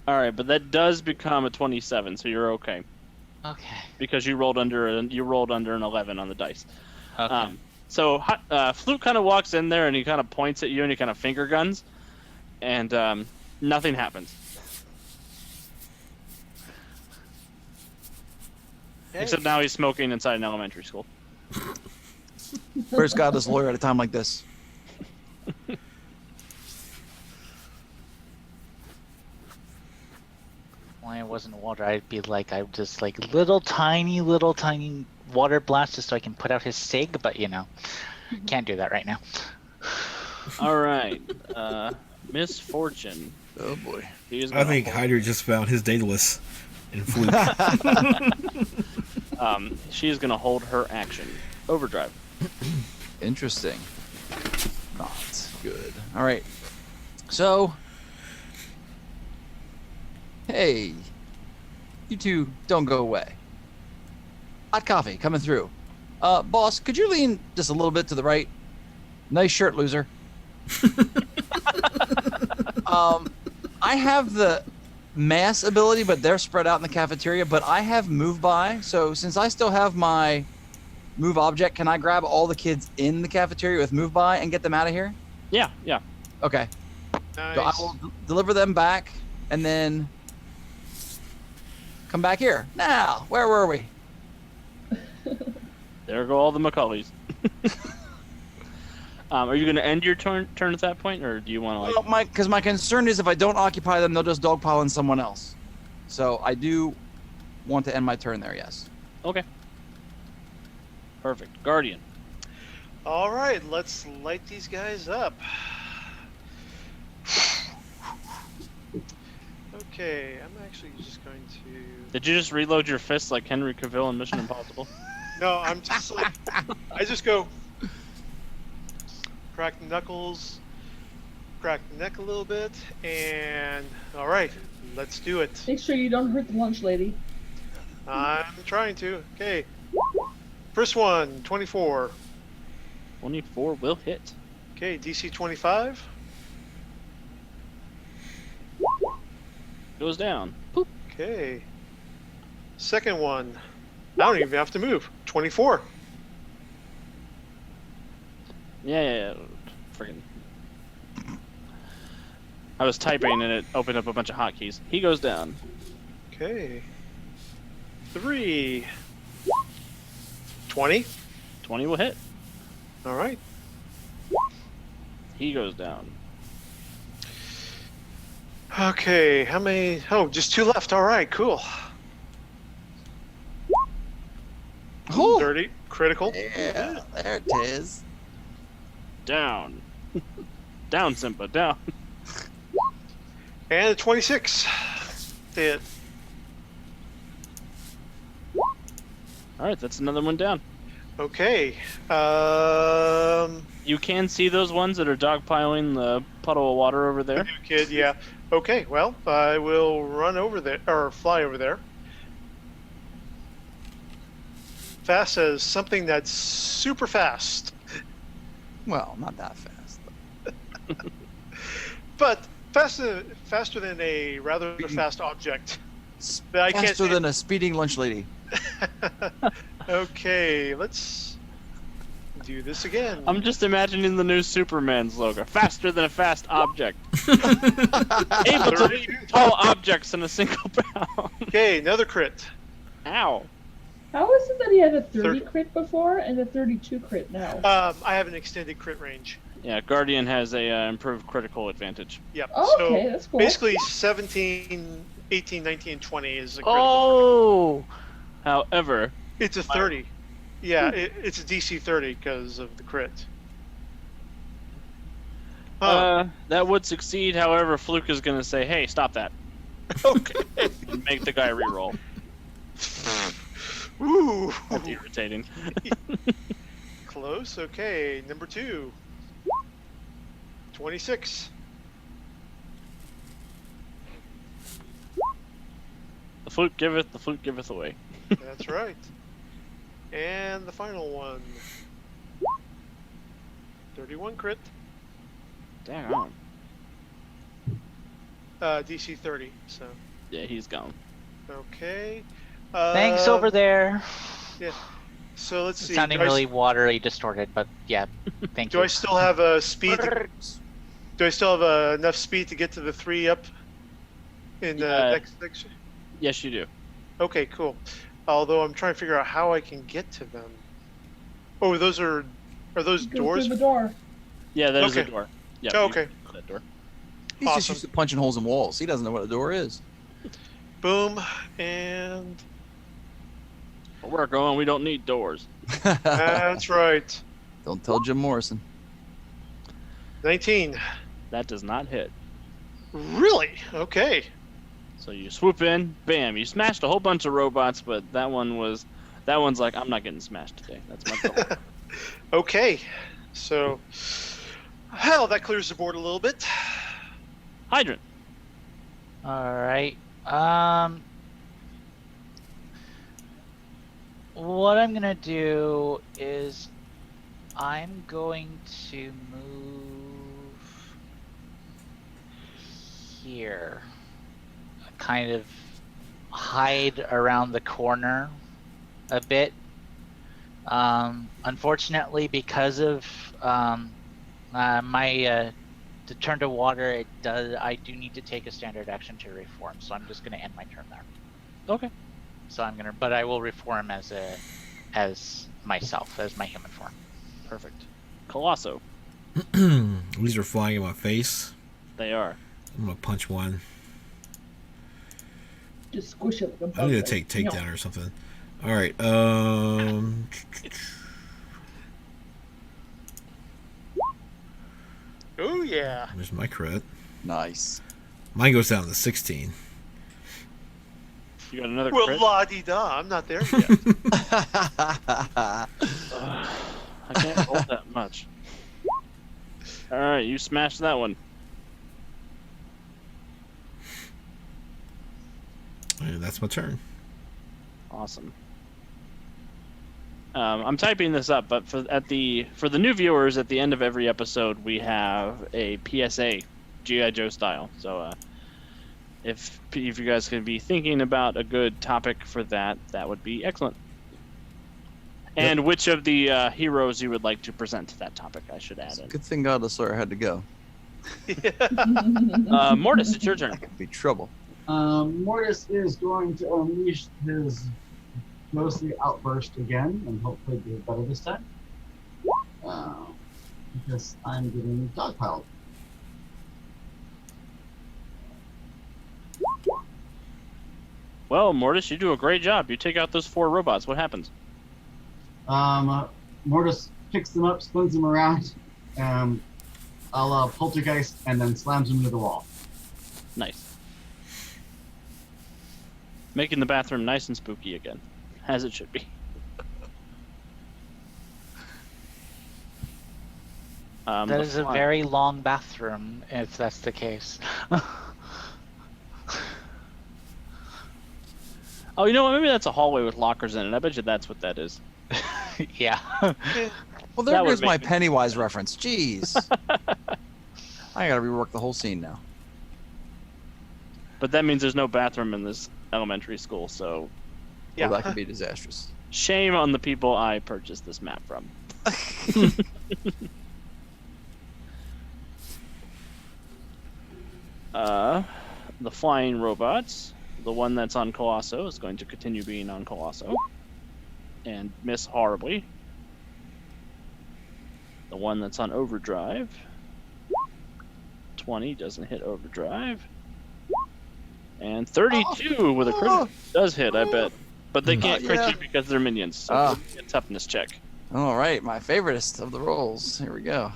All right, but that does become a 27, so you're okay Okay. because you rolled under an 11 on the dice. Okay. So Fluke kind of walks in there and he kind of points at you and he kind of finger guns, and nothing happens. Hey. Except now he's smoking inside an elementary school. Where's God is lawyer at a time like this? When it wasn't water, I'd be like, I just like little tiny water blast just so I can put out his sig, but can't do that right now. All right, Misfortune. Oh boy. He's I gonna think hold- Hyder just found his Daedalus in Fluke. She's gonna hold her action. Overdrive. Interesting. Not good. All right. So, hey, you two don't go away. Hot coffee coming through. Boss, could you lean just a little bit to the right? Nice shirt, loser. I have the mass ability, but they're spread out in the cafeteria. But I have move by, so since I still have my move object, can I grab all the kids in the cafeteria with move by and get them out of here? Yeah. Okay. Nice. So I will deliver them back and then come back here. Now, where were we? There go all the Macaulays. Are you going to end your turn at that point, or do you want to like? Because my concern is if I don't occupy them, they'll just dogpile on someone else. So I do want to end my turn there, yes. Okay. Perfect. Guardian. All right, let's light these guys up. Okay, I'm actually just going to. Did you just reload your fists like Henry Cavill in Mission Impossible? No, I'm just like. I just go. Crack the knuckles, crack the neck a little bit, and all right, let's do it. Make sure you don't hurt the lunch lady. I'm trying to. Okay. First one, 24. 24 will hit. Okay, DC 25. Goes down. Poop. Okay. Second one, I don't even have to move. 24. Yeah. Friggin'. I was typing and it opened up a bunch of hotkeys. He goes down. Okay. 3. 20. 20 will hit. All right. He goes down. Okay, how many? Oh, just 2 left. All right, cool. Oh, 30. Critical. yeah, there it is. Down. Down, Simba. Down. And a 26. Hit. Alright, that's another one down. Okay. You can see those ones that are dogpiling the puddle of water over The there. new kid, yeah. Okay, well, I will run over there, or fly over there. Fast as something that's super fast. Well, not that fast. But faster than a rather fast object. But I can't Faster say- than a speeding lunch lady. Okay, let's do this again. I'm just imagining the new Superman's logo. Faster than a fast object. Able to 30. leap tall objects in a single bound. Okay, another crit. Ow. How is it that he had a 30 Third- crit before and a 32 crit now? I have an extended crit range. Yeah, Guardian has a improved critical advantage. Yep. Oh, so okay, that's cool. basically 17, 18, 19, and 20 is a critical. Oh! However, It's a 30. Yeah, it's a DC 30 because of the crit. that would succeed. However, Fluke is going to say, hey, stop that. Okay. And make the guy reroll. Ooh. That's irritating. Close. Okay, number 2. 26. The flute giveth away. That's right. And the final one. 31 crit. Dang on. DC 30. So, Yeah, he's gone. okay. Thanks over there. So let's see. Sounding do I s- really watery distorted, but yeah, thank Do you. I still have a speed? Do I still have enough speed to get to the 3 up in the Yeah. next section? Yes, you do. Okay, cool. Although I'm trying to figure out how I can get to them. Oh, those are those Go doors? through the door. Yeah, that is a Okay. door. Yeah. Oh, you okay. can go through that door. He's just Awesome. used to punching holes in walls. He doesn't know what a door is. Boom, and Where we're going, we don't need doors. that's right. Don't tell Jim Morrison. 19. That does not hit. Really? Okay. So you swoop in, bam, you smashed a whole bunch of robots, but that one's like, I'm not getting smashed today. That's my goal. Okay. So, hell, that clears the board a little bit. Hydrant. All right. What I'm gonna do is I'm going to move here, kind of hide around the corner a bit. Unfortunately, because of my to turn to water, I do need to take a standard action to reform, so I'm just going to end my turn there. Okay. So but I will reform as myself, as my human form. Perfect. Colosso. These are flying in my face. They are. I'm gonna punch one. Just squish it like a bug. I need to bite. take No. takedown or something. All right. Oh yeah. There's my crit. Nice. Mine goes down to 16. You got another Well, crit? la di da. I'm not there yet. I can't roll that much. All right, you smashed that one. And that's my turn. Awesome. I'm typing this up, but for the new viewers, at the end of every episode, we have a PSA, GI Joe style. So, if you guys could be thinking about a good topic for that, that would be excellent. And which of the heroes you would like to present to that topic, I should add in. Good thing Godless Sawyer had to go. Mortis, it's your turn. That could be trouble. Mortis is going to unleash his ghostly outburst again, and hopefully do it better this time. Because I'm getting dogpiled. Well, Mortis, you do a great job. You take out those 4 robots. What happens? Mortis picks them up, spins them around, a la Poltergeist, and then slams them into the wall. Nice. Making the bathroom nice and spooky again, as it should be. That is a very long bathroom, if that's the case. Oh, you know what? Maybe that's a hallway with lockers in it. I bet you that's what that is. Yeah. Well, That there would goes my make me- Pennywise reference. Jeez. I gotta rework the whole scene now. But that means there's no bathroom in this elementary school, so Yeah. Well, that could be disastrous. shame on the people I purchased this map from. The flying robots. The one that's on Colosso is going to continue being on Colosso and miss horribly. The one that's on Overdrive. 20 doesn't hit Overdrive. And 32 with a crit does hit, I bet. But they can't crit yeah. you because they're minions, so Ah. it's a toughness check. All right, my favoriteest of the rolls. Here we go.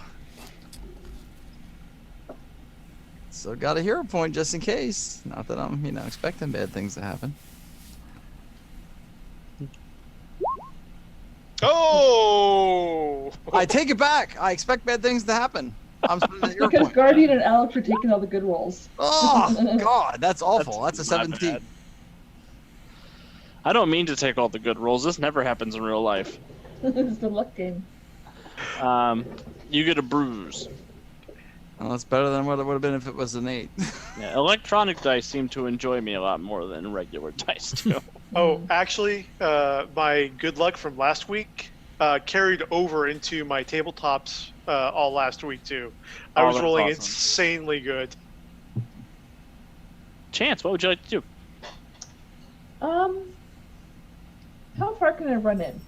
So got a hero point just in case. Not that I'm, expecting bad things to happen. Oh! I take it back. I expect bad things to happen. I'm spending a hero Because point. Guardian and Alex are taking all the good rolls. Oh God, that's awful. That's a my 17. bad. I don't mean to take all the good rolls. This never happens in real life. It's the luck game. You get a bruise. Well, that's better than what it would have been if it was an 8. Yeah, electronic dice seem to enjoy me a lot more than regular dice do. Oh, actually, my good luck from last week carried over into my tabletops all last week too. I Oh, was that's rolling awesome. insanely good. Chance, what would you like to do? How far can I run in?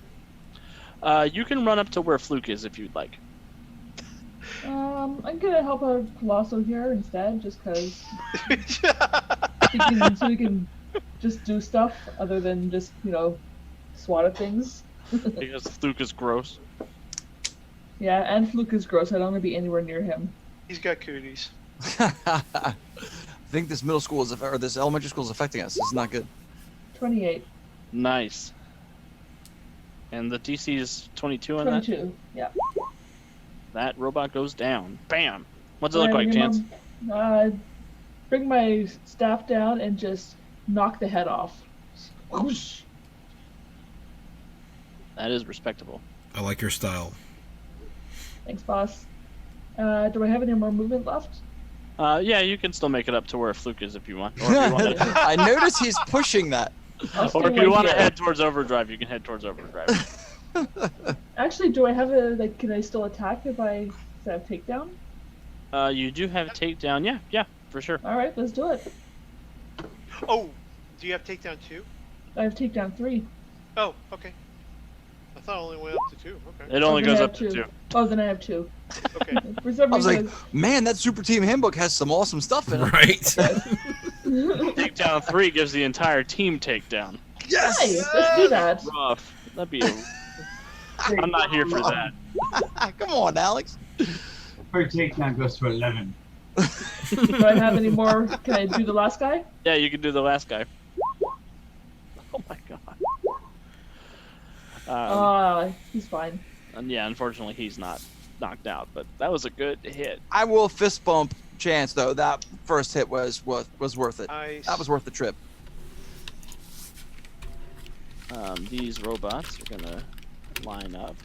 You can run up to where Fluke is if you'd like. I'm gonna help out Colosso here instead, just because so we can just do stuff other than just swat at things. Because Fluke is gross. Yeah, and Fluke is gross. I don't want to be anywhere near him. He's got cooties. I think this middle school is or this elementary school is affecting us. This is not good. 28. Nice. And the DC is 22 on that. 22. Yeah. That robot goes down. Bam. What's it look like, Chance? Bring my staff down and just knock the head off. Whoosh. That is respectable. I like your style. Thanks, boss. Do I have any more movement left? Yeah, you can still make it up to where Fluke is if you want. Or if you want to, I notice he's pushing that. I'll stay or if you right want to here. head towards overdrive, you can head towards overdrive. Actually, do I have can I still attack if I have takedown? You do have takedown. Yeah, for sure. All right, let's do it. Oh, do you have takedown 2? I have takedown 3. Oh, okay. I thought it only went up to 2. Okay. It only then goes I up have to 2. 2. Oh, then I have 2. Okay. For some I was reason, like, man, that Super Team Handbook has some awesome stuff in it. Right? Takedown 3 gives the entire team takedown. Yes! hey, let's do that. Rough. That'd be. I'm not here for that. Come on, Alex. Her takedown goes to 11. Do I have any more? Can I do the last guy? Yeah, you can do the last guy. Oh my god. He's fine. And yeah, unfortunately, he's not knocked out, but that was a good hit. I will fist bump Chance though. That first hit was worth it. Nice. That was worth the trip. These robots are gonna line up.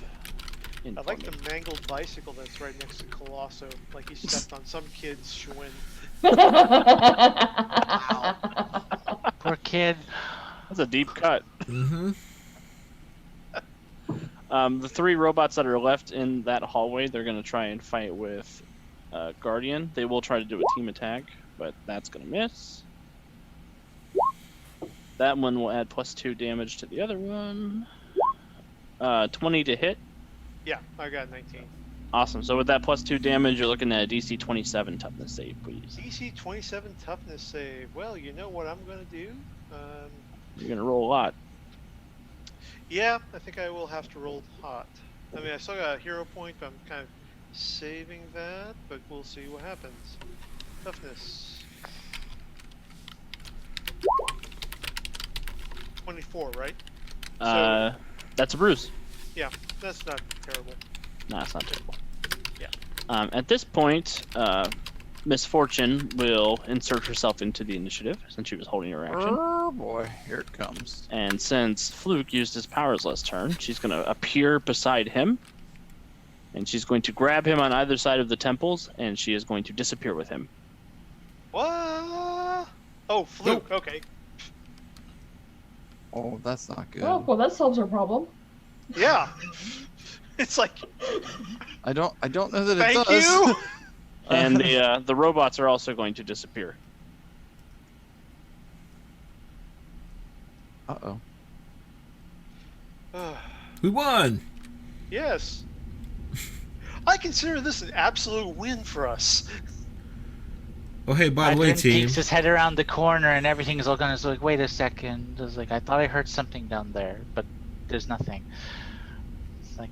I like the mangled bicycle that's right next to Colosso. Like he stepped on some kid's Schwinn. Poor kid. That's a deep cut. Mm-hmm. The 3 robots that are left in that hallway, they're gonna try and fight with Guardian. They will try to do a team attack, but that's gonna miss. That one will add +2 damage to the other one. 20 to hit. Yeah, I got 19. Awesome. So with that +2 damage, you're looking at a DC 27 toughness save, please. DC 27 toughness save. Well, you know what I'm gonna do? You're gonna roll a lot. Yeah, I think I will have to roll hot. I mean, I still got a hero point, but I'm kind of saving that. But we'll see what happens. Toughness. 24, right? That's a bruise. Yeah, that's not terrible. No, it's not terrible. Yeah. At this point, Miss Fortune will insert herself into the initiative since she was holding her action. Oh boy, here it comes. And since Fluke used his powers last turn, she's going to appear beside him. And she's going to grab him on either side of the temples, and she is going to disappear with him. What? Oh, Fluke. Okay. Oh, that's not good. Oh, well, that solves our problem. Yeah. It's like, I don't know that it thank does. you. And the robots are also going to disappear. Uh-oh. We won. Yes. I consider this an absolute win for us. Oh, hey, by the way, Adrian team. peeks his head around the corner and everything's all going. It's like, wait a second. It's like, I thought I heard something down there, but there's nothing. It's like,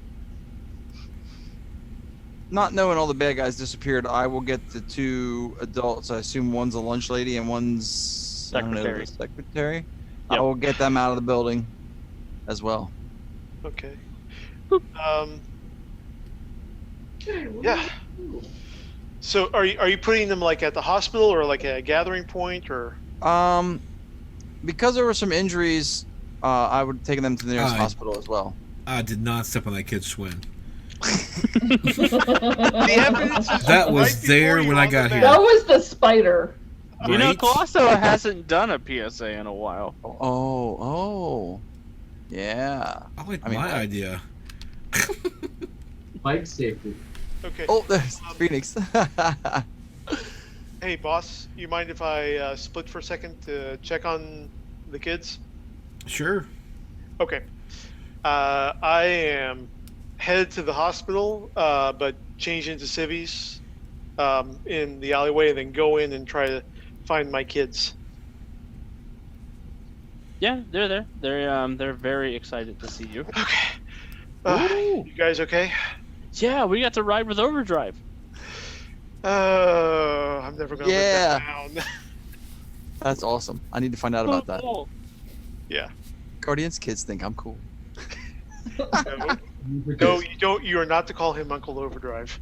Not knowing all the bad guys disappeared, I will get the 2 adults. I assume one's a lunch lady and one's I don't know, Secretary. the secretary. Yep. I will get them out of the building as well. Okay. Yeah. So are you putting them like at the hospital or like a gathering point or? Because there were some injuries, I would take them to the nearest Aye. hospital as well. I did not step on that kid's Schwinn. The evidence is That was right there before you when I on the got map. here. That was the spider. You know, Right? Colosso hasn't done a PSA in a while. Oh. Yeah. I like I mean, my what? idea. Bike safety. Okay. Oh, there's Phoenix. Hey, boss, you mind if I split for a second to check on the kids? Sure. Okay. I am headed to the hospital, but change into civvies in the alleyway, and then go in and try to find my kids. Yeah, they're there. They're very excited to see you. Okay. You guys okay? Yeah, we got to ride with Overdrive. Oh, I'm never gonna live that down. That's awesome. I need to find out about that. Cool. Yeah. Guardians kids think I'm cool. No, you don't. You are not to call him Uncle Overdrive,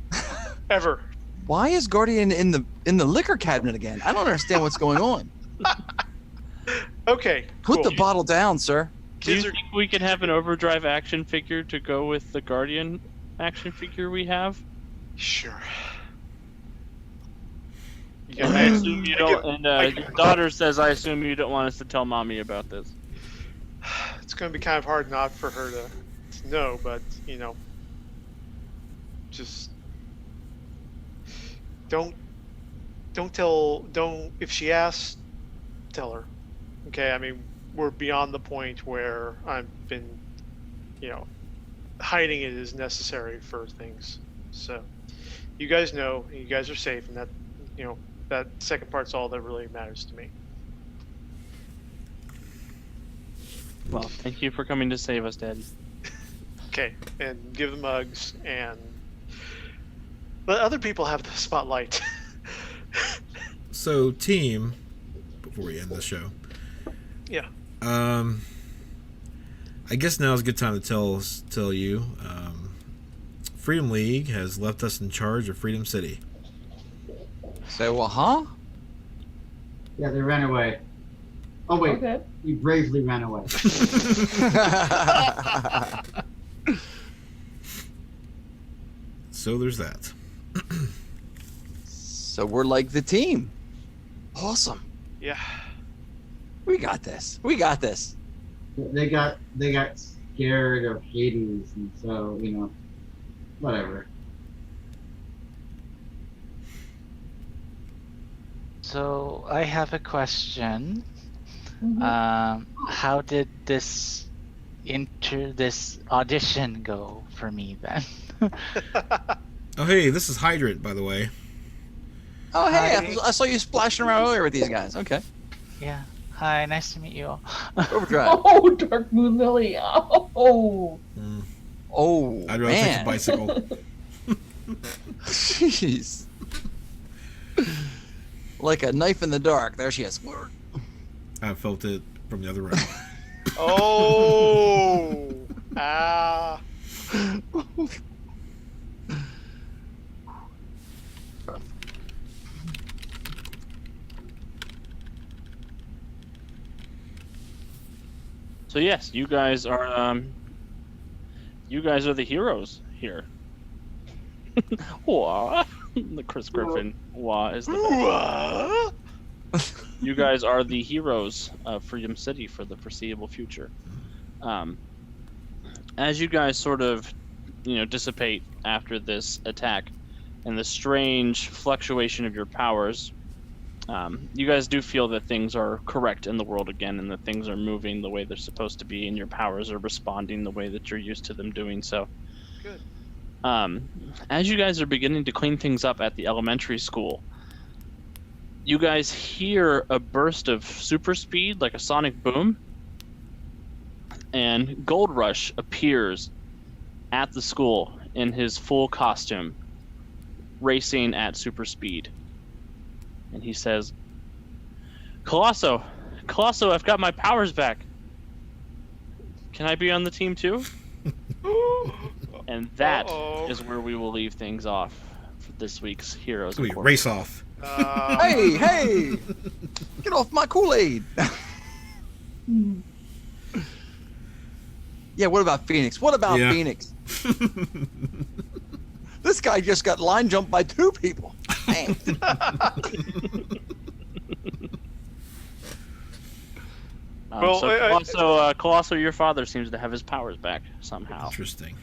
ever. Why is Guardian in the liquor cabinet again? I don't understand what's going on. Okay. Put Cool. the bottle down, sir. Do you Kids are think we could have an Overdrive action figure to go with the Guardian action figure we have? sure. You I got assume you don't. And your daughter says, "I assume you don't want us to tell mommy about this." It's going to be kind of hard not for her to know, but just don't if she asks, tell her. Okay, I mean, we're beyond the point where I've been hiding it is necessary for things. So you guys know, you guys are safe, and that that second part's all that really matters to me. Well, thank you for coming to save us, Daddy. Okay, and give them hugs and let other people have the spotlight. So, team, before we end the show, Yeah. I guess now is a good time to tell you, Freedom League has left us in charge of Freedom City. So, huh? Yeah, they ran away. Oh wait, Okay. you bravely ran away. So there's that. So we're like the team. Awesome. Yeah. We got this. We got this. They got scared of Hades, and so whatever. So I have a question. Mhm. How did this audition go for me then? Oh, hey, this is Hydrant, by the way. Oh, hey, Hi. I saw you splashing around earlier with these guys. Okay. Yeah. Hi, nice to meet you all. Overdrive. Oh, Dark Moon Lily. Oh. Mm, Oh, I'd rather take the man. bicycle. Jeez. Like a knife in the dark. There she is. I felt it from the other room. Oh. Ah. So yes, you guys are the heroes here. Wah. The Chris Griffin wah is the best. You guys are the heroes of Freedom City for the foreseeable future. As you guys sort of, dissipate after this attack and the strange fluctuation of your powers, you guys do feel that things are correct in the world again, and that things are moving the way they're supposed to be, and your powers are responding the way that you're used to them doing so. Good. As you guys are beginning to clean things up at the elementary school, you guys hear a burst of super speed, like a sonic boom, and Gold Rush appears at the school in his full costume, racing at super speed. And he says, Colosso, I've got my powers back. Can I be on the team too? And that Uh-oh. is where we will leave things off for this week's Heroes. We Report. race off. Hey! Get off my Kool-Aid! Hmm. Yeah, what about Phoenix? What about Yeah. Phoenix? This guy just got line jumped by 2 people. Man. Well, So Colosso, your father seems to have his powers back somehow. Interesting.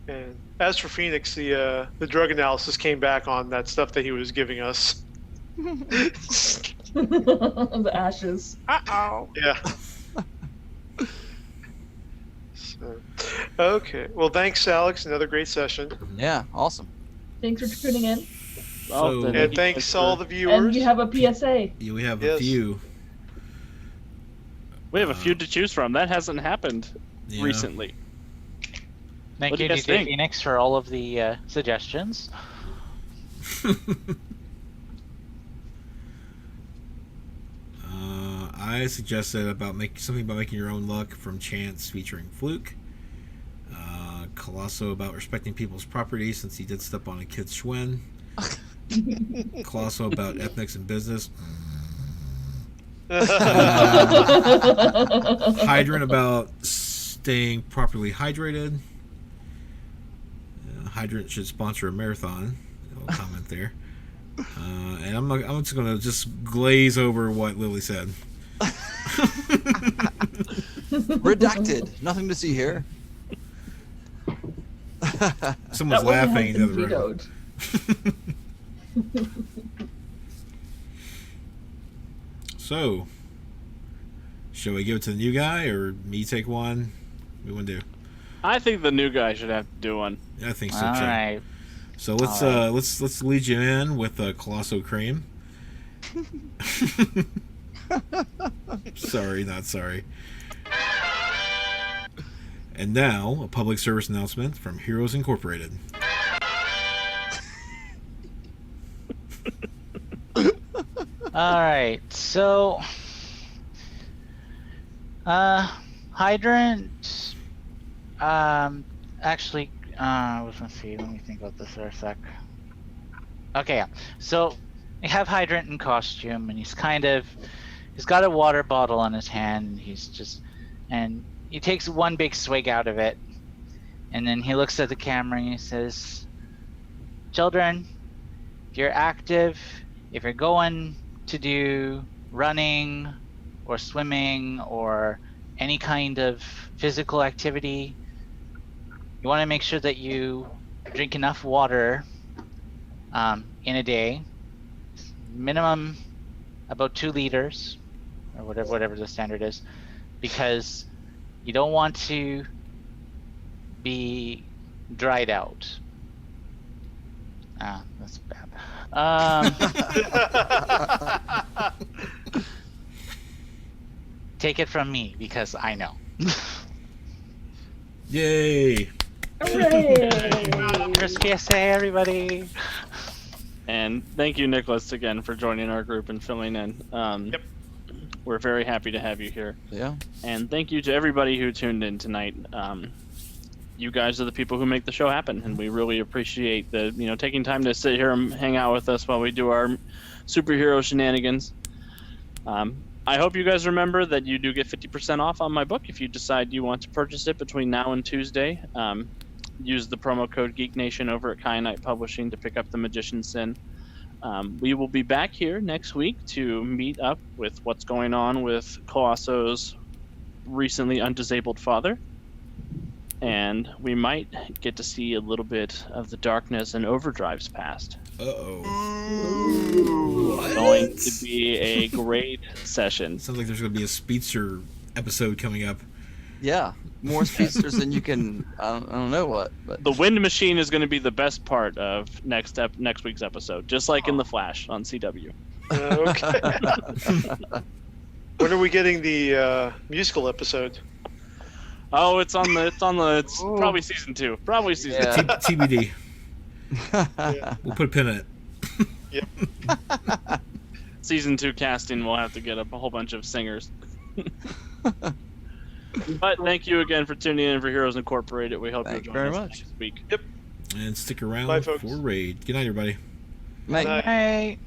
And as for Phoenix, the drug analysis came back on that stuff that he was giving us. The ashes. Uh-oh. Yeah. So, okay. Well, thanks, Alex. Another great session. Yeah, awesome. Thanks for tuning in. Well, So- then And you thanks guys all for- the viewers. And you have a PSA. Yeah, we have Yes. a few. We have a few to choose from. That hasn't happened Yeah. recently. Thank What do you, you guys DJ think? Phoenix, for all of the suggestions. I suggested about something about making your own luck from Chance featuring Fluke. Colosso about respecting people's property since he did step on a kid's Schwinn. Colosso about ethnics and business. Hydrant about staying properly hydrated. Hydrant should sponsor a marathon. I'll comment there. And I'm just gonna glaze over what Lily said. Redacted. Nothing to see here. Someone's That wasn't laughing in the having other room. vetoed. So, shall we give it to the new guy or me take one? What do we want to do? I think the new guy should have to do one. I think so All too. right. So let's All right. let's lead you in with Colosso Cream. Sorry, not sorry. And now, a public service announcement from Heroes Incorporated. All right. So, hydrant. Actually, let's see. Let me think about this for a sec. Okay, yeah. So we have hydrant in costume, and he's got a water bottle in his hand. And he takes one big swig out of it, and then he looks at the camera and he says, "Children, if you're active, if you're going to do running or swimming or any kind of physical activity, you want to make sure that you drink enough water in a day, minimum about 2 liters or whatever the standard is, because you don't want to be dried out." That's bad. Take it from me because I know. Yay! Hooray! First PSA, everybody. And thank you, Nicholas, again for joining our group and filling in. Yep. We're very happy to have you here. Yeah. And thank you to everybody who tuned in tonight. You guys are the people who make the show happen, and we really appreciate taking time to sit here and hang out with us while we do our superhero shenanigans. I hope you guys remember that you do get 50% off on my book if you decide you want to purchase it between now and Tuesday. Use the promo code GeekNation over at Kyanite Publishing to pick up The Magician's Sin. We will be back here next week to meet up with what's going on with Colosso's recently undisabled father. And we might get to see a little bit of the darkness and Overdrive's past. Uh-oh. It's going to be a great session. Sounds like there's going to be a Speedster episode coming up. Yeah. More speedsters than you can. I don't know what, but The wind machine is going to be the best part of next week's episode, just like in The Flash on CW. Okay. When are we getting the musical episode? Oh, it's probably season 2. Probably season Yeah. 2. TBD. Yeah. We'll put a pin in it. Season 2 casting, we'll have to get up a whole bunch of singers. But thank you again for tuning in for Heroes Incorporated. We hope Thank you'll you join very us much. next week. And stick around Bye, folks. for Raid. Good night, everybody. Mate. Night. Hey.